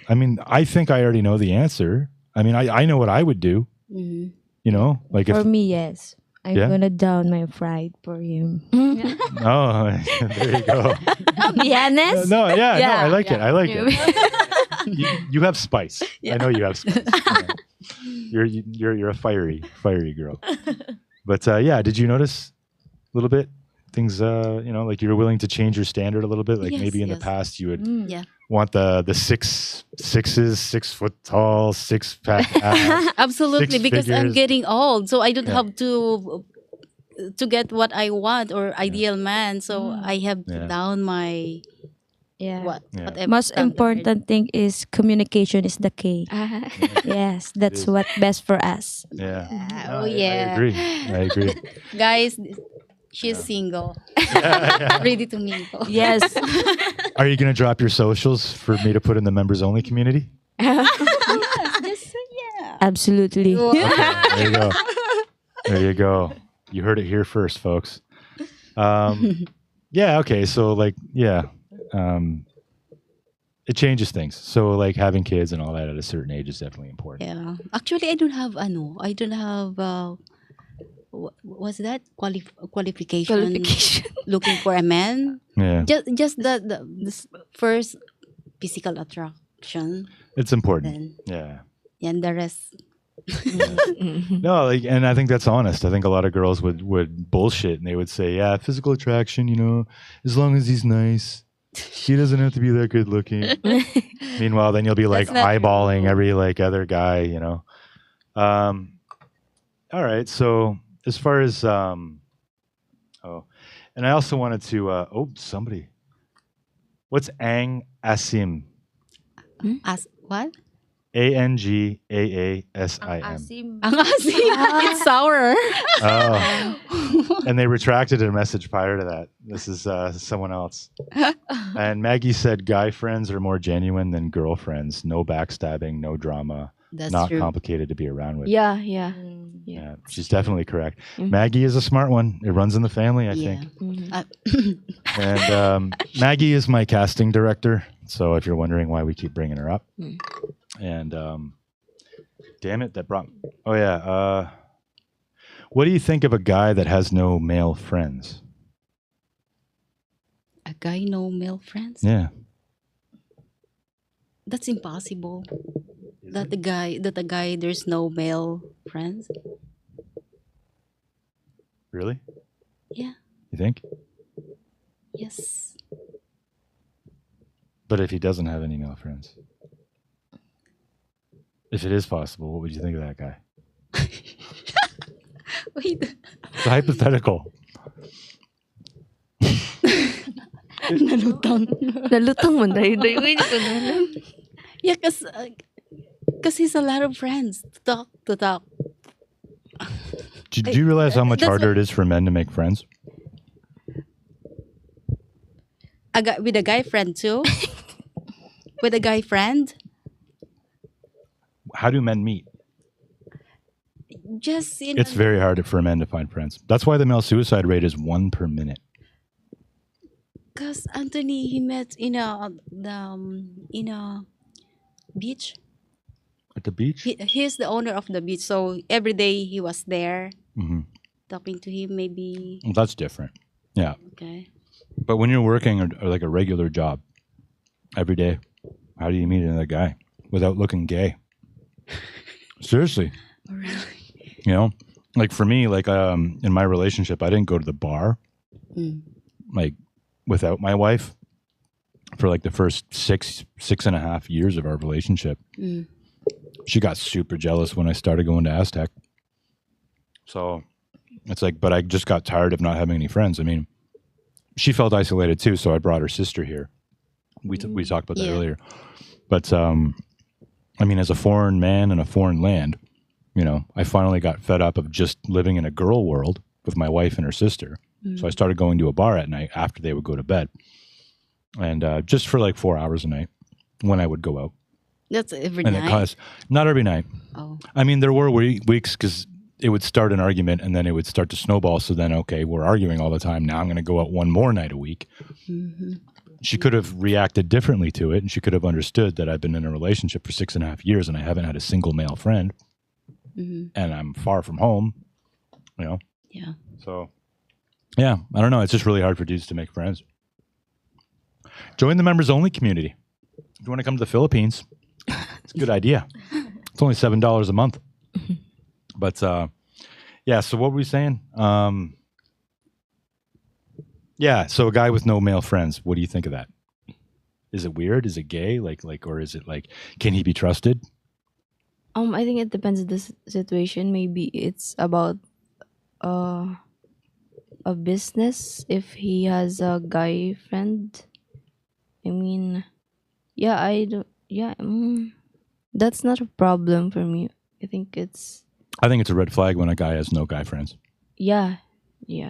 I think I already know the answer. I mean, I know what I would do. Like For if, me, yes. I'm Yeah? gonna down my pride for him. oh, there you go. Be honest? No, yeah, no, I like it. yeah. I like it. You have spice. I know you have spice. You're a fiery girl. But yeah, did you notice a little bit things? Like you were willing to change your standard a little bit. Like Yes, maybe in the yes. past you would Yeah. want the 6'6", 6 foot tall, 6-pack abs. Absolutely, Six because I'm figures. getting old, so I don't Yeah. have to get what I want or ideal man. So I have to Yeah. down my Yeah. Yeah. whatever. Most standard. important thing is communication is the key. Yes, that's is. what best for us. Yeah. Oh, I yeah. agree. Guys, she's single, ready to mingle. Yes. Are you going to drop your socials for me to put in the members only community? Absolutely. There you go. There you go. You heard it here first, folks. Yeah. Okay. So, like, yeah, it changes things. So, like, having kids and all that at a certain age is definitely important. Yeah. Actually, I don't have what's that qualification? Looking for a man. Yeah. Just the first physical attraction, It's important. then Yeah. and the rest. No, like, and I think that's honest. I think a lot of girls would bullshit and they would say, yeah, physical attraction, as long as he's nice, he doesn't have to be that good looking. Meanwhile, then you'll be like That's not eyeballing true. every like other guy, All right. So as far as, and I also wanted to, what's Ang Asim? As what? ANGAASIM. Ang asim. It's sour. Oh, and they retracted a message prior to that. This is someone else. And Maggie said, "Guy friends are more genuine than girlfriends. No backstabbing, no drama, That's not true. complicated to be around with." Yeah. Yeah, she's definitely correct. Mhm. Maggie is a smart one. It runs in the family, I Yeah. think. Mhm. And Maggie is my casting director. So if you're wondering why we keep bringing her up, And damn it, that brought. Oh yeah. What do you think of a guy that has no male friends? A guy no male friends? Yeah. That's impossible. That a guy there's no male friends. Really? Yeah. You think? Yes. But if he doesn't have any male friends, if it is possible, what would you think of that guy? Wait. It's a hypothetical. Nalutang. Nalutang man tayo. Wait, ito na lang. Yeah, cause he's a lot of friends to talk. Do you realize how much That's harder it is for men to make friends? With a guy friend too. With a guy friend, How do men meet? just It's very hard for men to find friends. That's why the male suicide rate is 1 per minute. Cause Anthony he met in a beach. At the beach? He's the owner of the beach, so every day he was there Hmm. talking to him. Maybe That's different. Yeah. okay. But when you're working or like a regular job every day, how do you meet another guy without looking gay? Seriously. You know, like for me, like in my relationship, I didn't go to the bar Mm. like without my wife for like the first 6.5 years of our relationship. Mm. She got super jealous when I started going to Aztec. So it's like, but I just got tired of not having any friends. I mean, she felt isolated too, so I brought her sister here. We talked about that Yeah. earlier. But I mean, as a foreign man in a foreign land, you know, I finally got fed up of just living in a girl world with my wife and her sister. So I started going to a bar at night after they would go to bed, and just for like 4 hours a night when I would go out. That's every And night. it caused not every night. Oh. I mean, there were weeks because it would start an argument and then it would start to snowball. So then, okay, we're arguing all the time. Now I'm going to go out one more night a week. Mm-hmm. She could have reacted differently to it, and she could have understood that I've been in a relationship for 6.5 years and I haven't had a single male friend, Mm-hmm. and I'm far from home. You know, Yeah. so yeah, I don't know. It's just really hard for dudes to make friends. Join the members only community. If you want to come to the Philippines, it's a good idea. It's only $7 a month. But yeah, so what were we saying? Yeah, so a guy with no male friends, what do you think of that? Is it weird? Is it gay? Like, or is it like, can he be trusted? I think it depends on the situation. Maybe it's about a business if he has a guy friend. I mean, yeah, I don't. Yeah, that's not a problem for me. I think it's I think it's a red flag when a guy has no guy friends. yeah.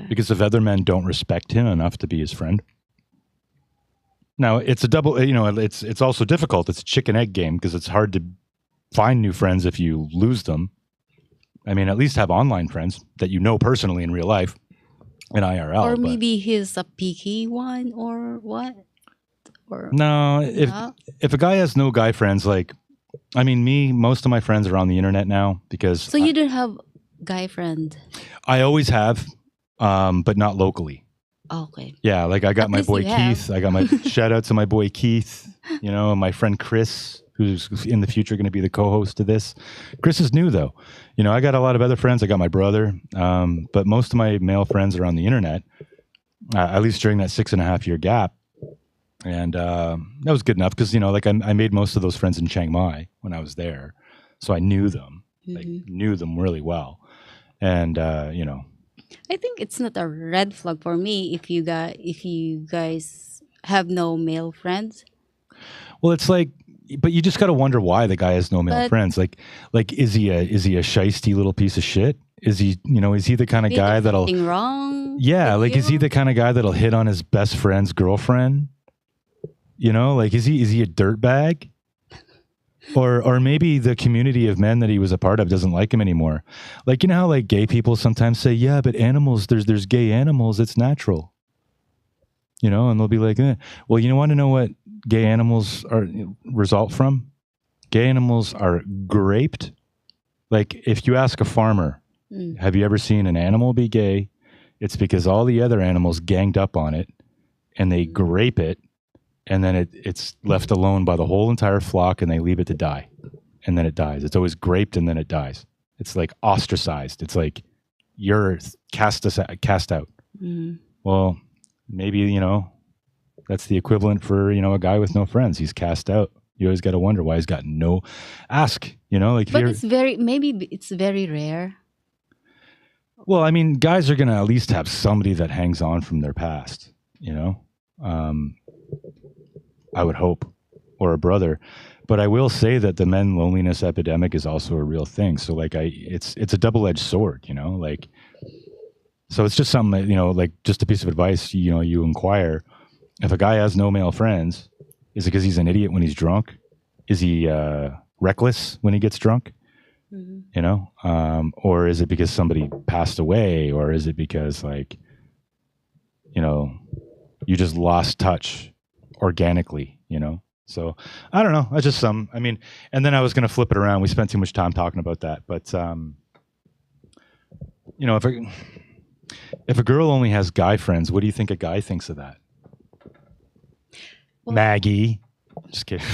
Because if other men don't respect him enough to be his friend. Now, it's a double, you know, it's also difficult. It's a chicken egg game because it's hard to find new friends if you lose them. I mean, at least have online friends that you know personally in real life in IRL. Or but- maybe he's a picky one, or what? Or No, No? if a guy has no guy friends, like, I mean, most of my friends are on the internet now because so you don't have guy friend. I always have, but not locally. Okay. Yeah, like I got At my least boy you have. Keith. I got my shout out to my boy Keith, you know, and my friend Chris, who's in the future going to be the co-host of this. Chris is new though. You know, I got a lot of other friends. I got my brother, but most of my male friends are on the internet, at least during that 6.5 year gap. And that was good enough because, you know, like I made most of those friends in Chiang Mai when I was there. So I knew them, knew them really well. And, you know, I think it's not a red flag for me if you guys have no male friends. well, it's like, but you just got to wonder why the guy has no male But- friends. Like, is he a shisty little piece of shit? Is he, you know, is he the kind of Maybe guy that'll, something wrong. yeah, with like, is he you? the kind of guy that'll hit on his best friend's girlfriend? You know, like, is he a dirtbag? Or maybe the community of men that he was a part of doesn't like him anymore. Like, you know how like gay people sometimes say, yeah, but animals, there's gay animals, it's natural. You know, and they'll be like, well, you want to know what gay animals result from? Gay animals are graped. Like if you ask a farmer, have you ever seen an animal be gay? It's because all the other animals ganged up on it and they grape it, and then it's left alone by the whole entire flock, and they leave it to die. And then it dies. It's always graped and then it dies. It's like ostracized. It's like you're cast out. Well, maybe, that's the equivalent for, a guy with no friends. He's cast out. You always got to wonder why he's got no ask, like. But it's very rare. Well, I mean, guys are going to at least have somebody that hangs on from their past, I would hope, or a brother. But I will say that the men loneliness epidemic is also a real thing. So like it's a double-edged sword, like, so it's just something that, like just a piece of advice, you inquire. If a guy has no male friends, is it because he's an idiot when he's drunk? Is he reckless when he gets drunk? Or is it because somebody passed away? Or is it because like, you just lost touch organically, So I don't know. That's just and then I was going to flip it around. We spent too much time talking about that. But, if a girl only has guy friends, what do you think a guy thinks of that? Well, Maggie. Just kidding.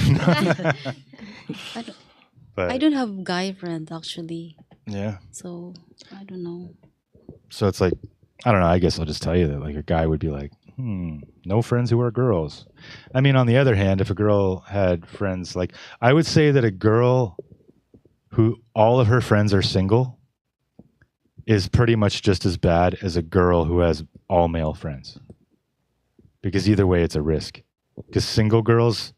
I don't have guy friends actually. Yeah. So I don't know. So it's like, I don't know. I guess I'll just tell you that like a guy would be like, no friends who are girls. I mean, on the other hand, if a girl had friends, like I would say that a girl who all of her friends are single is pretty much just as bad as a girl who has all male friends. Because either way, it's a risk. Because single girls,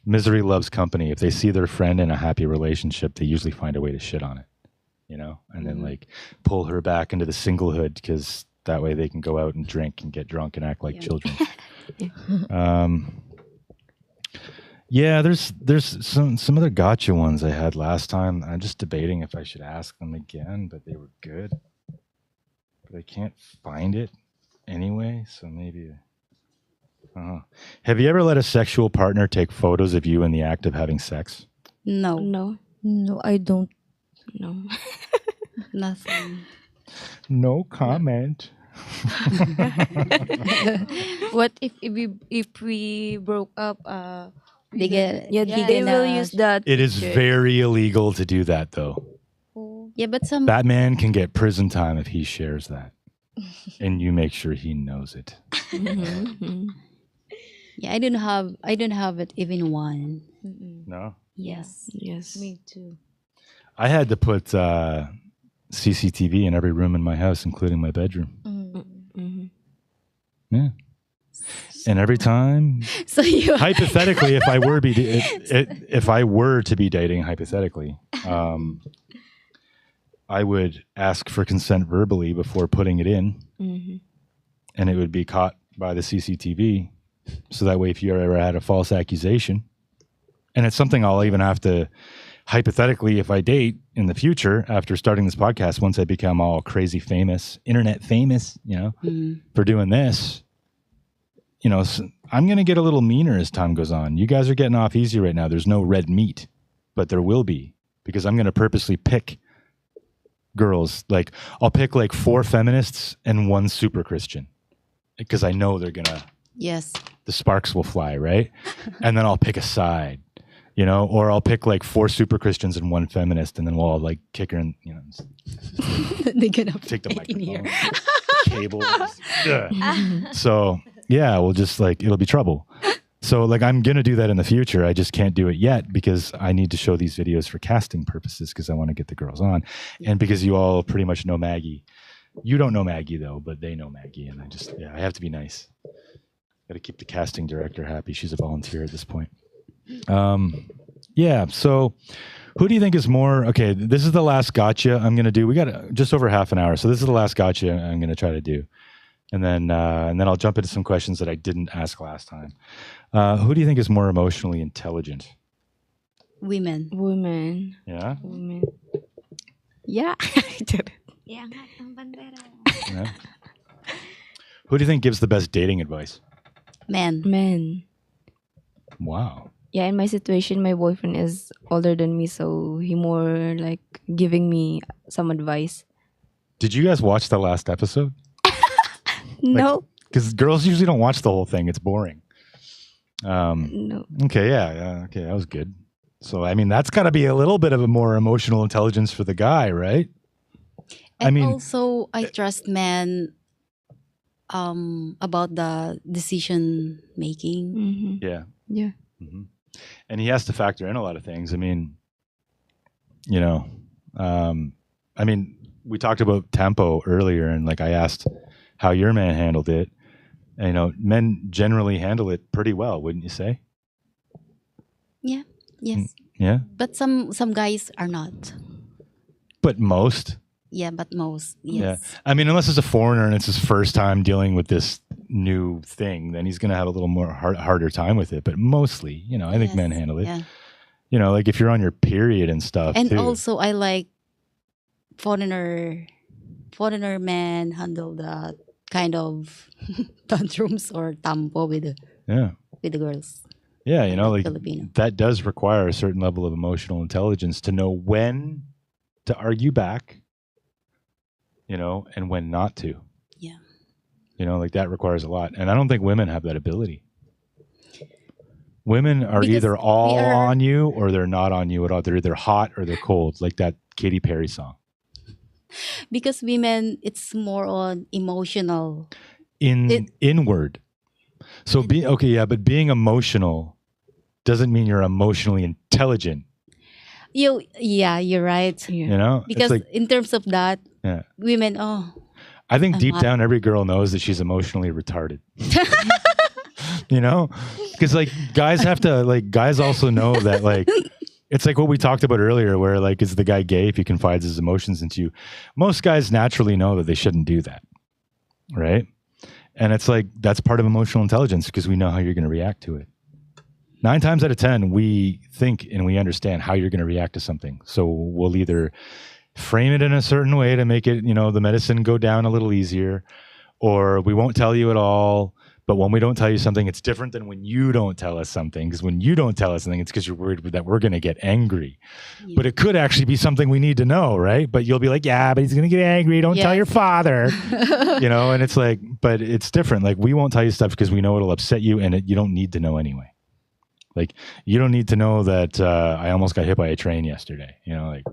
misery loves company. If they see their friend in a happy relationship, they usually find a way to shit on it, and then like pull her back into the singlehood because that way they can go out and drink and get drunk and act like children. Yeah, there's some other gotcha ones I had last time. I'm just debating if I should ask them again, but they were good. But I can't find it anyway, so maybe. Have you ever let a sexual partner take photos of you in the act of having sex? No. No, I don't. No. Nothing. No comment. What if we broke up? They get They will use that. It is very illegal to do that, though. Yeah, but some Batman can get prison time if he shares that, and you make sure he knows it. Yeah, I don't have it even one. No. Yes. Me too. I had to put CCTV in every room in my house, including my bedroom. Yeah. And every time, So you hypothetically, if I were to be dating, hypothetically, I would ask for consent verbally before putting it in, and it would be caught by the CCTV. So that way, if you ever had a false accusation, and it's something I'll even have to, hypothetically, if I date in the future after starting this podcast, once I become all crazy famous, internet famous, for doing this, I'm going to get a little meaner as time goes on. You guys are getting off easy right now. There's no red meat, but there will be, because I'm going to purposely pick girls. Like I'll pick like 4 feminists and 1 super Christian, because I know they're going to, yes. the sparks will fly, right? And then I'll pick a side, or I'll pick like 4 super Christians and 1 feminist, and then we'll all like kick her and, They're gonna take the put it in here. microphone, cable. So yeah, we'll just like, it'll be trouble. So like, I'm going to do that in the future. I just can't do it yet because I need to show these videos for casting purposes because I want to get the girls on. And because you all pretty much know Maggie. You don't know Maggie though, but they know Maggie. And I have to be nice. Got to keep the casting director happy. She's a volunteer at this point. Yeah. So who do you think is more, okay, this is the last gotcha I'm going to do. We got just over half an hour. So this is the last gotcha I'm going to try to do. And then I'll jump into some questions that I didn't ask last time. Who do you think is more emotionally intelligent? Women. Women. Yeah? Women. Yeah. Yeah. Yeah. Who do you think gives the best dating advice? Men. Men. Wow. Yeah, in my situation, my boyfriend is older than me, so he more like giving me some advice. Did you guys watch the last episode? No, Because girls usually don't watch the whole thing. It's boring. no. Okay, yeah, okay, that was good. So, I mean, that's got to be a little bit of a more emotional intelligence for the guy, right? And I mean- also, I trust men about the decision making. Mm-hmm. Yeah. Yeah. hmm And he has to factor in a lot of things. I mean, you know, I mean, we talked about tempo earlier, and like I asked how your man handled it. And, you know, men generally handle it pretty well, wouldn't you say? Yeah. Yes. Yeah. But some guys are not. But most. Yeah, but most. Yeah. Yes. I mean, unless it's a foreigner and it's his first time dealing with this new thing, then he's going to have a little more harder time with it. But mostly, you know, I think Yes, men handle it. Yeah. You know, like if you're on your period and stuff. And too. also, I like foreigner men handle the kind of tantrums or tampo with Yeah. the girls. Yeah. You know, like Filipino. that does require a certain level of emotional intelligence to know when to argue back, you know, and when not to. Yeah. You know, like that requires a lot. And I don't think women have that ability. Women are Because either all we are- on you or they're not on you at all. They're either hot or they're cold, like that Katy Perry song. Because women, it's more on emotional. It- Inward. So but being emotional doesn't mean you're emotionally intelligent. You're right. Yeah. You know? It's Because like, in terms of that, yeah. women, I think I'm deep not- down every girl knows that she's emotionally retarded. You know? Because like guys also know that like it's like what we talked about earlier, where like is the guy gay if he confides his emotions into you? Most guys naturally know that they shouldn't do that. Right? And it's like that's part of emotional intelligence because we know how you're going to react to it. 9 times out of 10, we think and we understand how you're going to react to something. So we'll either frame it in a certain way to make it, you know, the medicine go down a little easier, or we won't tell you at all. But when we don't tell you something, it's different than when you don't tell us something. Because when you don't tell us something, it's because you're worried that we're going to get angry. Yeah. But it could actually be something we need to know, right? But you'll be like, yeah, but he's going to get angry. Don't tell Yes. your father. You know, and it's like, but it's different. Like we won't tell you stuff because we know it'll upset you and you don't need to know anyway. Like you don't need to know that I almost got hit by a train yesterday, you know, like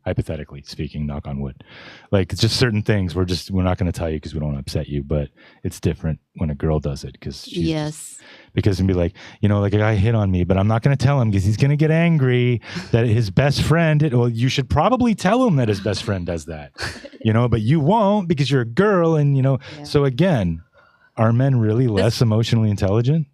hypothetically speaking, knock on wood. Like it's just certain things we're not going to tell you because we don't want to upset you, but it's different when a girl does it because because it'd be like, you know, like a guy hit on me, but I'm not going to tell him because he's going to get angry that his best friend, well, you should probably tell him that his best friend does that, you know, but you won't because you're a girl. And, you know, Yeah. so again, are men really less emotionally intelligent?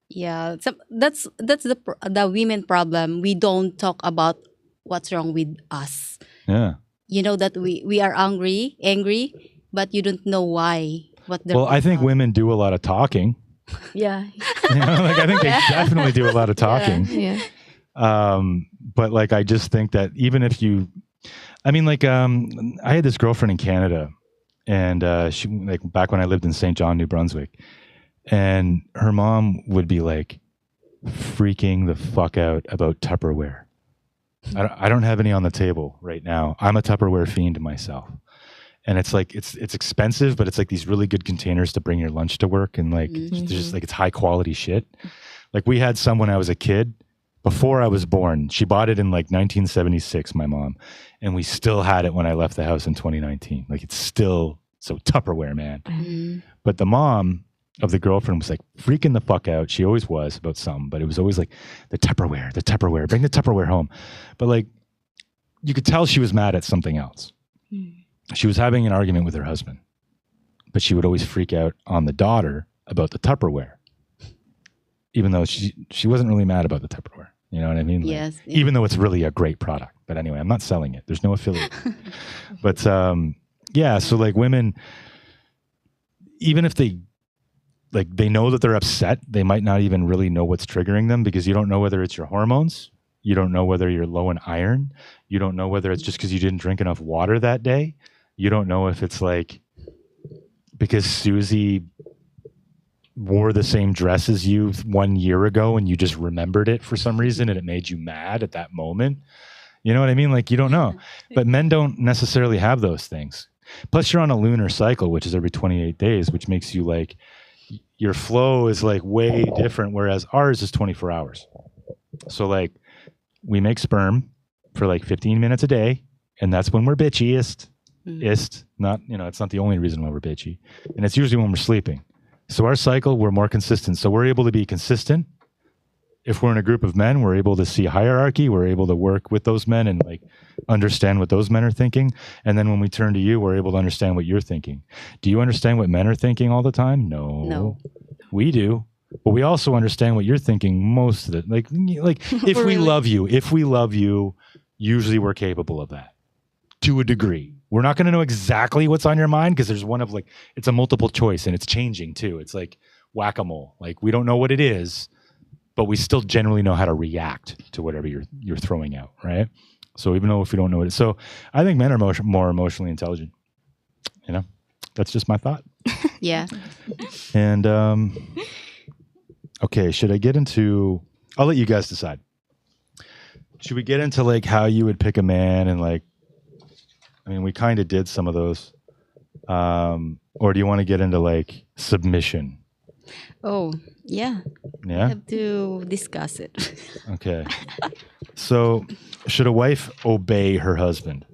Yeah, so that's the women problem. We don't talk about what's wrong with us. Yeah. You know that we are angry, but you don't know why. Well, I think women do a lot of talking. Yeah. You know, like I think they definitely do a lot of talking. Yeah. But like I just think that even if you, I mean, like I had this girlfriend in Canada, and she like back when I lived in St. John, New Brunswick, and her mom would be like freaking the fuck out about Tupperware. I don't have any on the table right now. I'm a Tupperware fiend myself. And it's like it's expensive, but it's like these really good containers to bring your lunch to work, and like Mhm. it's just like it's high quality shit. Like we had some when I was a kid, before I was born. She bought it in like 1976, my mom, and we still had it when I left the house in 2019. Like it's still so Tupperware, man. Mhm. But the mom of the girlfriend was like freaking the fuck out. She always was about some, but it was always like the Tupperware, bring the Tupperware home. But like you could tell she was mad at something else. She was having an argument with her husband, but she would always freak out on the daughter about the Tupperware, even though she wasn't really mad about the Tupperware. You know what I mean? Like, Yes. even though it's really a great product. But anyway, I'm not selling it. There's no affiliate. But yeah, so like women, even if they know that they're upset, they might not even really know what's triggering them, because you don't know whether it's your hormones. You don't know whether you're low in iron. You don't know whether it's just because you didn't drink enough water that day. You don't know if it's like because Susie wore the same dress as you 1 year ago and you just remembered it for some reason and it made you mad at that moment. You know what I mean? Like, you don't know. But men don't necessarily have those things. Plus, you're on a lunar cycle, which is every 28 days, which makes you like, your flow is like way different, whereas ours is 24 hours. So like, we make sperm for like 15 minutes a day, and that's when we're bitchiest. Not, it's not the only reason why we're bitchy. And it's usually when we're sleeping. So our cycle, we're more consistent. So we're able to be consistent. If we're in a group of men, we're able to see hierarchy. We're able to work with those men and like understand what those men are thinking. And then when we turn to you, we're able to understand what you're thinking. Do you understand what men are thinking all the time? No. We do. But we also understand what you're thinking most of it. Like if we love you, usually we're capable of that to a degree. We're not going to know exactly what's on your mind because there's one of like, it's a multiple choice and it's changing too. It's like whack-a-mole. Like we don't know what it is, but we still generally know how to react to whatever you're throwing out, right? So even though if we don't know it is. So I think men are more emotionally intelligent. That's just my thought. Yeah. And okay, should I get into, I'll let you guys decide. Should we get into like how you would pick a man and like, I mean, we kind of did some of those. Or do you want to get into like submission? Oh, yeah. Yeah. I have to discuss it. Okay. So, should a wife obey her husband?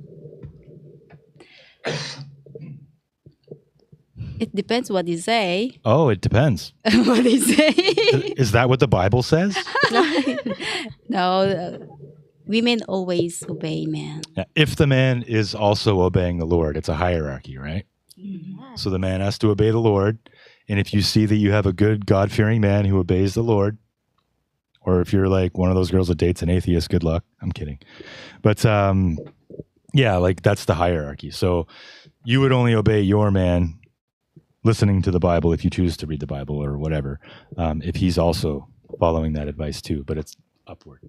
It depends what you say. Oh, it depends. What you say. Is that what the Bible says? No, women always obey men. Yeah. If the man is also obeying the Lord, it's a hierarchy, right? So the man has to obey the Lord. And if you see that you have a good God-fearing man who obeys the Lord, or if you're like one of those girls that dates an atheist, good luck. I'm kidding. But yeah, like that's the hierarchy. So you would only obey your man listening to the Bible if you choose to read the Bible or whatever, if he's also following that advice too, but it's upward,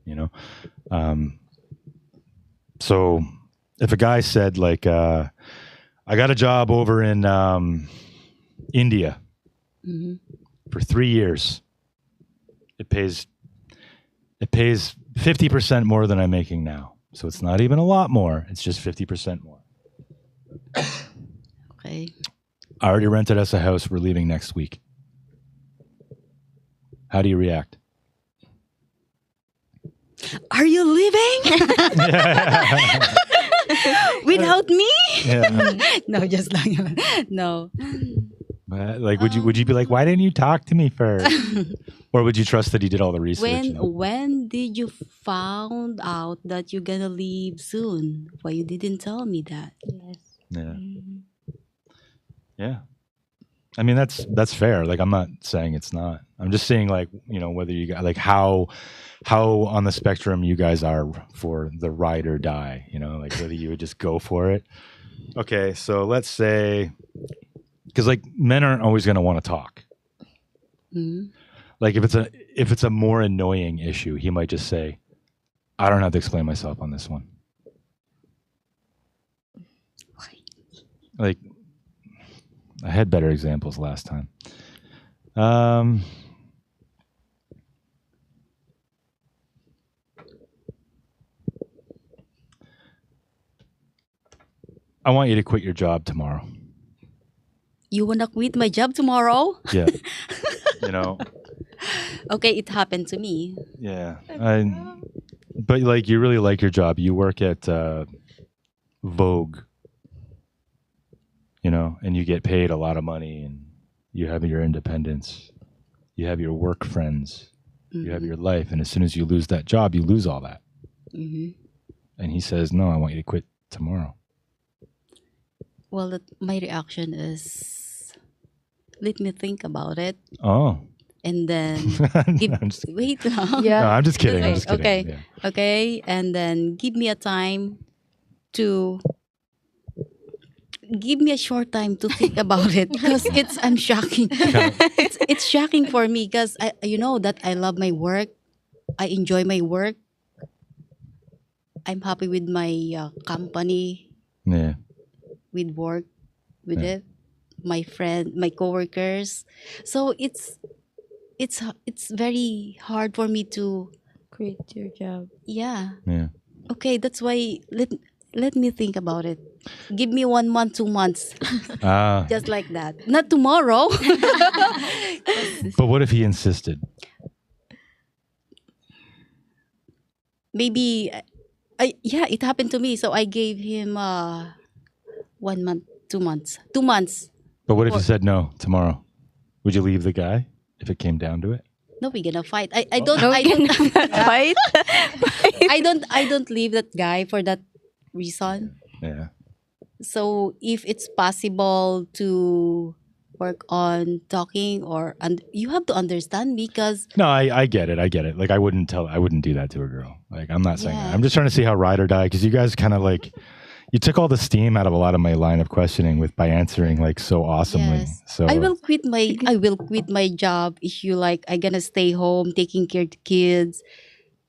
So if a guy said like, I got a job over in India for 3 years, it pays 50% more than I'm making now. So it's not even a lot more. It's just 50% more. Okay. I already rented us a house. We're leaving next week. How do you react? Are you leaving? Without me? Yeah. No, just like no. Like, would you be like, why didn't you talk to me first? Or would you trust that he did all the research? When did you found out that you're gonna leave soon? Why you didn't tell me that? Yes. Yeah. Yeah. I mean, that's fair. Like, I'm not saying it's not. I'm just saying, like, whether you got like how on the spectrum you guys are for the ride or die. Like whether you would just go for it. Okay, so let's say, because like men aren't always going to want to talk. Like if it's a more annoying issue, he might just say, "I don't have to explain myself on this one." Like, I had better examples last time. I want you to quit your job tomorrow. You wanna quit my job tomorrow? Yeah. Okay, it happened to me. Yeah. But like, you really like your job. You work at Vogue, and you get paid a lot of money, and you have your independence. You have your work friends. You have your life. And as soon as you lose that job, you lose all that. And he says, no, I want you to quit tomorrow. Well, my reaction is, let me think about it. Oh. And then, wait. Yeah. No, I'm just kidding. I'm just kidding. Okay. Yeah. Okay. And then give me a short time to think about it because I'm shocking. It's shocking for me because that I love my work. I enjoy my work. I'm happy with my company. Yeah. With work, with it. my friend, my coworkers. So it's very hard for me to, Quit your job. yeah. Yeah. Okay, that's why let me think about it. Give me 1 month, 2 months, Ah. just like that. Not tomorrow. But what if he insisted? Maybe, yeah, it happened to me. So I gave him 1 month, 2 months, 2 months. But what if he said no tomorrow? Would you leave the guy if it came down to it? No, we're gonna fight. I don't. No, I we don't. fight. I don't leave that guy for that reason. Yeah. So if it's possible to work on talking, or and you have to understand, because No, I get it. I get it. Like I wouldn't do that to a girl. Like I'm not saying that. Yeah. I'm just trying to see how ride or die, because you guys kind of like, you took all the steam out of a lot of my line of questioning by answering like so awesomely. yes, So I will quit my job if you like. I gonna stay home taking care of the kids.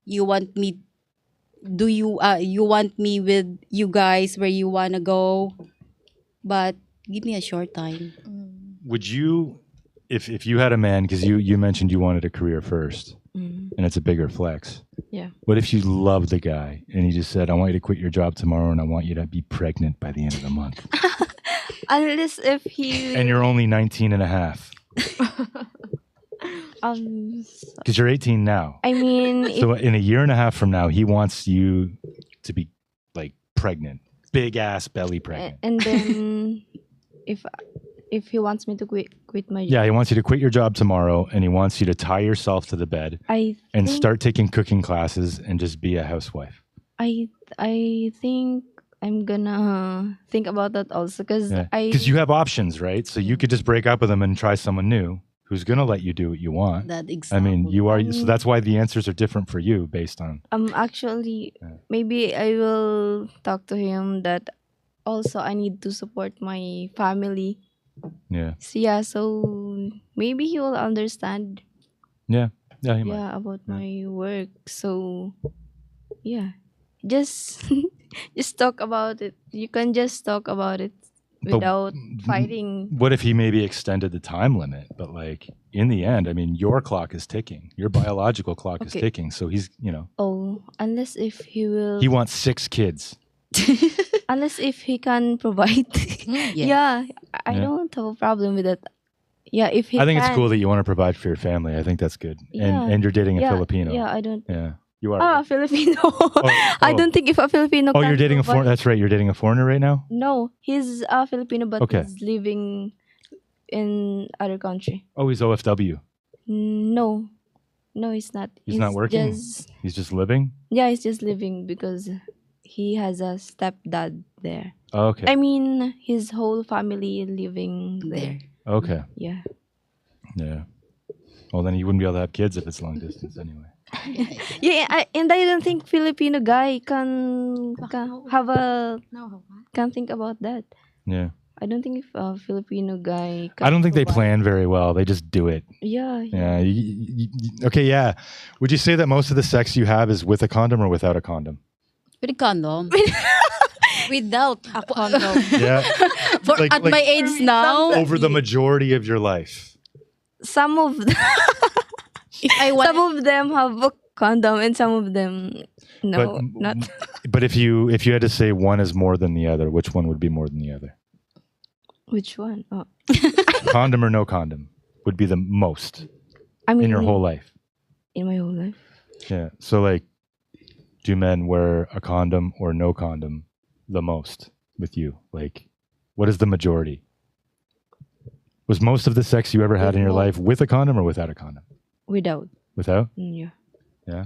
You want me? Do you want me with you guys where you wanna go? But give me a short time. would you, if you had a man, because you mentioned you wanted a career first, Mm, and it's a bigger flex. yeah. What if you love the guy and he just said, I want you to quit your job tomorrow and I want you to be pregnant by the end of the month? Unless if he And you're only 19 and a half, um because you're 18 now. I mean So in a year and a half from now, he wants you to be like pregnant, big ass belly pregnant. and then if he wants me to quit my job, Yeah, he wants you to quit your job tomorrow and he wants you to tie yourself to the bed I and think, start taking cooking classes and just be a housewife. I think I'm gonna think about that also, because Because you have options, right? So you could just break up with him and try someone new who's going to let you do what you want. That I example. mean, so that's why the answers are different for you based on. Actually Yeah. maybe I will talk to him that also I need to support my family. Yeah. So yeah, so maybe he will understand Yeah. Yeah, he might. about my work. So yeah, just just talk about it. You can just talk about it But without fighting. What if he maybe extended the time limit? But like in the end, I mean, your clock is ticking. Your biological clock is Okay. ticking. So he's, Oh, unless if he will, he wants 6 kids. unless if he can provide. Yeah. Yeah, I Yeah. don't have a problem with that. Yeah, if he I think it's can. cool that you want to provide for your family. I think that's good. Yeah. And you're dating a Yeah, Filipino. Yeah, I don't. Yeah. You are. Ah, Filipino. I oh. don't think if a Filipino. Oh, can you're dating a foreigner. provide- That's right. You're dating a foreigner right now? No, he's a Filipino, but Okay. he's living in other country. Oh, he's OFW. No, no, he's not. He's not working? He's just living? Yeah, he's just living because he has a stepdad there. Oh, okay. I mean, his whole family living there. Okay. Yeah. Yeah. Well, then you wouldn't be able to have kids if it's long distance anyway. Yeah, and I don't think Filipino guy can have a can think about that. Yeah. I don't think if a Filipino guy. Can I don't think they provide- plan very well. They just do it. Yeah. Yeah. Okay. Yeah. Would you say that most of the sex you have is with a condom or without a condom? With a condom. Without a condom. Yeah. For Like- at like- my age now, Over the majority of your life. Some of if I want, some of them have a condom and some of them no, not. But if you had to say one is more than the other, which one would be more than the other? Which one? Oh, Condom or no condom would be the most I mean, in your whole life. in my whole life. Yeah. So like, do men wear a condom or no condom the most with you? Like, what is the majority? Was most of the sex you ever had in your life with a condom or without a condom? Without. Without? Yeah. Yeah.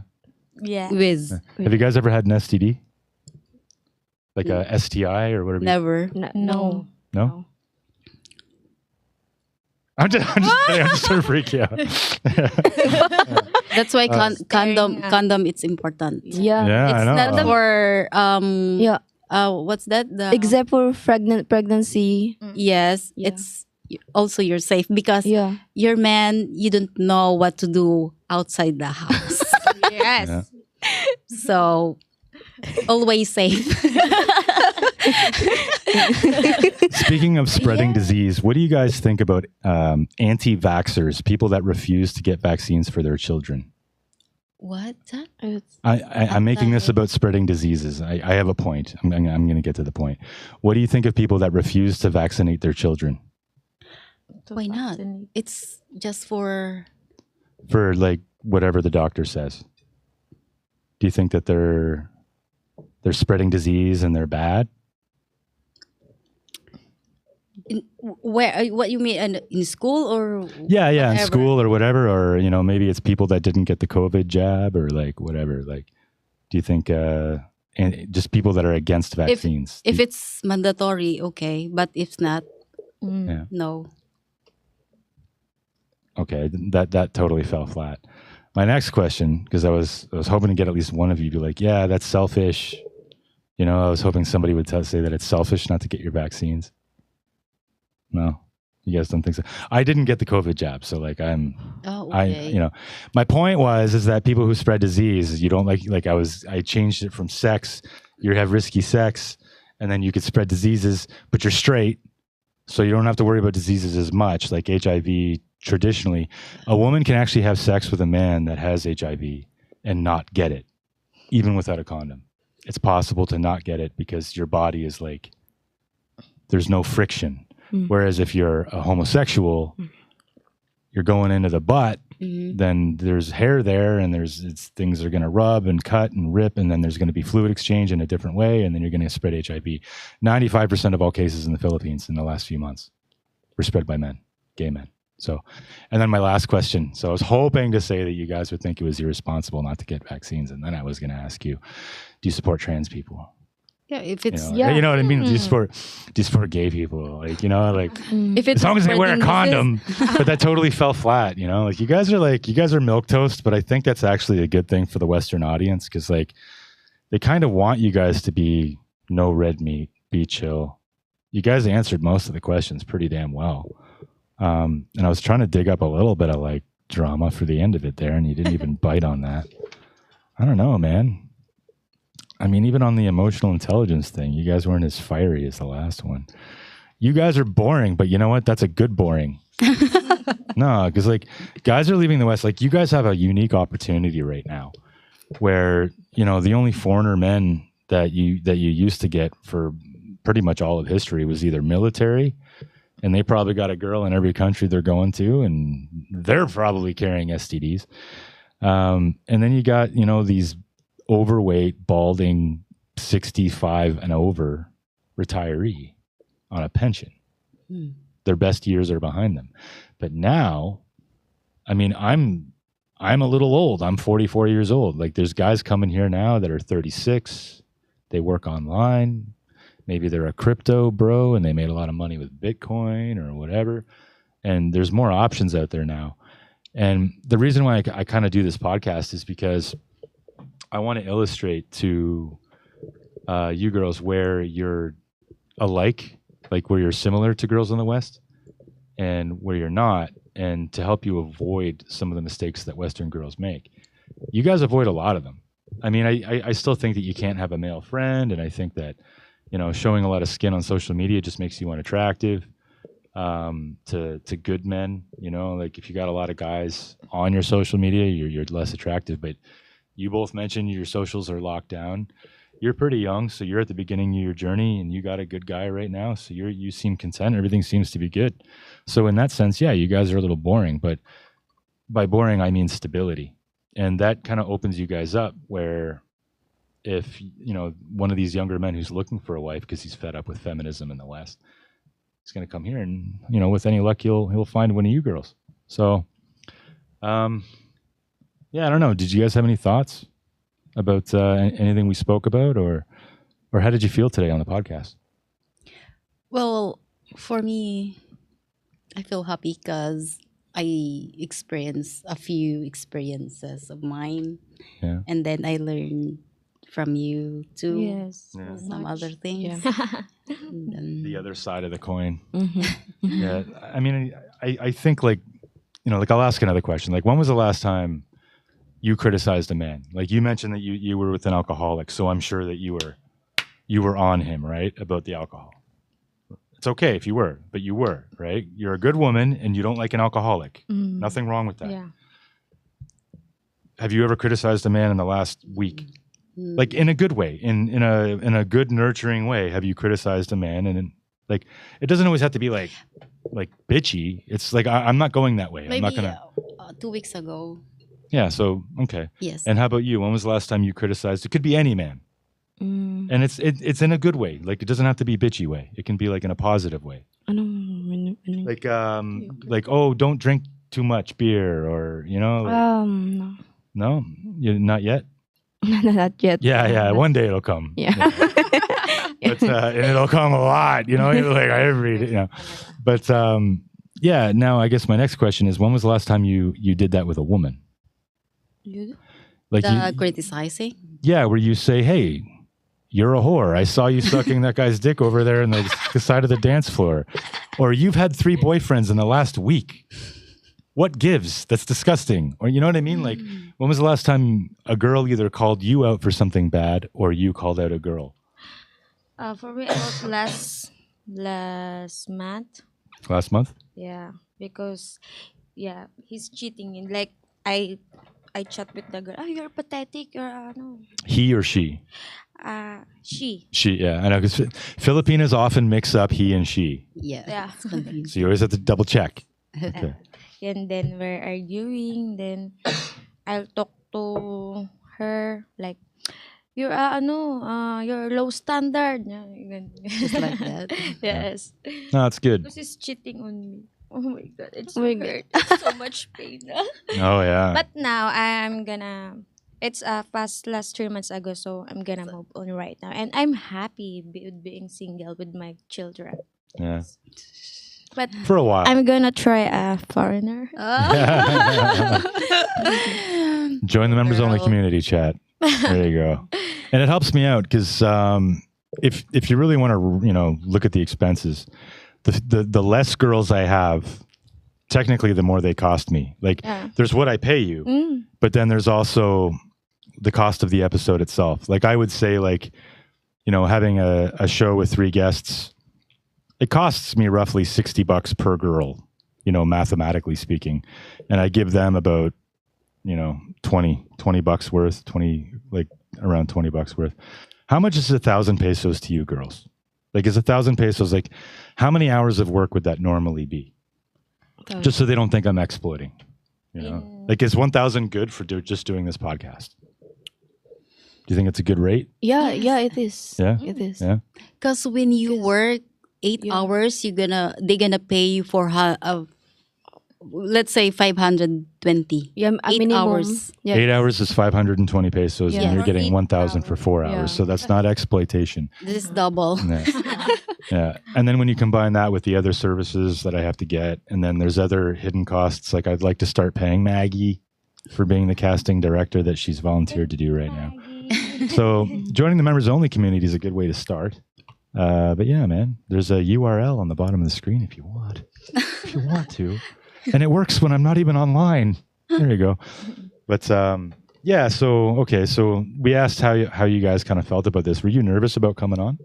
Yeah. with Have you guys ever had an STD? Like a STI or whatever? never. No. No? I'm just kidding. I'm just trying to freak you out. That's why condom Staring at- condom it's important. Yeah. Yeah, I It's know. not for Yeah. what's that? The Except for pregnancy. yes, Yeah. it's also you're safe because Yeah. your man you don't know what to do outside the house. Yes. Yeah. So always safe. Speaking of spreading disease, what do you guys think about anti-vaxxers, people that refuse to get vaccines for their children? What? I'm making this about spreading diseases. I have a point. I'm going to get to the point. What do you think of people that refuse to vaccinate their children? Why not? It's just for like whatever the doctor says. Do you think that they're spreading disease and they're bad? where? What you mean in school or? Yeah, in whatever? school or whatever, or maybe it's people that didn't get the COVID jab or like whatever. Like, do you think and just people that are against vaccines? If it's mandatory, okay, but if not, no. Okay, that totally fell flat. My next question, because I was hoping to get at least one of you to be like, yeah, that's selfish. I was hoping somebody would say that it's selfish not to get your vaccines. No, you guys don't think so. I didn't get the COVID jab, so like I'm. Oh, okay. My point is that people who spread disease, you don't like I changed it from sex. You have risky sex, and then you could spread diseases, but you're straight, so you don't have to worry about diseases as much, like HIV. Traditionally, a woman can actually have sex with a man that has HIV and not get it, even without a condom. It's possible to not get it because your body is like, there's no friction. Whereas if you're a homosexual, you're going into the butt, then there's hair there and things are going to rub and cut and rip, and then there's going to be fluid exchange in a different way, and then you're going to spread HIV. 95% of all cases in the Philippines in the last few months were spread by men, gay men. So, and then my last question. So I was hoping to say that you guys would think it was irresponsible not to get vaccines. And then I was going to ask you, do you support trans people? Yeah, if it's you know what I mean? Do you support gay people? Like, if it's as long as they wear a spreading condom, but that totally fell flat, like you guys are milquetoast, but I think that's actually a good thing for the Western audience. Cause like they kind of want you guys to be no red meat, be chill. You guys answered most of the questions pretty damn well. And I was trying to dig up a little bit of like drama for the end of it there, and you didn't even bite on that. I don't know, man. I mean, even on the emotional intelligence thing, you guys weren't as fiery as the last one. You guys are boring, but you know what? That's a good boring. No, because like guys are leaving the West. Like you guys have a unique opportunity right now where, the only foreigner men that you used to get for pretty much all of history was either military, and they probably got a girl in every country they're going to, and they're probably carrying STDs. And then you got, these overweight, balding, 65 and over retiree on a pension. Their best years are behind them. But now, I mean, I'm a little old. I'm 44 years old. Like there's guys coming here now that are 36. They work online. Maybe they're a crypto bro and they made a lot of money with Bitcoin or whatever. And there's more options out there now. And the reason why I kind of do this podcast is because I want to illustrate to you girls where you're alike, like where you're similar to girls in the West and where you're not, and to help you avoid some of the mistakes that Western girls make. You guys avoid a lot of them. I mean, I still think that you can't have a male friend, and I think that showing a lot of skin on social media just makes you unattractive to good men. Like if you got a lot of guys on your social media, you're less attractive. But you both mentioned your socials are locked down. You're pretty young, so you're at the beginning of your journey, and you got a good guy right now. So you seem content. Everything seems to be good. So in that sense, yeah, you guys are a little boring. But by boring, I mean stability, and that kind of opens you guys up where. If one of these younger men who's looking for a wife because he's fed up with feminism in the West, he's going to come here, and with any luck, he'll find one of you girls. So, yeah, I don't know. Did you guys have any thoughts about anything we spoke about, or how did you feel today on the podcast? Well, for me, I feel happy because I experienced a few experiences of mine, and then I learned from you too. Yes. Yeah. Some other things. The other side of the coin. Yeah. I mean, I think like I'll ask another question. Like, when was the last time you criticized a man? Like you mentioned that you were with an alcoholic, so I'm sure that you were on him, right? About the alcohol. It's okay if you were, but you were, right? You're a good woman and you don't like an alcoholic. Nothing wrong with that. Yeah. Have you ever criticized a man in the last week? Like in a good way, in a good nurturing way? Have you criticized a man? And like, it doesn't always have to be like bitchy. It's like I'm not going that way. Maybe I'm not gonna. 2 weeks ago. Yeah. So okay. Yes. And how about you? When was the last time you criticized? It could be any man, and it's in a good way. Like it doesn't have to be bitchy way. It can be like in a positive way. Like oh, don't drink too much beer, or No. no, not yet. Not yet. Yeah. One day it'll come. Yeah. But and it'll come a lot. You're like I read it. But yeah. Now I guess my next question is: when was the last time you did that with a woman? Like Criticizing. Yeah, where you say, "Hey, you're a whore. I saw you sucking that guy's dick over there in the side of the dance floor," or "You've had 3 boyfriends in the last week. What gives? That's disgusting." Or you know what I mean? Like, when was the last time a girl either called you out for something bad or you called out a girl? For me, about last month. Last month? Yeah, because he's cheating. And like I chat with the girl. Oh, you're pathetic. You're no. He or she? She. She, yeah. I know, because Filipinos often mix up he and she. Yeah. It's confusing. So you always have to double check. Okay. And then we're arguing. Then I'll talk to her like, you're you're low standard. Just like that. Yes. No, that's good. Because he's cheating on me. Oh my god, it's Oh so my God. hurt. It's so much pain. Oh, yeah. But now it's past last 3 months ago, so I'm gonna move on right now. And I'm happy with being single with my children. Yeah. But For a while. I'm gonna try a foreigner. Join the members only Girl. community chat. There you go. And it helps me out because if you really want to look at the expenses, the less girls I have, technically the more they cost me. Like there's what I pay you, but then there's also the cost of the episode itself. Like I would say like, having a show with 3 guests, it costs me roughly $60 per girl, mathematically speaking. And I give them about, $20 worth, around $20 worth. How much is 1,000 pesos to you girls? Like, is 1,000 pesos, like, how many hours of work would that normally be? Just so they don't think I'm exploiting. Like, is 1,000 good for just doing this podcast? Do you think it's a good rate? Yeah, it is. Yeah? It is. Yeah. Because when you work 8 hours, they're gonna pay you for let's say 520. Yeah, a 8 minimum. hours. Yeah. 8 hours is 520 pesos, Yeah. and you're For getting 8 1,000 for 4 hours. Yeah. So that's not exploitation. This is double. Yeah. Yeah. And then when you combine that with the other services that I have to get, and then there's other hidden costs, like I'd like to start paying Maggie for being the casting director that she's volunteered to do right now. So joining the members only community is a good way to start. But yeah, man, there's a URL on the bottom of the screen if you want. If you want to. And it works when I'm not even online. There you go. But yeah, so okay, so we asked how you guys kind of felt about this. Were you nervous about coming on?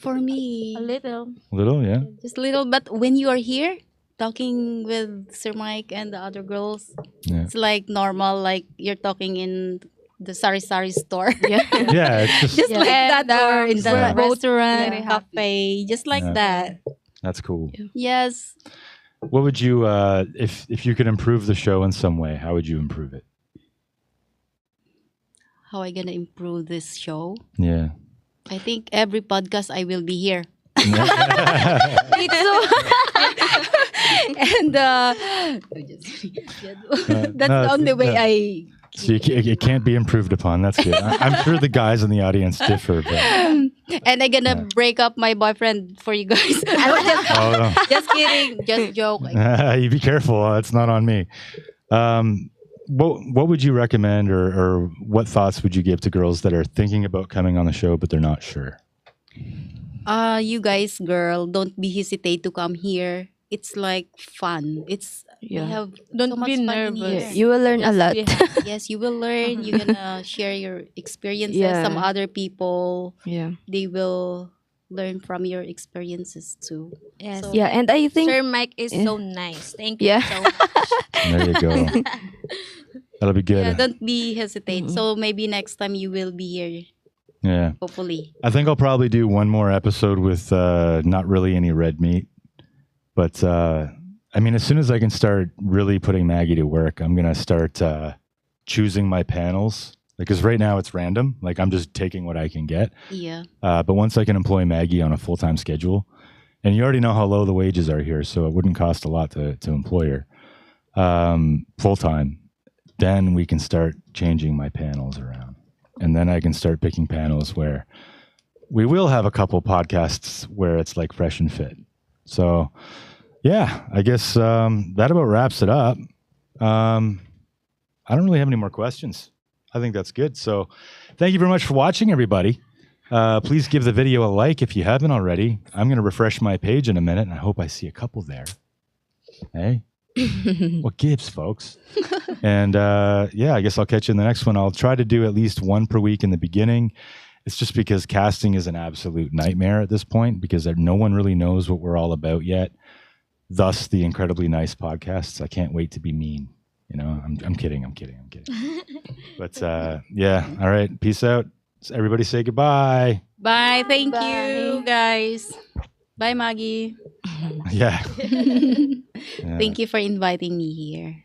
For me, A little. A little, yeah. just a little. But when you are here talking with Sir Mike and the other girls, Yeah. it's like normal, like you're talking in the sari store. Yeah. Yeah, it's just Just like that, or in the Yeah. restaurant, Very happy. cafe, just like Yeah. that. that's cool. Yes. What would you if you could improve the show in some way, how would you improve it? How I gonna improve this show? Yeah. I think every podcast I will be here. Me too. And that's no, the only way no. I. So it can't be improved upon. That's good. I'm sure the guys in the audience differ, but And I'm gonna break up my boyfriend for you guys. oh, Just kidding. Just joke. no. You be careful. It's not on me. What would you recommend, or what thoughts would you give to girls that are thinking about coming on the show but they're not sure? You guys, girl, don't be hesitate to come here. It's like fun. We Yeah. have Don't so much be fun in nervous. here. Yeah, you will learn a lot. Yes, you will learn. You're gonna share your experiences. Yeah. Some other people, Yeah. they will learn from your experiences too. Yes. So, Yeah, and I think Sir Mike is Yeah. so nice. Thank you Yeah. so much. There you go. That'll be yeah, good. don't be hesitate. Mm-mm. So maybe next time you will be here, Yeah. hopefully. I think I'll probably do one more episode with not really any red meat. But I mean, as soon as I can start really putting Maggie to work, I'm going to start choosing my panels. Because right now it's random. Like I'm just taking what I can get. Yeah. But once I can employ Maggie on a full-time schedule, and you already know how low the wages are here, so it wouldn't cost a lot to employ her full-time, then we can start changing my panels around. And then I can start picking panels where we will have a couple podcasts where it's like fresh and fit. So yeah, I guess that about wraps it up. I don't really have any more questions. I think that's good. So thank you very much for watching, everybody. Please give the video a like if you haven't already. I'm going to refresh my page in a minute, and I hope I see a couple there. Hey, what gives, folks? And yeah, I guess I'll catch you in the next one. I'll try to do at least one per week in the beginning. It's just because casting is an absolute nightmare at this point because no one really knows what we're all about yet. Thus, the incredibly nice podcasts. I can't wait to be mean. You know, I'm kidding. But yeah, all right. Peace out. Everybody say goodbye. Bye. Thank Bye. you, guys. Bye, Maggie. Yeah. Thank you for inviting me here.